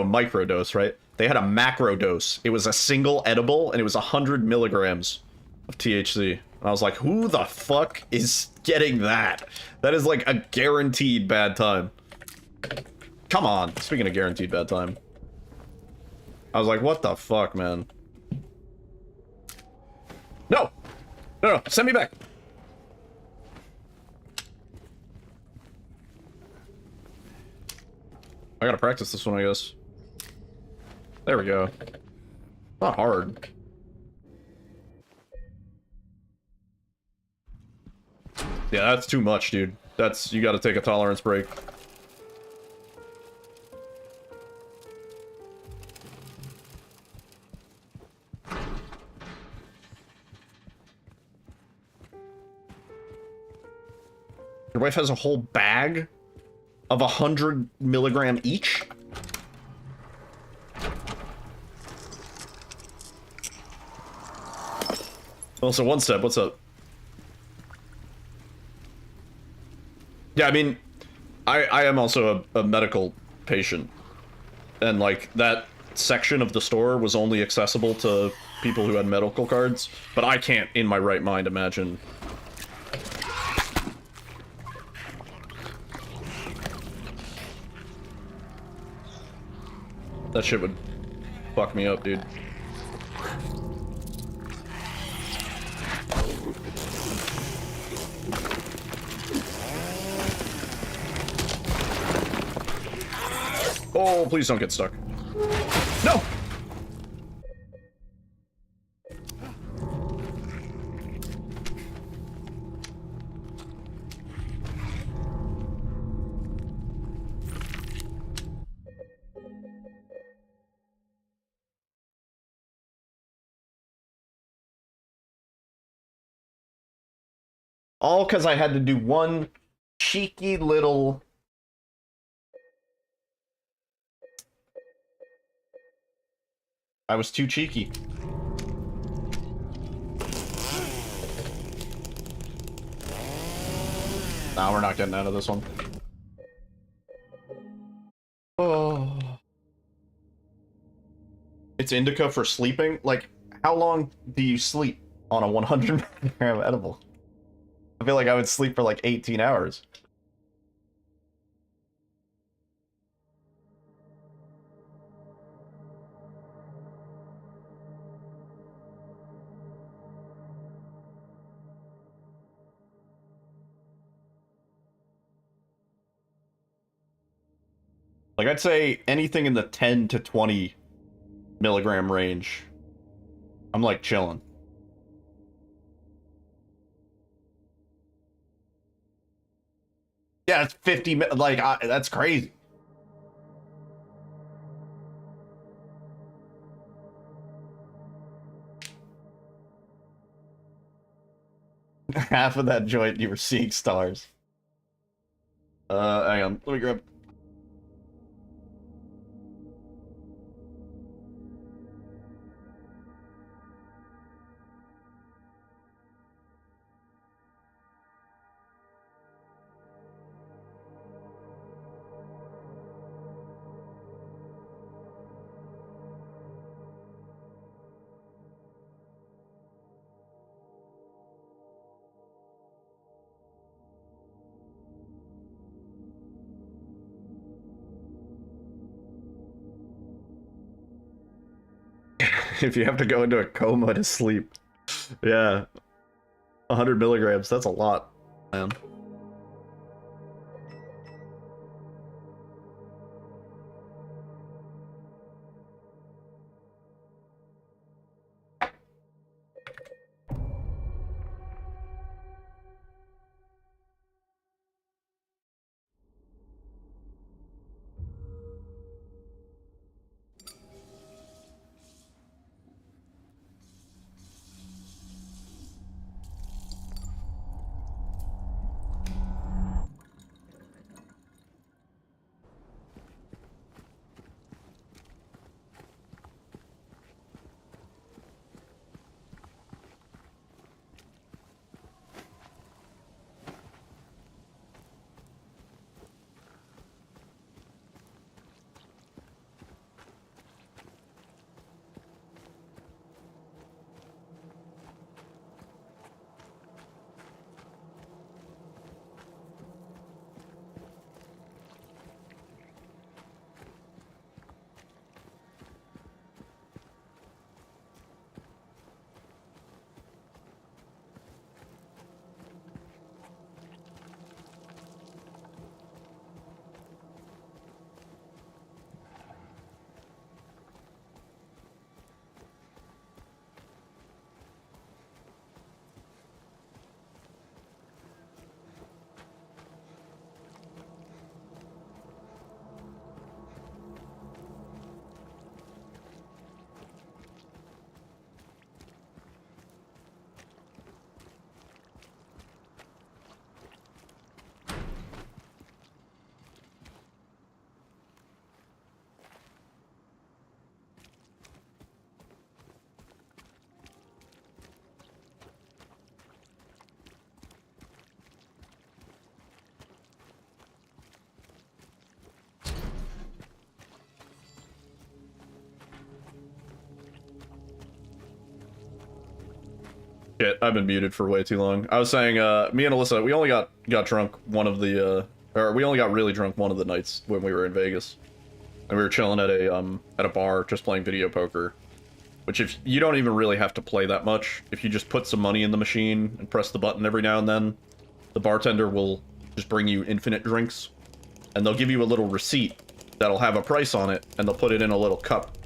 micro dose, right? They had a macro dose. It was a single edible, and it was 100 milligrams of THC. And I was like, who the fuck is getting that? That is like a guaranteed bad time. Come on. Speaking of guaranteed bad time. I was like, what the fuck, man? No! No, send me back! I gotta practice this one, I guess. There we go. Not hard. Yeah, that's too much, dude. You gotta take a tolerance break. Your wife has a whole bag of 100 milligram each? Also, one step, what's up? Yeah, I mean, I am also a medical patient. And, like, that section of the store was only accessible to people who had medical cards. But I can't, in my right mind, imagine. That shit would fuck me up, dude. Oh, please don't get stuck. No! All because I had to do one cheeky little... I was too cheeky. Nah, we're not getting out of this one. Oh. It's indica for sleeping? Like, how long do you sleep on a 100 milligram edible? I feel like I would sleep for like 18 hours. Like, I'd say anything in the 10 to 20 milligram range, I'm like chilling. Yeah, it's 50, like, that's crazy. Half of that joint, you were seeing stars. Hang on, let me grab... If you have to go into a coma to sleep. Yeah. 100 milligrams, that's a lot, man. Shit, I've been muted for way too long. I was saying, me and Alyssa, we only got drunk one of the, or we only got really drunk one of the nights when we were in Vegas. And we were chilling at a bar, just playing video poker. Which, if you don't even really have to play that much, if you just put some money in the machine and press the button every now and then, the bartender will just bring you infinite drinks. And they'll give you a little receipt that'll have a price on it, and they'll put it in a little cup.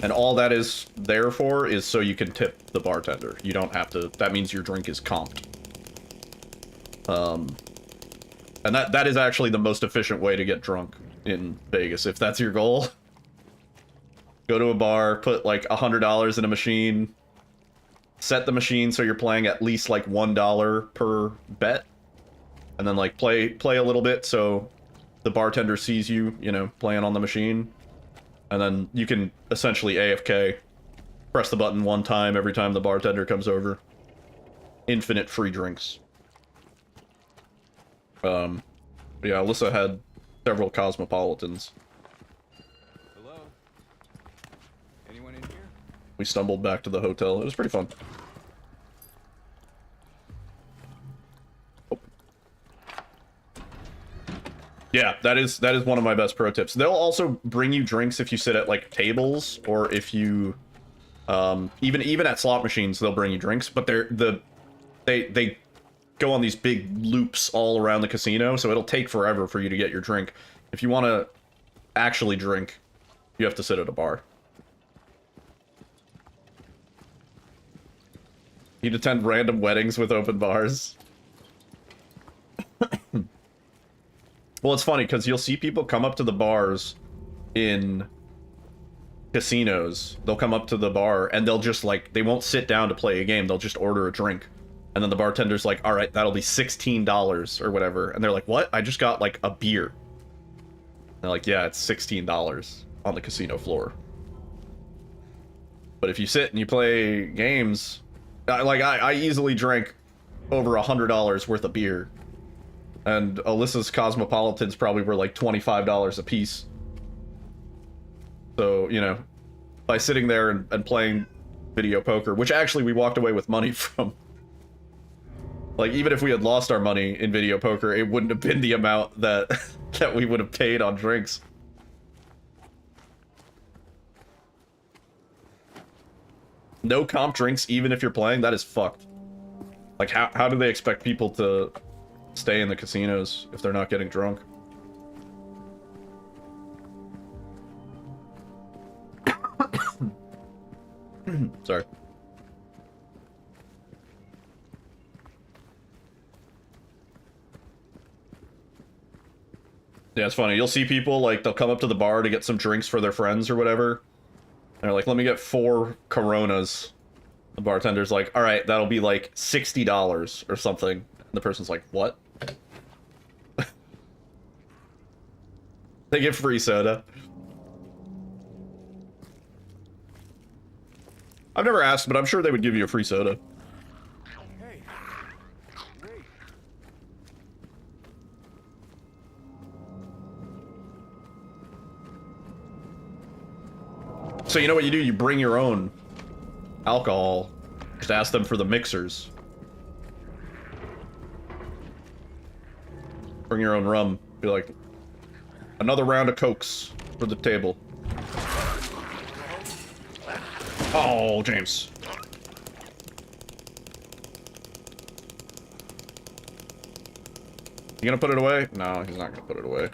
And all that is there for is so you can tip the bartender. You don't have to, that means your drink is comped. And that is actually the most efficient way to get drunk in Vegas, if that's your goal. Go to a bar, put like $100 in a machine, set the machine so you're playing at least like $1 per bet, and then like play a little bit so the bartender sees you, you know, playing on the machine. And then you can essentially AFK, press the button one time every time the bartender comes over. Infinite free drinks. Yeah, Alyssa had several Cosmopolitans. Hello? Anyone in here? We stumbled back to the hotel. It was pretty fun. Yeah, that is one of my best pro tips. They'll also bring you drinks if you sit at like tables, or if you even at slot machines they'll bring you drinks, but they go on these big loops all around the casino, so it'll take forever for you to get your drink. If you want to actually drink, you have to sit at a bar. You'd attend random weddings with open bars. Well, it's funny because you'll see people come up to the bars in casinos. They'll come up to the bar and they'll just like, they won't sit down to play a game. They'll just order a drink. And then the bartender's like, all right, that'll be $16 or whatever. And they're like, what? I just got like a beer. And they're like, yeah, it's $16 on the casino floor. But if you sit and you play games, I easily drank over $100 worth of beer. And Alyssa's Cosmopolitans probably were like $25 a piece. So, you know, by sitting there and playing video poker, which actually we walked away with money from. Like, even if we had lost our money in video poker, it wouldn't have been the amount that that we would have paid on drinks. No comp drinks, even if you're playing? That is fucked. Like, how do they expect people to stay in the casinos if they're not getting drunk? Sorry. Yeah, it's funny. You'll see people, like, they'll come up to the bar to get some drinks for their friends or whatever. And they're like, let me get 4 Coronas. The bartender's like, all right, that'll be like $60 or something. And the person's like, what? They get free soda. I've never asked, but I'm sure they would give you a free soda. Hey, wait. So you know what you do? You bring your own alcohol. Just ask them for the mixers. Bring your own rum. Be like, another round of Cokes for the table. Oh, James. You gonna put it away? No, he's not gonna put it away.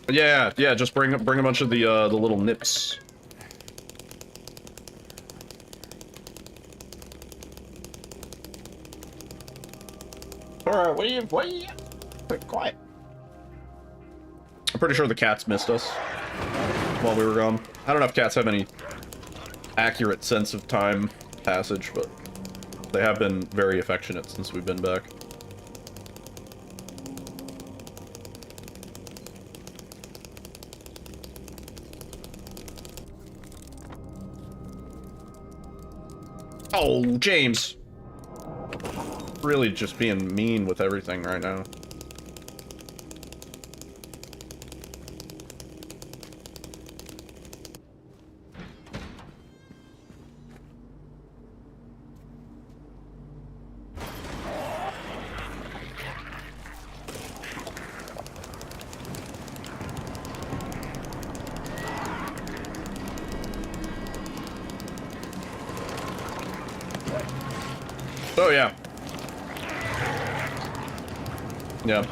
Yeah, just bring a bunch of the little nips. What are you? Quiet. I'm pretty sure the cats missed us while we were gone. I don't know if cats have any accurate sense of time passage, but they have been very affectionate since we've been back. Oh, James. Really just being mean with everything right now. Oh, yeah. Yeah.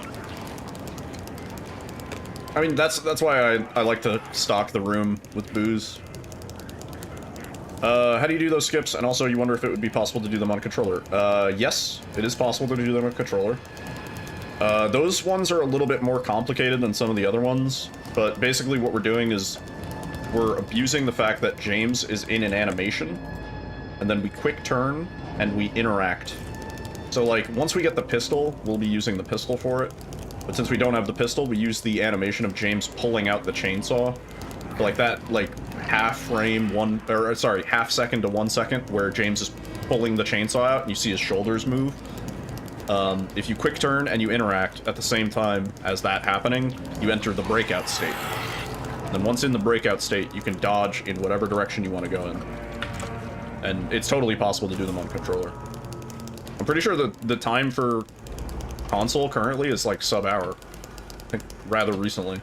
I mean, that's why I like to stock the room with booze. How do you do those skips? And also, you wonder if it would be possible to do them on a controller. Yes, it is possible to do them on a controller. Those ones are a little bit more complicated than some of the other ones, but basically what we're doing is we're abusing the fact that James is in an animation, and then we quick turn, and we interact. So, like, once we get the pistol, we'll be using the pistol for it. But since we don't have the pistol, we use the animation of James pulling out the chainsaw. So, like, that, like, half second to 1 second where James is pulling the chainsaw out and you see his shoulders move. If you quick turn and you interact at the same time as that happening, you enter the breakout state. And then once in the breakout state, you can dodge in whatever direction you want to go in. And it's totally possible to do them on controller. I'm pretty sure the time for console currently is like sub-hour. I think rather recently.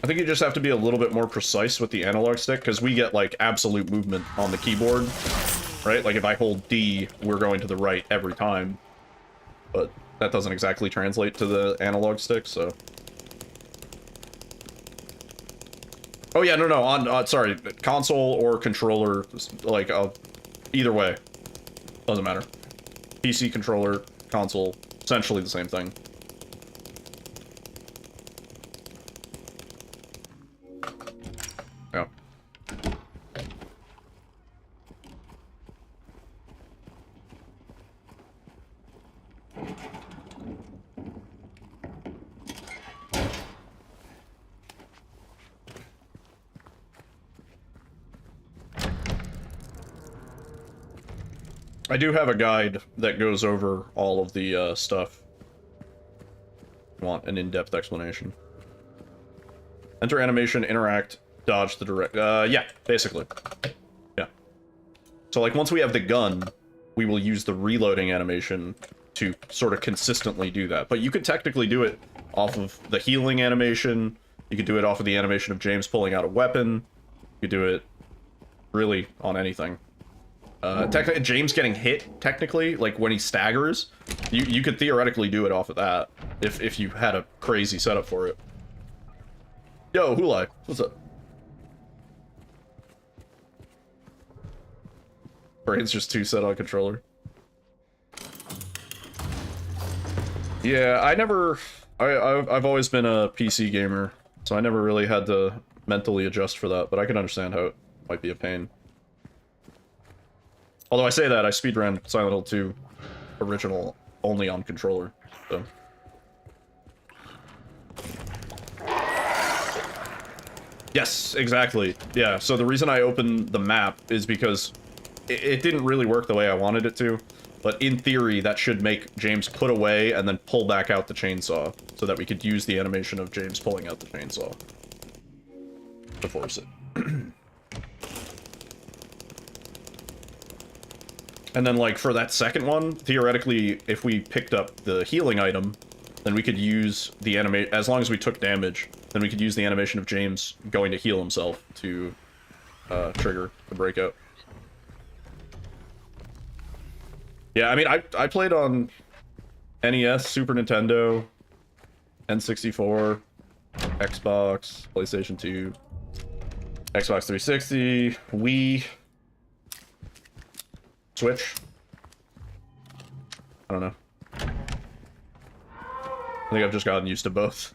I think you just have to be a little bit more precise with the analog stick, because we get, like, absolute movement on the keyboard, right? Like, if I hold D, we're going to the right every time. But that doesn't exactly translate to the analog stick, so... Oh yeah, no, on sorry, console or controller, like, either way. Doesn't matter. PC controller, console, essentially the same thing. Yeah. I do have a guide that goes over all of the stuff. Want an in-depth explanation. Enter animation, interact, dodge the direct... yeah, basically. Yeah. So, like, once we have the gun, we will use the reloading animation to sort of consistently do that. But you could technically do it off of the healing animation. You could do it off of the animation of James pulling out a weapon. You could do it really on anything. Technically, James getting hit, technically, like when he staggers, you could theoretically do it off of that, if you had a crazy setup for it. Yo, Hulai, what's up? Brain's just too set on controller. Yeah, I've always been a PC gamer, so I never really had to mentally adjust for that, but I can understand how it might be a pain. Although I say that, I speedran Silent Hill 2 original only on controller, so... Yes, exactly. Yeah, so the reason I opened the map is because it didn't really work the way I wanted it to, but in theory, that should make James put away and then pull back out the chainsaw, so that we could use the animation of James pulling out the chainsaw to force it. And then, like, for that second one, theoretically, if we picked up the healing item, then we could use the animation, as long as we took damage, then we could use the animation of James going to heal himself to trigger the breakout. Yeah, I mean, I played on NES, Super Nintendo, N64, Xbox, PlayStation 2, Xbox 360, Wii... Switch. I don't know. I think I've just gotten used to both.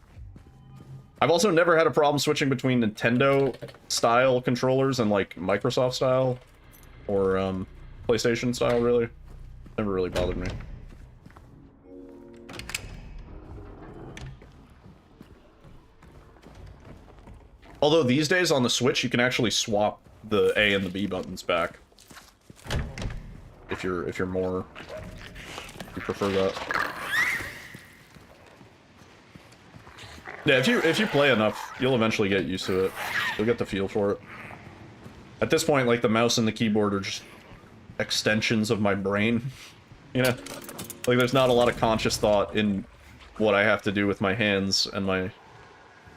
I've also never had a problem switching between Nintendo-style controllers and, like, Microsoft-style. Or, PlayStation-style, really. Never really bothered me. Although these days on the Switch, you can actually swap the A and the B buttons back. If you're more, if you prefer that. Yeah, if you play enough, you'll eventually get used to it. You'll get the feel for it. At this point, like, the mouse and the keyboard are just extensions of my brain. You know? Like, there's not a lot of conscious thought in what I have to do with my hands and my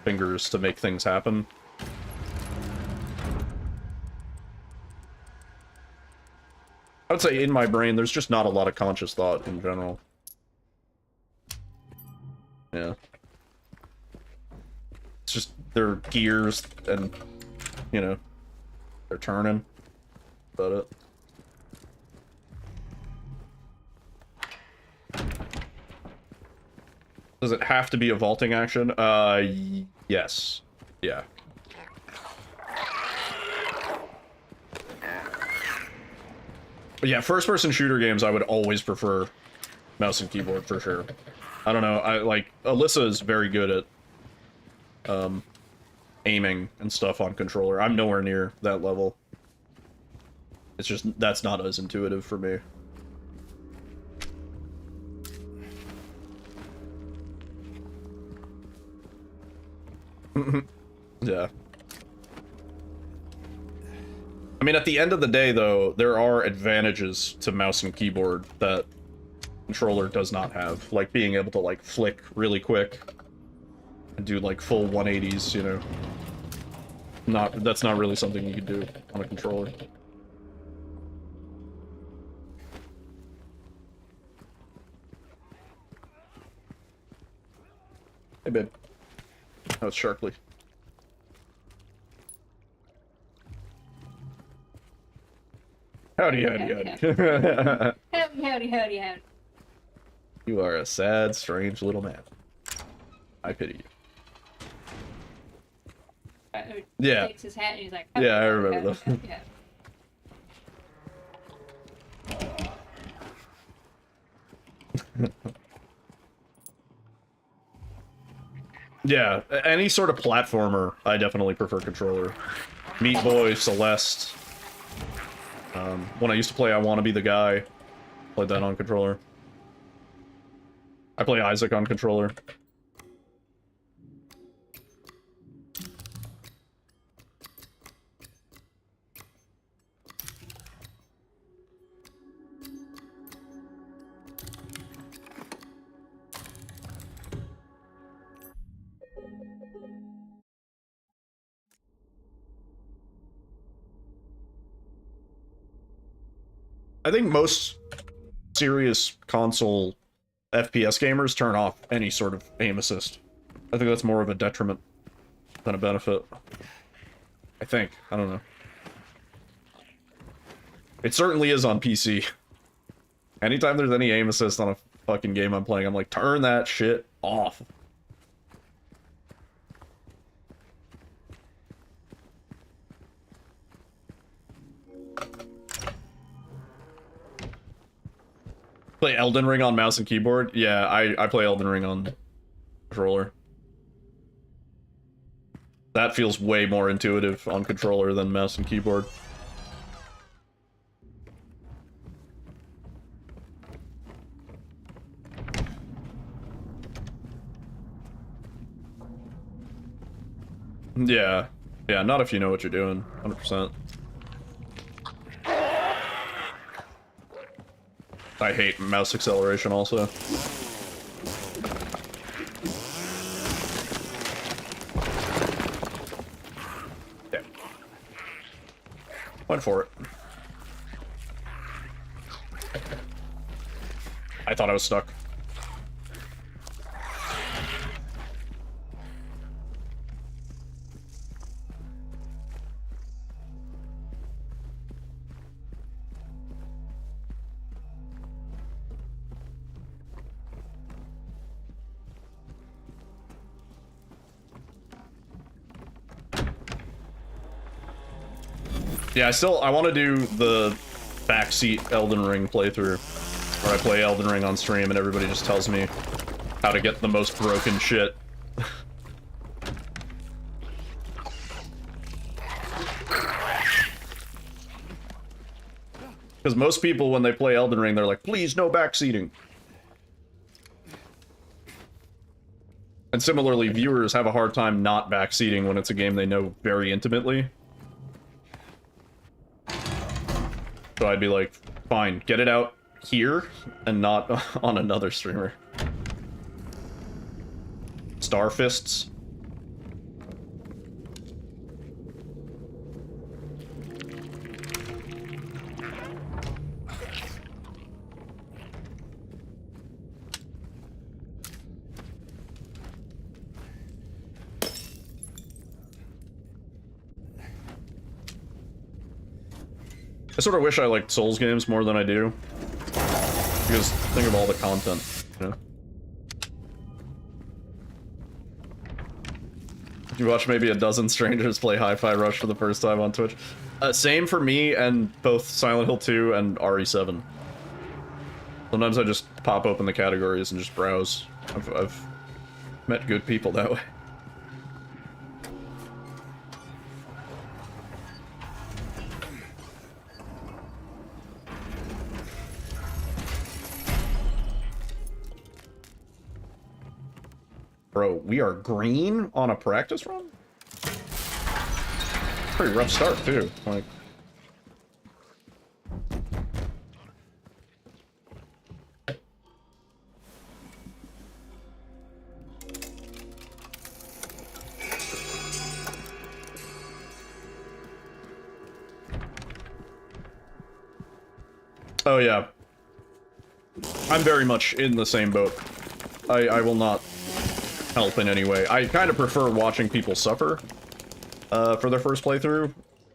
fingers to make things happen. I would say in my brain, there's just not a lot of conscious thought in general. Yeah. It's just, they're gears and, you know, they're turning. That's about it. Does it have to be a vaulting action? Yes. Yeah. But yeah, first-person shooter games, I would always prefer mouse and keyboard, for sure. I don't know, Alyssa is very good at, aiming and stuff on controller. I'm nowhere near that level. It's just, that's not as intuitive for me. Yeah. I mean, at the end of the day, though, there are advantages to mouse and keyboard that controller does not have. Like being able to, like, flick really quick do like full 180s, you know. That's not really something you could do on a controller. Hey, babe. That was Sharkly. Howdy, howdy, howdy. Howdy, howdy, howdy. You are a sad, strange little man. I pity you. Yeah. Takes his hat and he's like, Yeah, I remember that. Yeah. Yeah, any sort of platformer, I definitely prefer controller. Meat Boy, Celeste. When I used to play I Wanna Be the Guy, played that on controller. I play Isaac on controller. I think most serious console FPS gamers turn off any sort of aim assist. I think that's more of a detriment than a benefit. I think. I don't know. It certainly is on PC. Anytime there's any aim assist on a fucking game I'm playing, I'm like, turn that shit off. Play Elden Ring on mouse and keyboard? Yeah, I play Elden Ring on controller. That feels way more intuitive on controller than mouse and keyboard. Yeah. Yeah, not if you know what you're doing. 100%. I hate mouse acceleration also. Yeah. Went for it. I thought I was stuck. Yeah, I want to do the backseat Elden Ring playthrough, where I play Elden Ring on stream and everybody just tells me how to get the most broken shit. Because most people, when they play Elden Ring, they're like, please, no backseating. And similarly, viewers have a hard time not backseating when it's a game they know very intimately. So I'd be like, fine, get it out here and not on another streamer. Star fists. I sort of wish I liked Souls games more than I do. Because think of all the content, you know? Did you watch maybe a dozen strangers play Hi-Fi Rush for the first time on Twitch? Same for me and both Silent Hill 2 and RE7. Sometimes I just pop open the categories and just browse. I've met good people that way. Bro, we are green on a practice run? Pretty rough start, too. Like... Oh yeah. I'm very much in the same boat. I will not help in any way. I kind of prefer watching people suffer for their first playthrough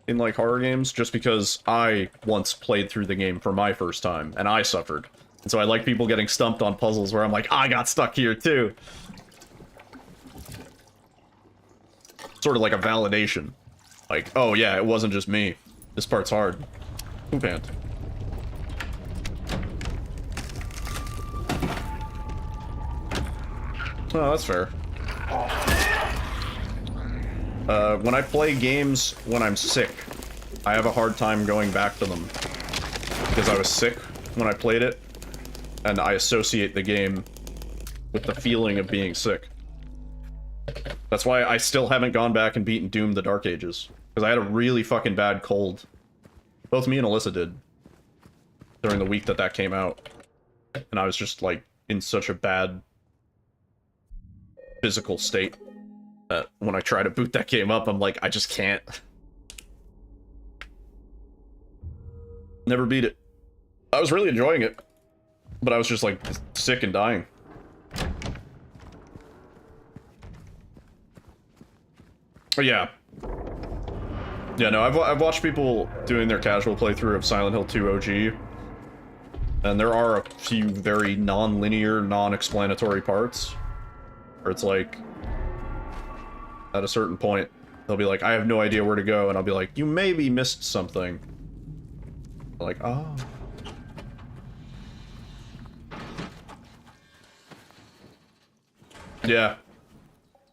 in like horror games, just because I once played through the game for my first time and I suffered. And so I like people getting stumped on puzzles where I'm like, I got stuck here too. Sort of like a validation. Like, oh yeah, it wasn't just me. This part's hard. Poop ant. Oh, that's fair. When I play games when I'm sick, I have a hard time going back to them. Because I was sick when I played it, and I associate the game with the feeling of being sick. That's why I still haven't gone back and beaten Doom the Dark Ages. Because I had a really fucking bad cold. Both me and Alyssa did. During the week that came out. And I was just, like, in such a bad physical state that when I try to boot that game up, I'm like, I just can't. Never beat it. I was really enjoying it. But I was just, like, sick and dying. Oh, yeah. Yeah, no, I've watched people doing their casual playthrough of Silent Hill 2 OG. And there are a few very non-linear, non-explanatory parts. Where it's like, at a certain point, they'll be like, I have no idea where to go, and I'll be like, you maybe missed something. Like, oh. Yeah.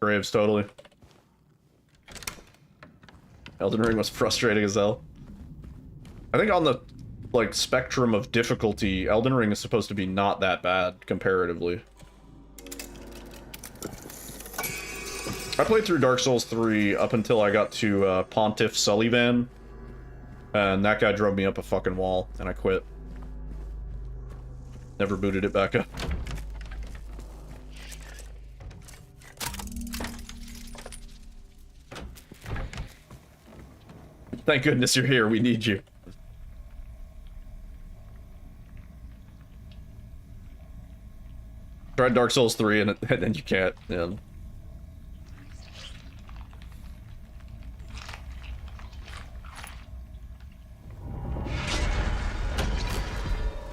Graves, totally. Elden Ring was frustrating as hell. I think on the, like, spectrum of difficulty, Elden Ring is supposed to be not that bad, comparatively. I played through Dark Souls 3 up until I got to Pontiff Sullivan, and that guy drove me up a fucking wall, and I quit. Never booted it back up. Thank goodness you're here, we need you. Tried Dark Souls 3 and then you can't, yeah.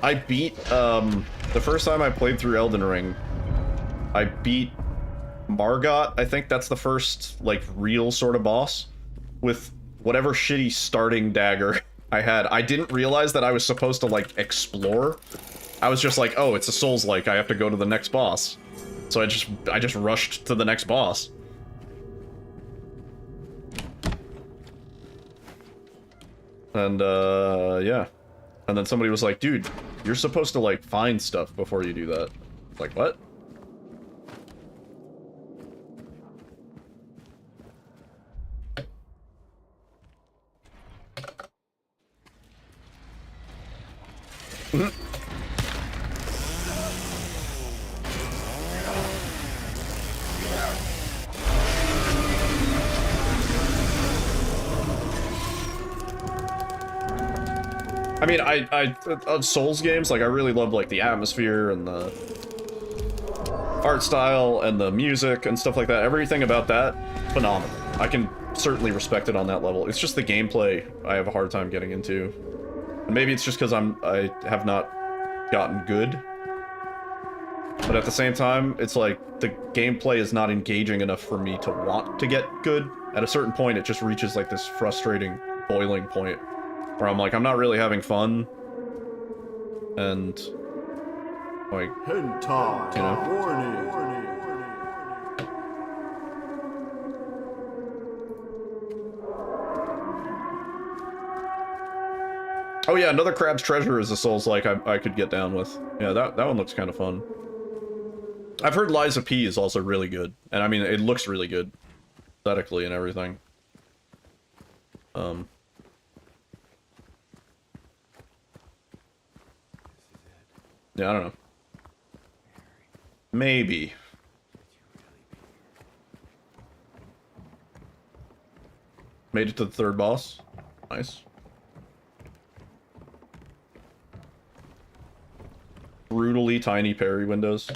I beat, the first time I played through Elden Ring, I beat Margot. I think that's the first, like, real sort of boss, with whatever shitty starting dagger I had. I didn't realize that I was supposed to, like, explore. I was just like, oh, it's a Souls-like, I have to go to the next boss. So I just rushed to the next boss. And, yeah. And then somebody was like, dude, you're supposed to, like, find stuff before you do that. Like, what? I mean, of Souls games, like, I really love, like, the atmosphere and the art style and the music and stuff like that. Everything about that, phenomenal. I can certainly respect it on that level. It's just the gameplay I have a hard time getting into. And maybe it's just because I have not gotten good. But at the same time, it's like, the gameplay is not engaging enough for me to want to get good. At a certain point, it just reaches, like, this frustrating boiling point. Where I'm like, I'm not really having fun, and, like, Hentai, you know. warning. Oh yeah, another Crab's Treasure is a Souls-like I could get down with. Yeah, that one looks kind of fun. I've heard Liza P is also really good, and I mean, it looks really good, aesthetically and everything. Yeah, I don't know. Maybe. Made it to the third boss. Nice. tiny parry windows.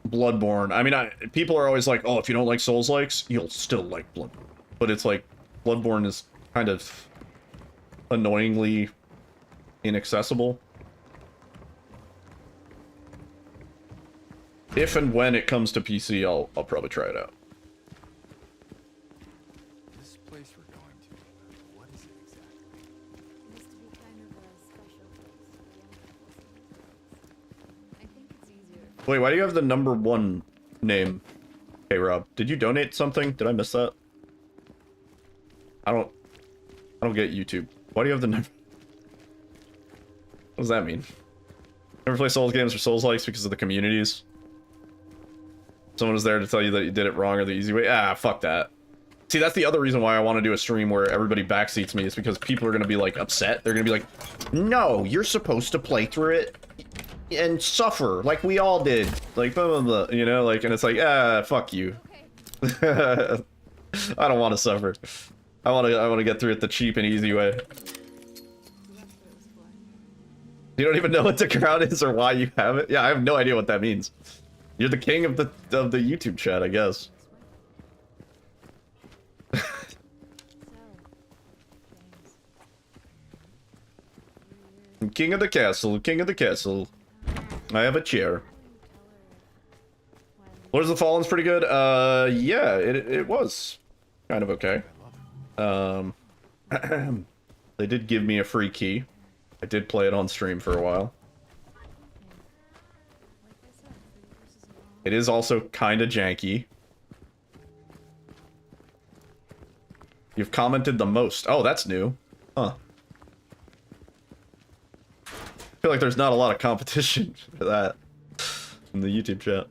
Bloodborne. I mean, people are always like, oh, if you don't like Souls-likes, you'll still like Bloodborne. But it's like, Bloodborne is kind of annoyingly inaccessible. If and when it comes to PC, I'll probably try it out. This place we're going to, what is it exactly? It used to be kind of a special place for young people. I think it's easier. Wait, why do you have the #1 name? Hey, Rob, did you donate something? Did I miss that? I don't get YouTube. Why do you have the number? What does that mean? Never play Souls games or Souls-likes because of the communities? Someone was there to tell you that you did it wrong or the easy way? Ah, fuck that. See, that's the other reason why I want to do a stream where everybody backseats me, is because people are going to be, like, upset. They're going to be like, no, you're supposed to play through it and suffer, like we all did. Like, blah, blah, blah, you know? Like, and it's like, ah, fuck you. I don't want to suffer. I want to get through it the cheap and easy way. You don't even know what the crowd is or why you have it? Yeah, I have no idea what that means. You're the king of the YouTube chat, I guess. King of the castle, king of the castle. I have a chair. Lords of the Fallen's pretty good. Yeah, it was kind of okay. They did give me a free key. I did play it on stream for a while. It is also kind of janky. You've commented the most. Oh, that's new. Huh. I feel like there's not a lot of competition for that in the YouTube chat.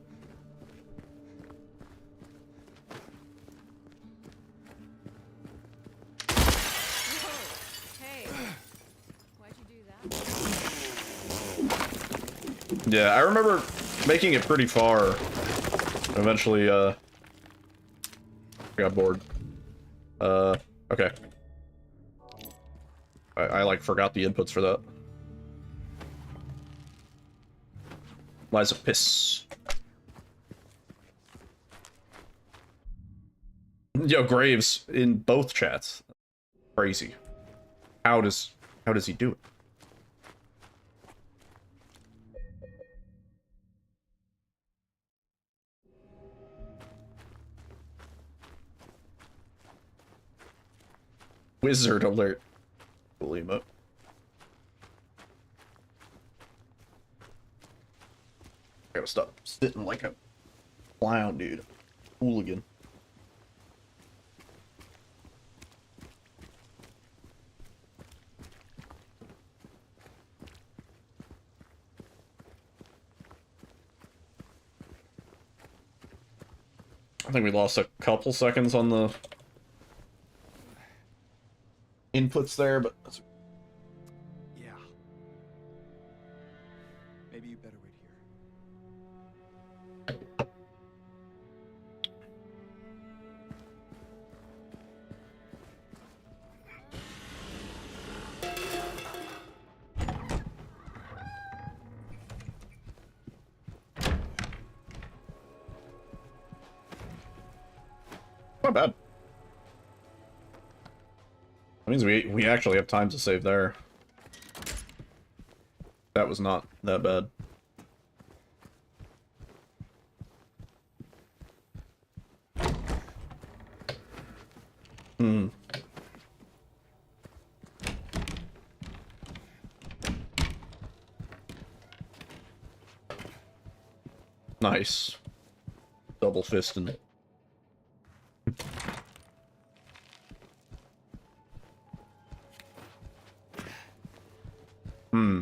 Hey, why'd you do that? Yeah, I remember making it pretty far. Eventually, got bored. Okay. I like forgot the inputs for that. Lies of piss. Yo, Graves in both chats. Crazy. How does he do it? Wizard alert. Cool emote. I gotta stop sitting like a clown, dude. Hooligan. I think we lost a couple seconds on the inputs there, but that's... Yeah. Maybe you better wait here. Not bad. That means we actually have time to save there. That was not that bad. Hmm. Nice. Double fisting. Hmm.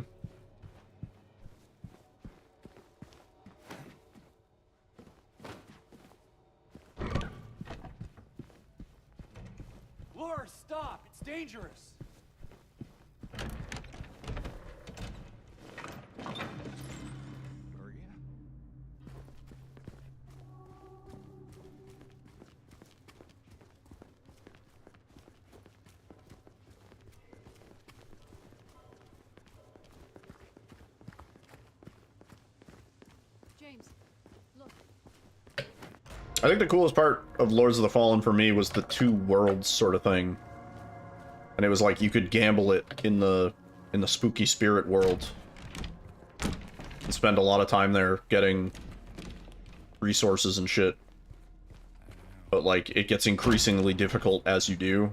Laura, stop! It's dangerous! Maria? I think the coolest part of Lords of the Fallen for me was the two worlds sort of thing. And it was like you could gamble it in the spooky spirit world. And spend a lot of time there getting resources and shit. But like it gets increasingly difficult as you do.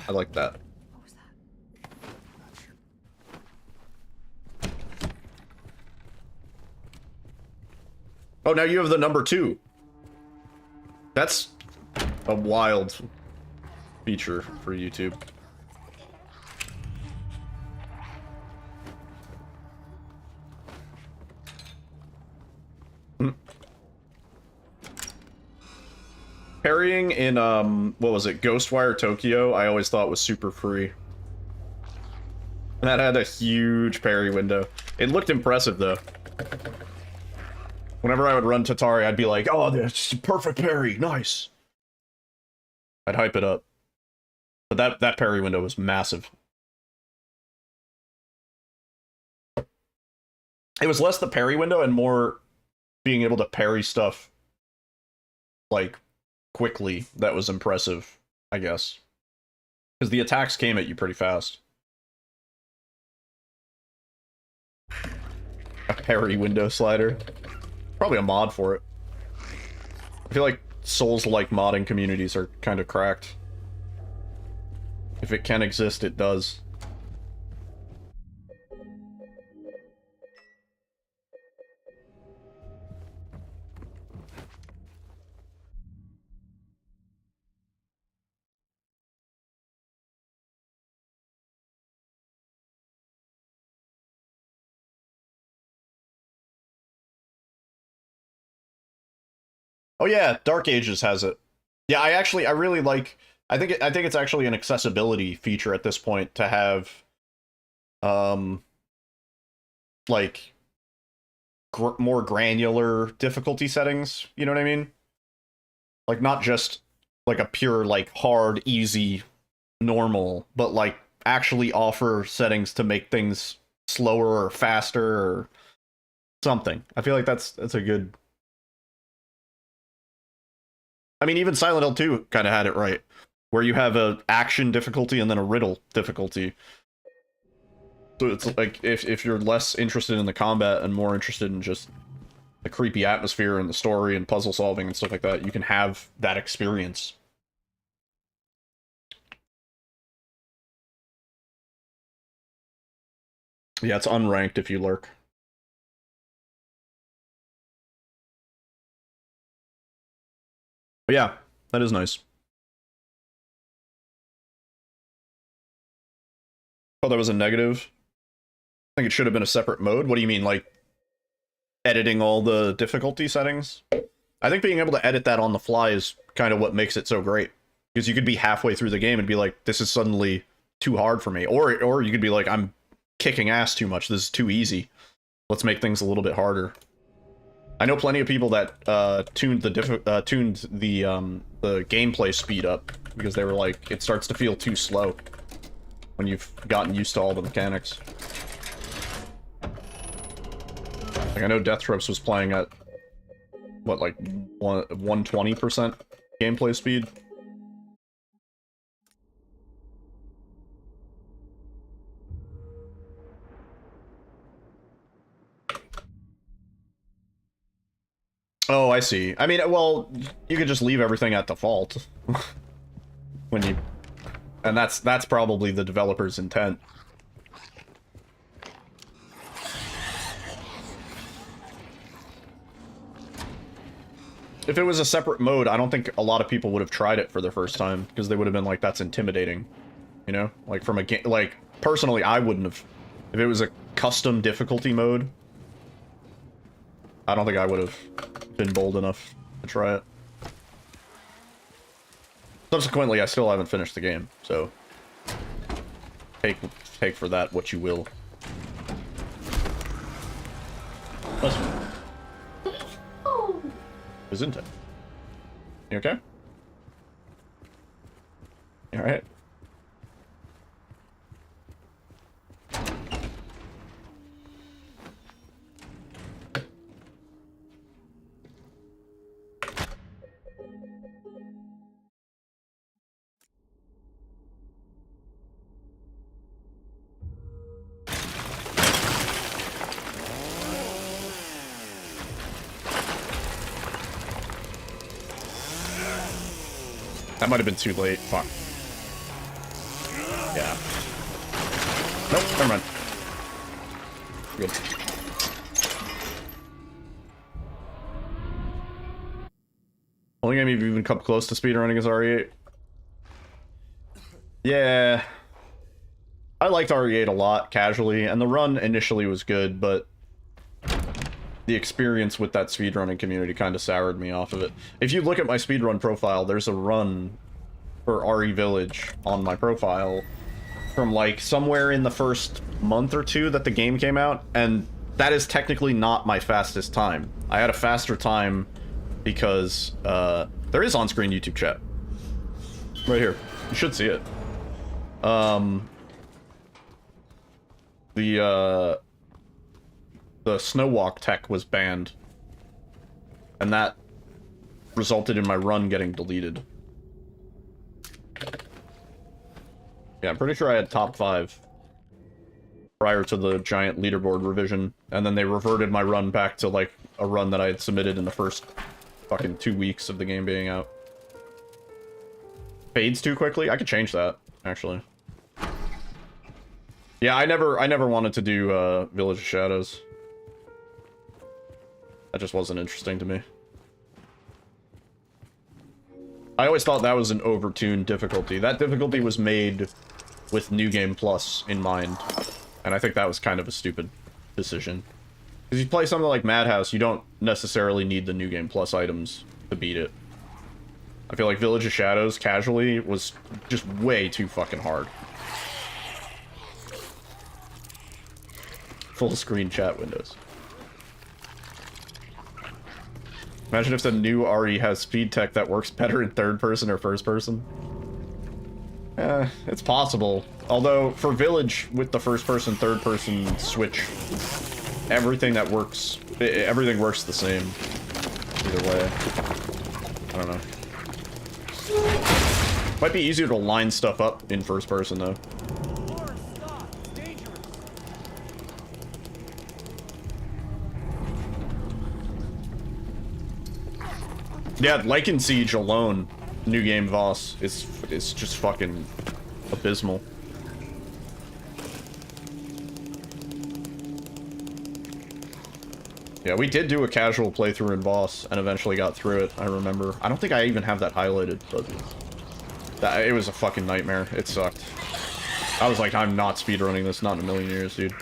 I like that. Oh, now you have the number 2. That's a wild feature for YouTube. Parrying in, what was it, Ghostwire Tokyo, I always thought was super free. And that had a huge parry window. It looked impressive, though. Whenever I would run Tatari, I'd be like, oh, that's a perfect parry, nice. I'd hype it up. But that parry window was massive. It was less the parry window and more being able to parry stuff, like, quickly. That was impressive, I guess. Because the attacks came at you pretty fast. A parry window slider. Probably a mod for it. I feel like Souls-like modding communities are kind of cracked. If it can exist, it does. Oh yeah, Dark Ages has it. Yeah, I really like. I think it's actually an accessibility feature at this point to have, like, more granular difficulty settings. You know what I mean? Like not just like a pure like hard, easy, normal, but like actually offer settings to make things slower or faster or something. I feel like that's a good. I mean, even Silent Hill 2 kind of had it right, where you have a action difficulty and then a riddle difficulty. So it's like, if you're less interested in the combat and more interested in just the creepy atmosphere and the story and puzzle solving and stuff like that, you can have that experience. Yeah, it's unranked if you lurk. But yeah, that is nice. Oh, that was a negative? I think it should have been a separate mode. What do you mean, like, editing all the difficulty settings? I think being able to edit that on the fly is kind of what makes it so great. Because you could be halfway through the game and be like, this is suddenly too hard for me. Or you could be like, I'm kicking ass too much. This is too easy. Let's make things a little bit harder. I know plenty of people that tuned the gameplay speed up because they were like, it starts to feel too slow when you've gotten used to all the mechanics. Like I know Death Trips was playing at what, like 120% gameplay speed. Oh, I see. I mean, well, you could just leave everything at default when you, and that's probably the developer's intent. If it was a separate mode, I don't think a lot of people would have tried it for the first time because they would have been like, that's intimidating, you know? Like from a game, like personally, I wouldn't have. If it was a custom difficulty mode, I don't think I would have been bold enough to try it. Subsequently, I still haven't finished the game, so take for that what you will. That's isn't it? You okay? You alright? That might have been too late. Fuck. Yeah. Nope, never mind. Good. Only game you've even come close to speedrunning is RE8. Yeah. I liked RE8 a lot, casually, and the run initially was good, but the experience with that speedrunning community kind of soured me off of it. If you look at my speedrun profile, there's a run for RE Village on my profile from, like, somewhere in the first month or two that the game came out, and that is technically not my fastest time. I had a faster time because, there is on-screen YouTube chat. Right here. You should see it. The snow walk tech was banned, and that resulted in my run getting deleted. Yeah, I'm pretty sure I had top 5 prior to the giant leaderboard revision, and then they reverted my run back to, like, a run that I had submitted in the first fucking 2 weeks of the game being out. Fades too quickly? I could change that, actually. Yeah, I never wanted to do, Village of Shadows. That just wasn't interesting to me. I always thought that was an overtuned difficulty. That difficulty was made with New Game Plus in mind, and I think that was kind of a stupid decision. Because you play something like Madhouse, you don't necessarily need the New Game Plus items to beat it. I feel like Village of Shadows, casually, was just way too fucking hard. Full screen chat windows. Imagine if the new RE has speed tech that works better in third person or first person. It's possible. Although, for Village, with the first person, third person switch, everything that works, everything works the same. Either way. I don't know. Might be easier to line stuff up in first person, though. Yeah, Lycan Siege alone, New Game Voss, is just fucking abysmal. Yeah, we did do a casual playthrough in Voss, and eventually got through it, I remember. I don't think I even have that highlighted, but it was a fucking nightmare. It sucked. I was like, I'm not speedrunning this, not in a million years, dude.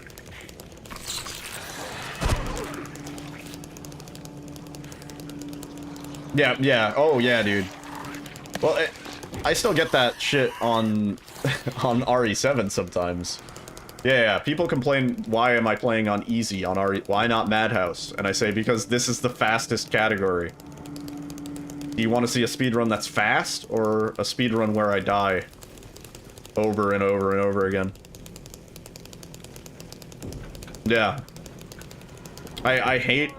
Yeah, oh yeah, dude. Well, I still get that shit on on RE7 sometimes. Yeah, people complain, why am I playing on easy on RE, why not Madhouse? And I say, because this is the fastest category. Do you want to see a speedrun that's fast, or a speedrun where I die over and over and over again? Yeah. I hate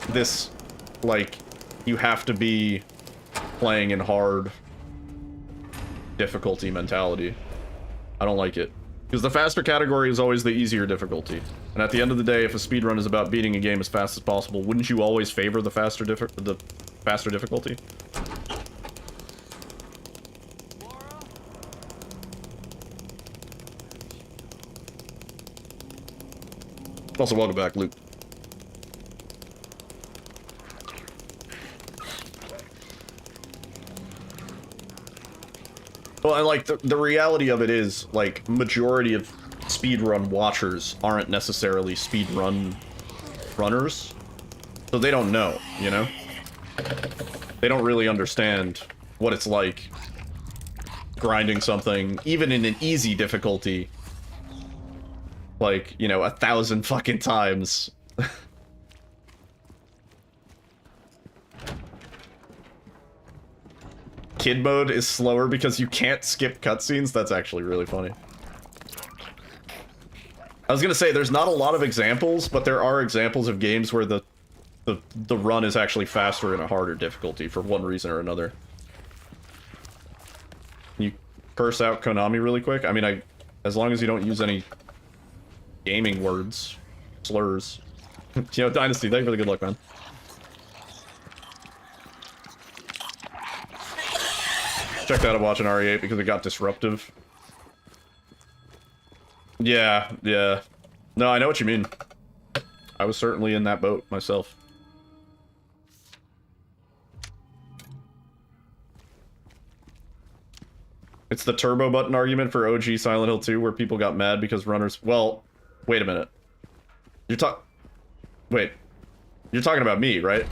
this, like, you have to be playing in hard difficulty mentality. I don't like it. Because the faster category is always the easier difficulty. And at the end of the day, if a speedrun is about beating a game as fast as possible, wouldn't you always favor the faster difficulty? Also, welcome back, Luke. Well, and like, the reality of it is, like, majority of speedrun watchers aren't necessarily speedrun runners, so they don't know, you know? They don't really understand what it's like grinding something, even in an easy difficulty, like, you know, 1,000 fucking times. Kid mode is slower because you can't skip cutscenes? That's actually really funny. I was gonna say, there's not a lot of examples, but there are examples of games where the run is actually faster in a harder difficulty for one reason or another. Can you curse out Konami really quick? I mean, as long as you don't use any gaming words, slurs. You know, Dynasty, thank you for the good luck, man. checked out of watching RE8 because it got disruptive. Yeah, yeah. No, I know what you mean. I was certainly in that boat myself. It's the turbo button argument for OG Silent Hill 2 where people got mad because runners... Well, wait a minute. Wait. You're talking about me, right?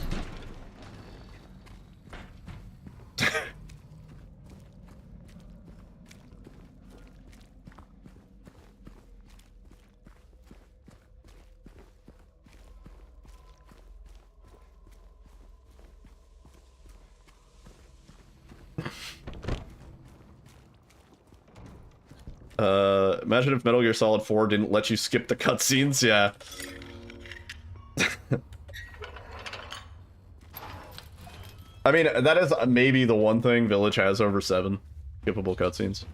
Imagine if Metal Gear Solid 4 didn't let you skip the cutscenes, yeah. I mean, that is maybe the one thing Village has over 7. Skippable cutscenes.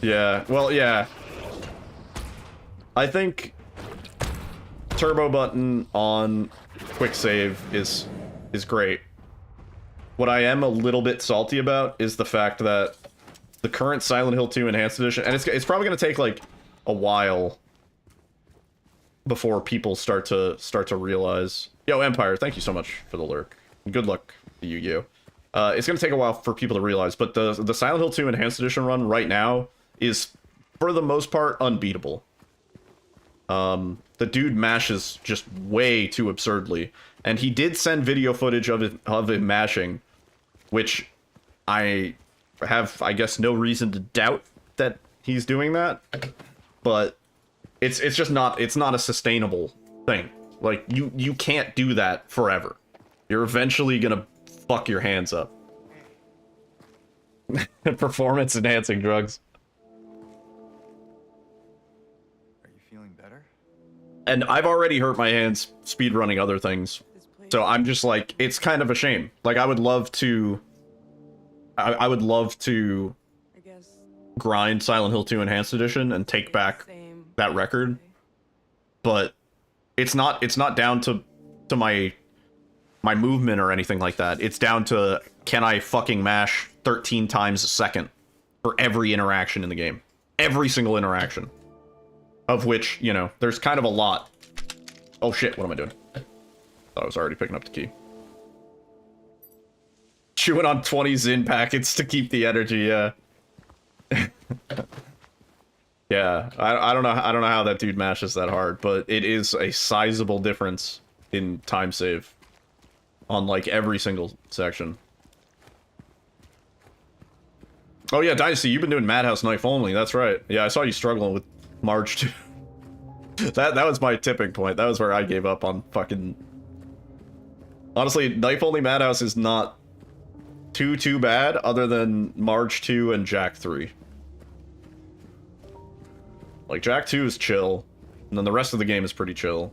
Yeah, well, yeah. I think turbo button on quick save is great. What I am a little bit salty about is the fact that the current Silent Hill 2 Enhanced Edition, and it's probably going to take like a while before people start to realize. Yo, Empire, thank you so much for the lurk. Good luck to you, Yu. It's going to take a while for people to realize, but the Silent Hill 2 Enhanced Edition run right now is, for the most part, unbeatable. The dude mashes just way too absurdly. And he did send video footage of him mashing, which I have, I guess, no reason to doubt that he's doing that. But it's just not, it's not a sustainable thing. Like, you can't do that forever. You're eventually gonna fuck your hands up. Performance enhancing drugs. Are you feeling better? And I've already hurt my hands speedrunning other things. So I'm just like, it's kind of a shame. Like, I would love to... I would love to grind Silent Hill 2 Enhanced Edition and take back that record. But it's not down to my movement or anything like that. It's down to, can I fucking mash 13 times a second for every interaction in the game. Every single interaction. Of which, you know, there's kind of a lot. Oh shit, what am I doing? Thought I was already picking up the key. Chewing on 20 Zin packets to keep the energy, yeah. Yeah, I don't know how that dude mashes that hard, but it is a sizable difference in time save on like every single section. Oh yeah, Dynasty, you've been doing Madhouse Knife only, that's right. Yeah, I saw you struggling with March 2. That was my tipping point. That was where I gave up on fucking... Honestly, Knife Only Madhouse is not too bad, other than March 2 and Jack 3. Like, Jack 2 is chill, and then the rest of the game is pretty chill.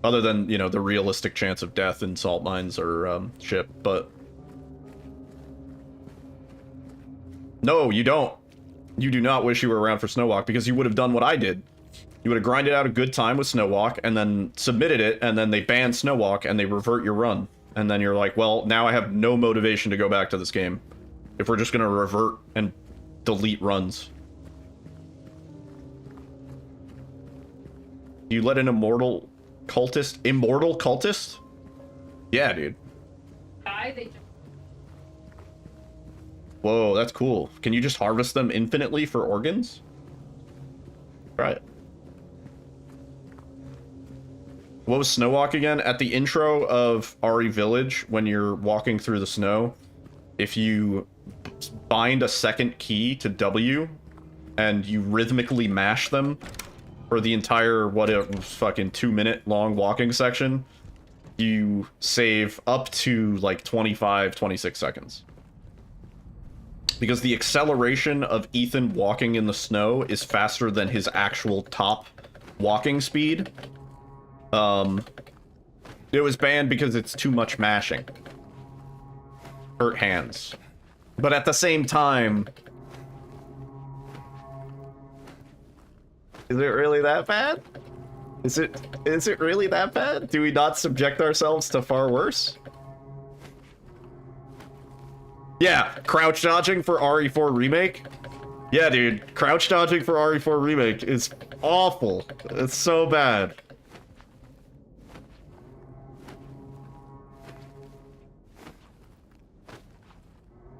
Other than, you know, the realistic chance of death in salt mines or ship, but... No, you don't. You do not wish you were around for Snowwalk, because you would have done what I did. You would have grinded out a good time with Snowwalk, and then submitted it, and then they ban Snowwalk, and they revert your run. And then you're like, well, now I have no motivation to go back to this game. If we're just gonna revert and delete runs. You let an immortal cultist? Immortal cultist? Yeah, dude. Whoa, that's cool. Can you just harvest them infinitely for organs? Try it. What was Snowwalk again? At the intro of RE Village, when you're walking through the snow, if you bind a second key to W and you rhythmically mash them for the entire, fucking 2-minute long walking section, you save up to like 25, 26 seconds. Because the acceleration of Ethan walking in the snow is faster than his actual top walking speed. It was banned because it's too much mashing. Hurt hands. But at the same time... Is it really that bad? Is it really that bad? Do we not subject ourselves to far worse? Yeah, crouch dodging for RE4 Remake? Yeah, dude, crouch dodging for RE4 Remake is awful. It's so bad.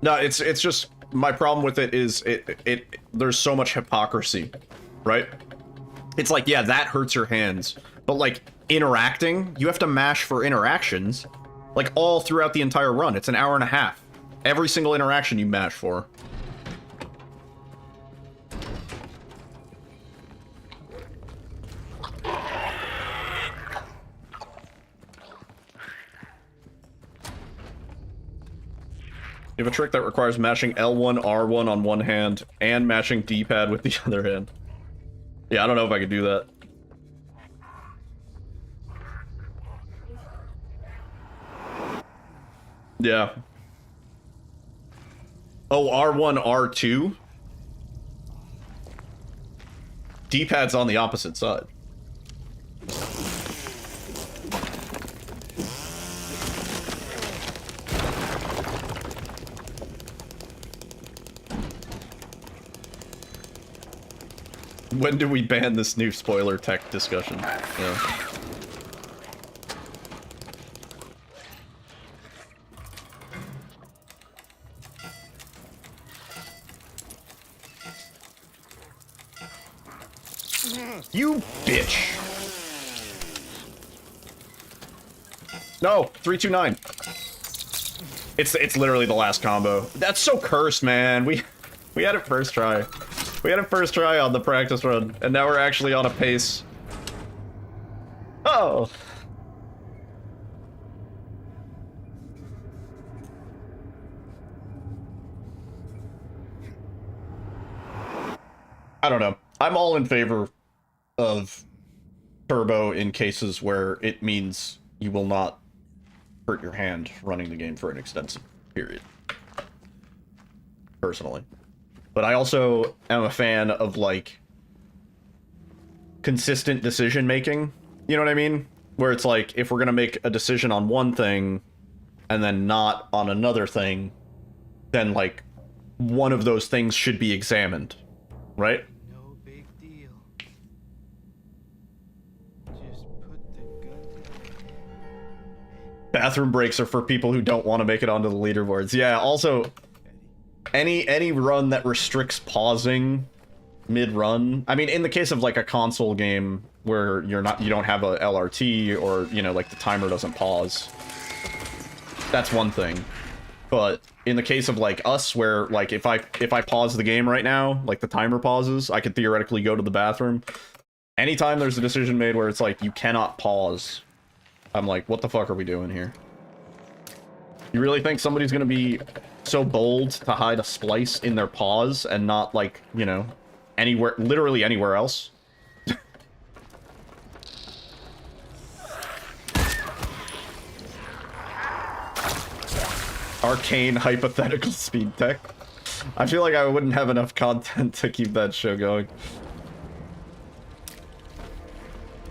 No, it's just my problem with it is there's so much hypocrisy, right? It's like, yeah, that hurts your hands, but like interacting, you have to mash for interactions, like all throughout the entire run. It's an hour and a half. Every single interaction you mash for. You have a trick that requires mashing L1, R1 on one hand, and mashing D-pad with the other hand. Yeah, I don't know if I could do that. Yeah. Oh, R1, R2? D-pad's on the opposite side. When do we ban this new spoiler tech discussion? Yeah. You bitch! No, 329. It's literally the last combo. That's so cursed, man. We had it first try. We had it first try on the practice run, and now we're actually on a pace. Oh. I don't know. I'm all in favor of turbo in cases where it means you will not hurt your hand running the game for an extensive period. Personally. But I also am a fan of, like, consistent decision making. You know what I mean? Where it's like, if we're gonna make a decision on one thing and then not on another thing, then, like, one of those things should be examined. Right? No big deal. Just put the gun down. Bathroom breaks are for people who don't want to make it onto the leaderboards. Yeah, also, any run that restricts pausing mid-run, I mean, in the case of like a console game where you don't have a LRT, or, you know, like the timer doesn't pause, that's one thing. But in the case of like us, where like if I pause the game right now, like the timer pauses, I could theoretically go to the bathroom. Anytime there's a decision made where it's like you cannot pause, I'm like, what the fuck are we doing here? You really think somebody's gonna be so bold to hide a splice in their pause and not, like, you know, anywhere, literally anywhere else? Arcane hypothetical speed tech. I feel like I wouldn't have enough content to keep that show going.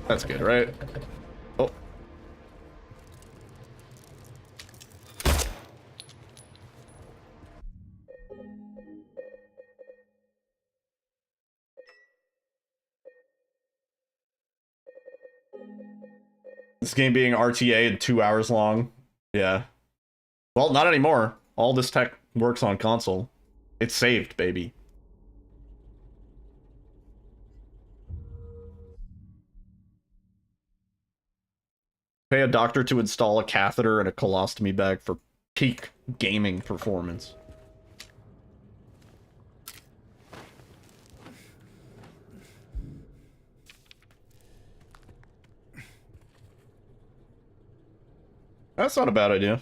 That's good, right? Oh. This game being RTA and 2 hours long. Yeah. Well, not anymore. All this tech works on console. It's saved, baby. Pay a doctor to install a catheter and a colostomy bag for peak gaming performance. That's not a bad idea.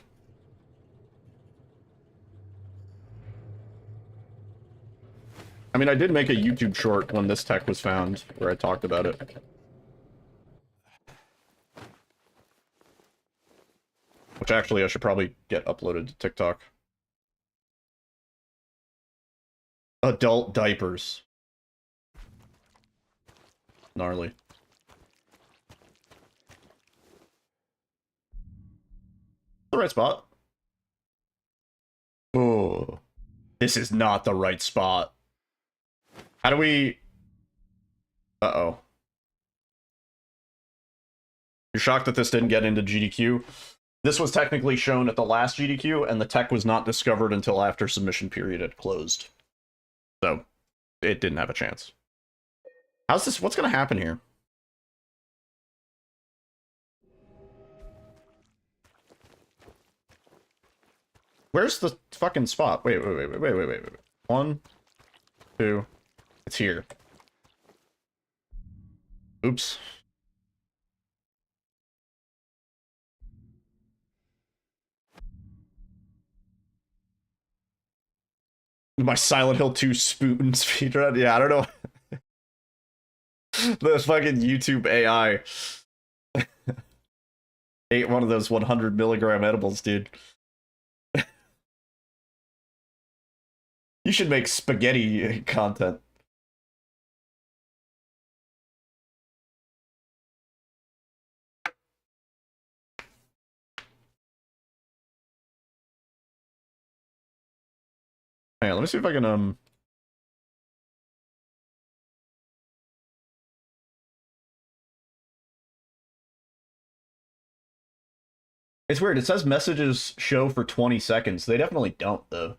I mean, I did make a YouTube short when this tech was found, where I talked about it. Which actually I should probably get uploaded to TikTok. Adult diapers. Gnarly. the right spot? Oh, this is not the right spot. How do we... Uh-oh. You're shocked that this didn't get into GDQ? This was technically shown at the last GDQ, and the tech was not discovered until after submission period had closed. So, it didn't have a chance. How's this? What's gonna happen here? Where's the fucking spot? Wait. 1, 2. It's here. Oops. My Silent Hill 2 spoon speedrun? Yeah, I don't know. The fucking YouTube AI ate one of those 100 milligram edibles, dude. You should make spaghetti content. Hang on, let me see if I can, It's weird, it says messages show for 20 seconds. They definitely don't, though.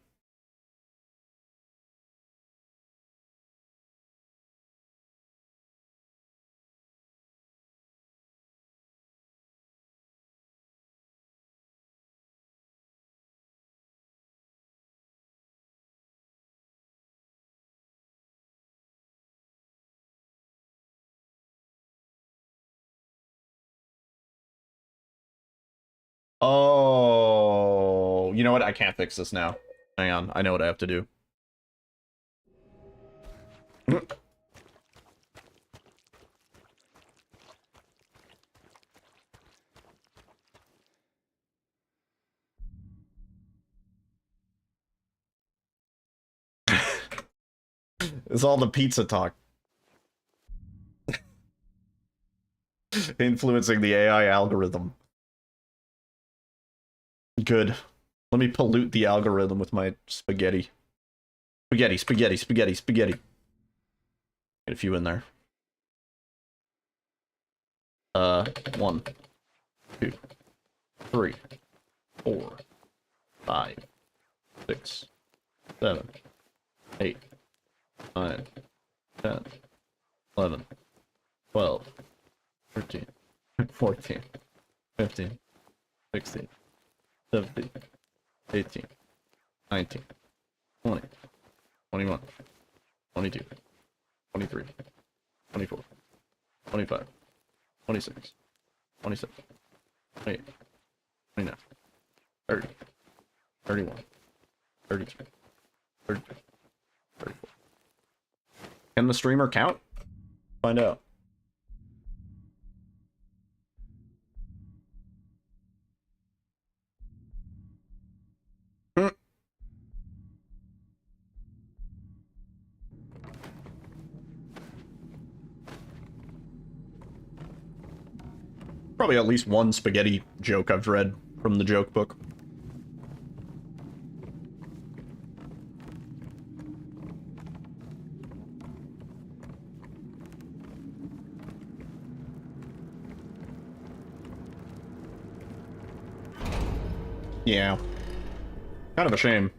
Oh, you know what? I can't fix this now. Hang on, I know what I have to do. It's all the pizza talk. Influencing the AI algorithm. Good. Let me pollute the algorithm with my spaghetti. Spaghetti. Get a few in there. 1, 2, 3, 4, 5, 6, 7, 8, 9, 10, 11, 12, 13, 14, 15, 16, 17, 18, 19, 20, 21, 22, 23, 24, 25, 26, 27, 28, 29, 30, 31, 33, 34, 34. Can the streamer count? Find out. Probably at least one spaghetti joke I've read from the joke book. Yeah. Kind of a shame.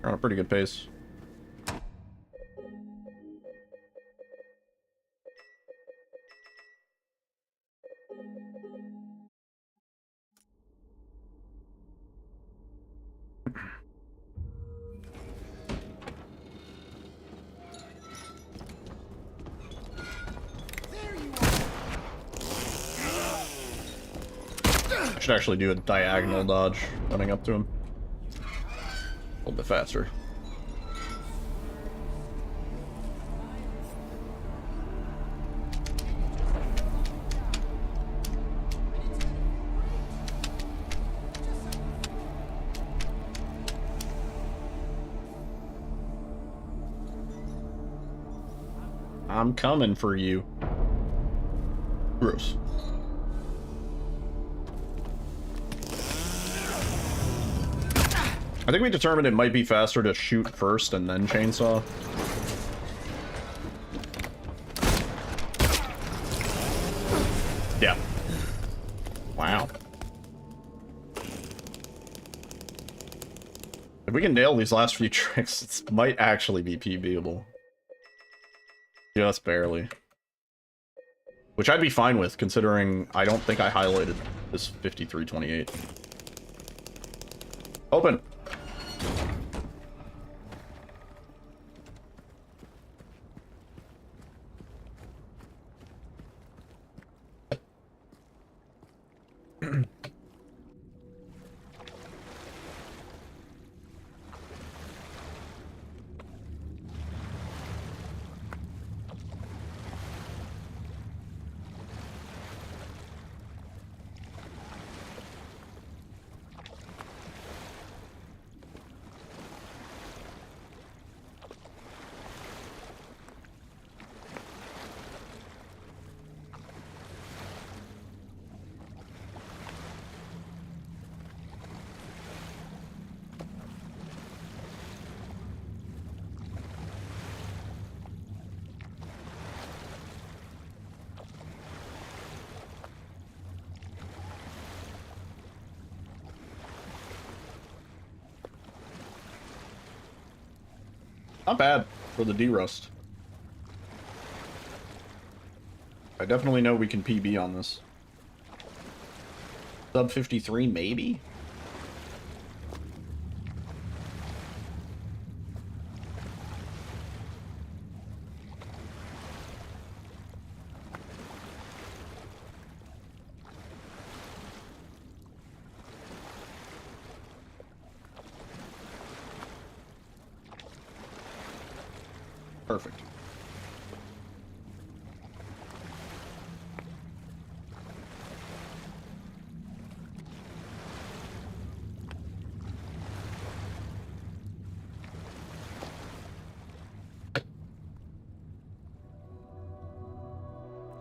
We're on a pretty good pace. I should actually do a diagonal dodge running up to him. A little bit faster. I'm coming for you. Gross. I think we determined it might be faster to shoot first and then chainsaw. Yeah. Wow. If we can nail these last few tricks, it might actually be PBable. Just barely. Which I'd be fine with, considering I don't think I highlighted this 5328. Open! Not bad for the D-Rust. I definitely know we can PB on this. Sub 53, maybe? Perfect.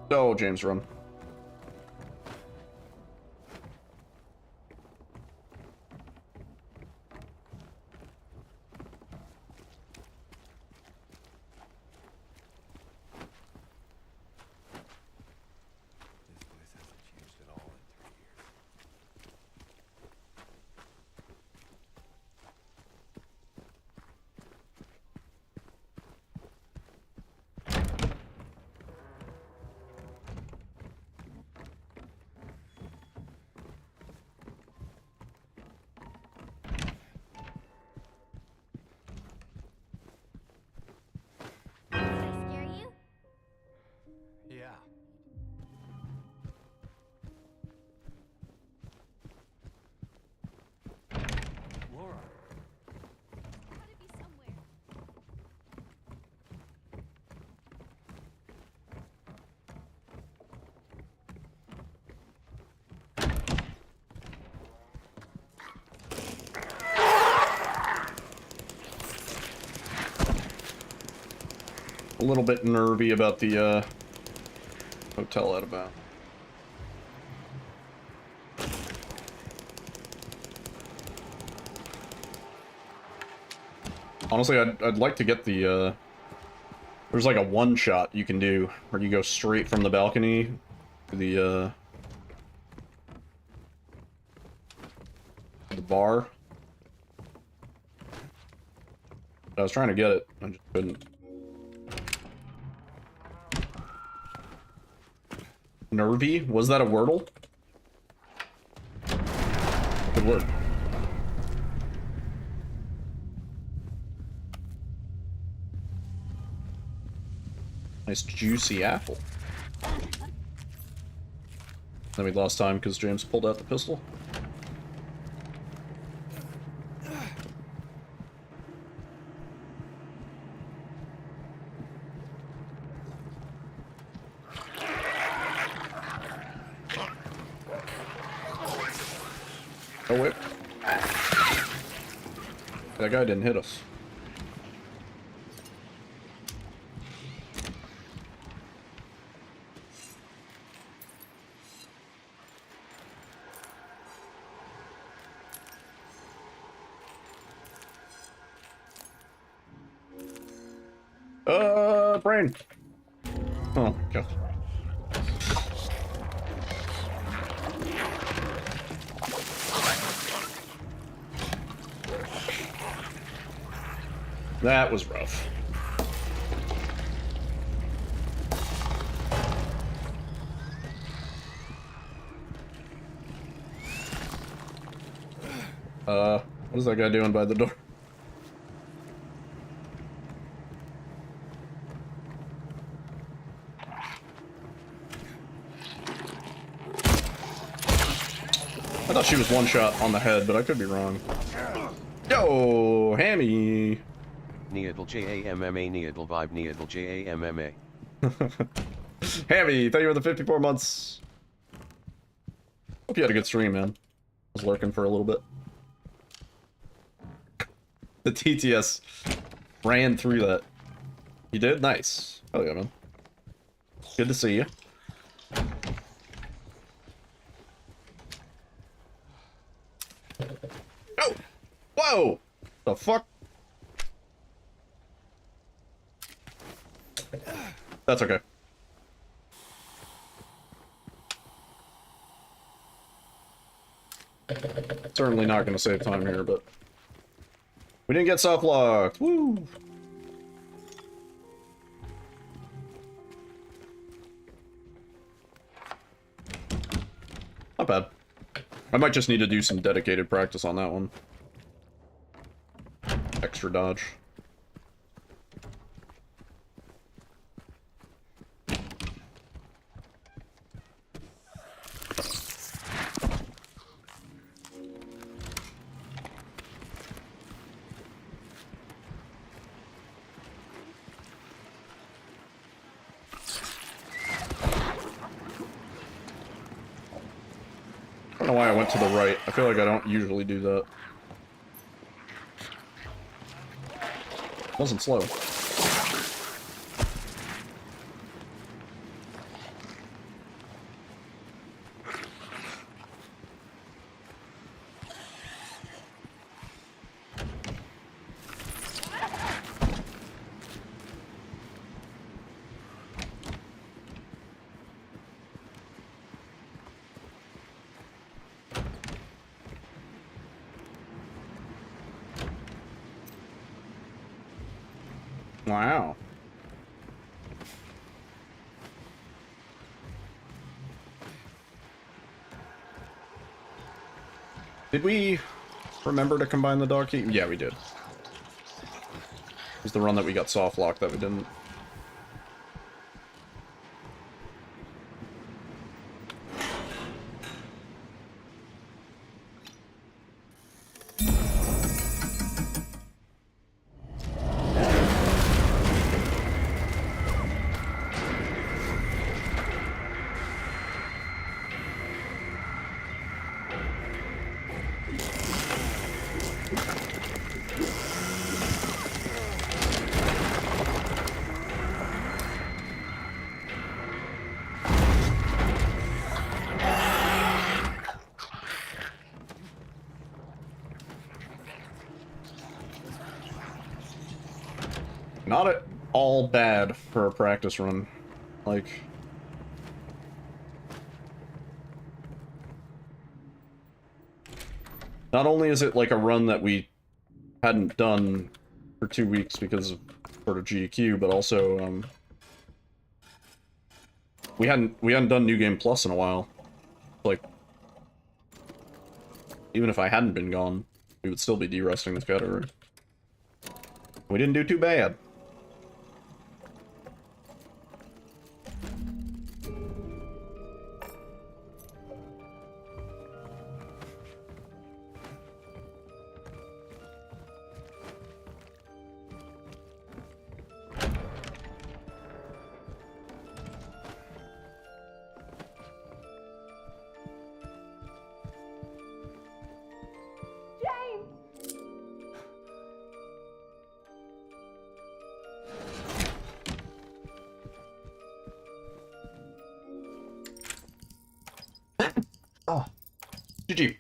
So, James, run. A little bit nervy about the hotel out of bounds. Honestly, I'd like to get the there's like a one shot you can do where you go straight from the balcony to the bar. I was trying to get it, I just couldn't. Nervy? Was that a wordle? Good word. Nice juicy apple. Then we lost time because James pulled out the pistol. Oh wait. That guy didn't hit us. brain. Oh, God. That was rough. What is that guy doing by the door? I thought she was one shot on the head, but I could be wrong. Yo, Hammy! Needle J-A-M-M-A, Needle Vibe, Needle J-A-M-M-A. Hammy, thank you for the 54 months. Hope you had a good stream, man. I was lurking for a little bit. The TTS ran through that. You did? Nice. Oh yeah, man. Good to see you. Oh! Whoa! The fuck? That's okay. Certainly not going to save time here, but... We didn't get soft-locked! Woo! Not bad. I might just need to do some dedicated practice on that one. Extra dodge. I don't know why I went to the right. I feel like I don't usually do that. Wasn't slow. Wow. Did we remember to combine the dog key? Yeah, we did. It was the run that we got soft locked that we didn't. Not at all bad for a practice run. Like... Not only is it like a run that we hadn't done for 2 weeks because of sort of GQ, but also, we hadn't done New Game Plus in a while. Like, even if I hadn't been gone, we would still be de-rusting this category. We didn't do too bad. Oh, GG.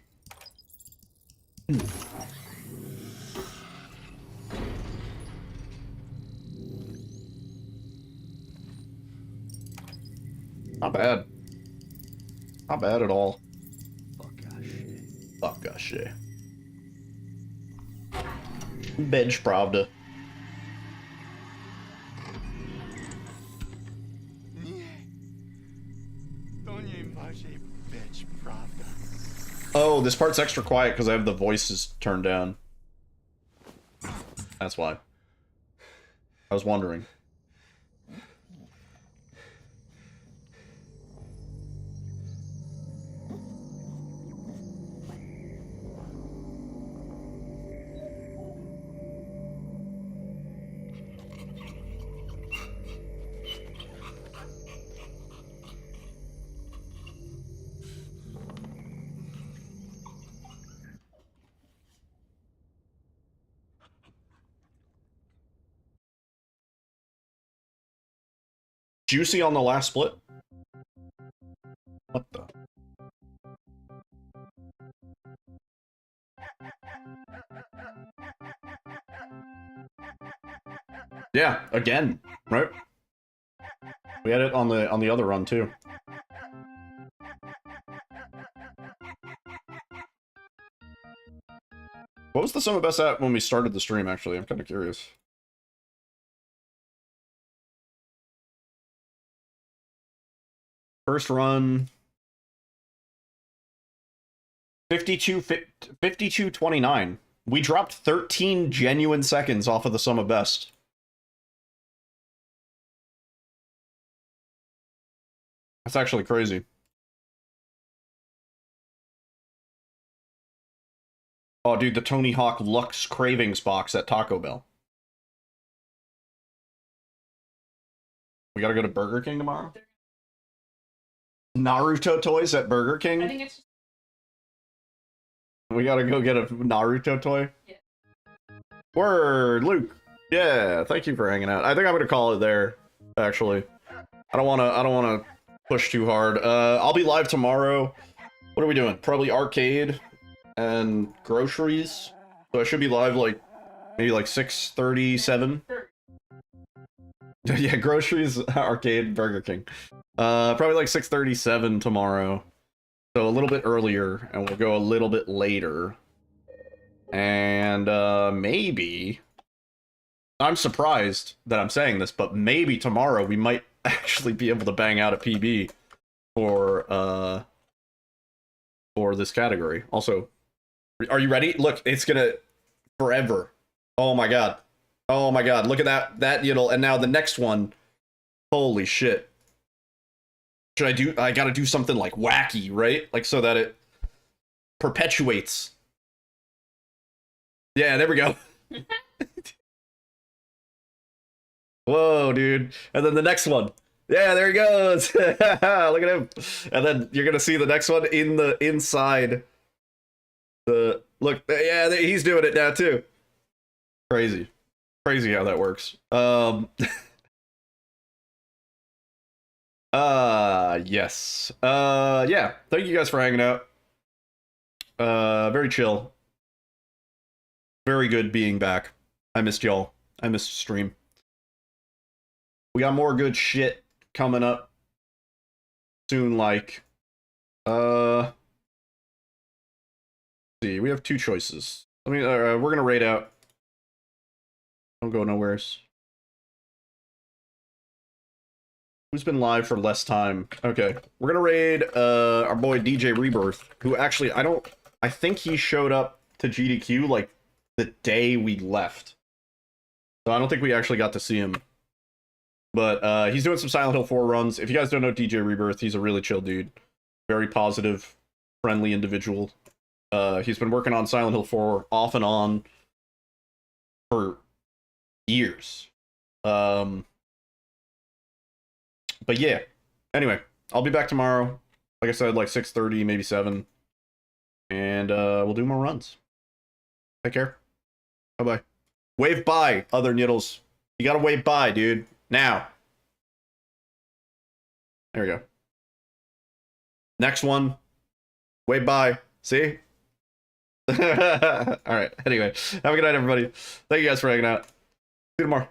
Not bad. Not bad at all. Pokaż. Pokaż. Bench Pravda. Oh, this part's extra quiet because I have the voices turned down. That's why. I was wondering. Juicy on the last split? What the? Yeah, again, right? We had it on the other run too. What was the sum of best at when we started the stream, actually? I'm kind of curious. First run, 52-29. We dropped 13 genuine seconds off of the sum of best. That's actually crazy. Oh, dude, the Tony Hawk Lux Cravings box at Taco Bell. We gotta go to Burger King tomorrow? Naruto toys at Burger King? I think it's just... We gotta go get a Naruto toy? Yeah. Word, Luke. Yeah, thank you for hanging out. I think I'm gonna call it there, actually. I don't wanna push too hard. I'll be live tomorrow. What are we doing? Probably arcade and groceries. So I should be live like maybe like 6:37. Yeah, groceries, arcade, Burger King. Probably like 6:37 tomorrow. So a little bit earlier, and we'll go a little bit later. And maybe, I'm surprised that I'm saying this, but maybe tomorrow we might actually be able to bang out a PB for this category. Also, are you ready? Look, it's gonna forever. Oh my god. Oh my god, look at that Yiddle, and now the next one. Holy shit. I gotta do something like wacky, right? Like so that it perpetuates. Yeah, there we go. Whoa, dude. And then the next one. Yeah, there he goes. Look at him. And then you're gonna see the next one in the inside. The look, yeah, he's doing it now too. Crazy. Crazy how that works. Yes. Yeah. Thank you guys for hanging out. Very chill. Very good being back. I missed y'all. I missed stream. We got more good shit coming up soon, like see, we have two choices. I mean, we're gonna raid out. Don't go nowheres. Who's been live for less time? Okay, we're gonna raid our boy DJ Rebirth, who actually I think he showed up to GDQ like the day we left, so I don't think we actually got to see him. But he's doing some Silent Hill 4 runs. If you guys don't know DJ Rebirth, he's a really chill dude, very positive, friendly individual. He's been working on Silent Hill 4 off and on for years. But yeah, anyway, I'll be back tomorrow. Like I said, like 6:30, maybe 7. And we'll do more runs. Take care. Bye-bye. Wave bye, other Niddles. You gotta wave bye, dude. Now. There we go. Next one. Wave bye. See? Alright, anyway. Have a good night, everybody. Thank you guys for hanging out. See you tomorrow.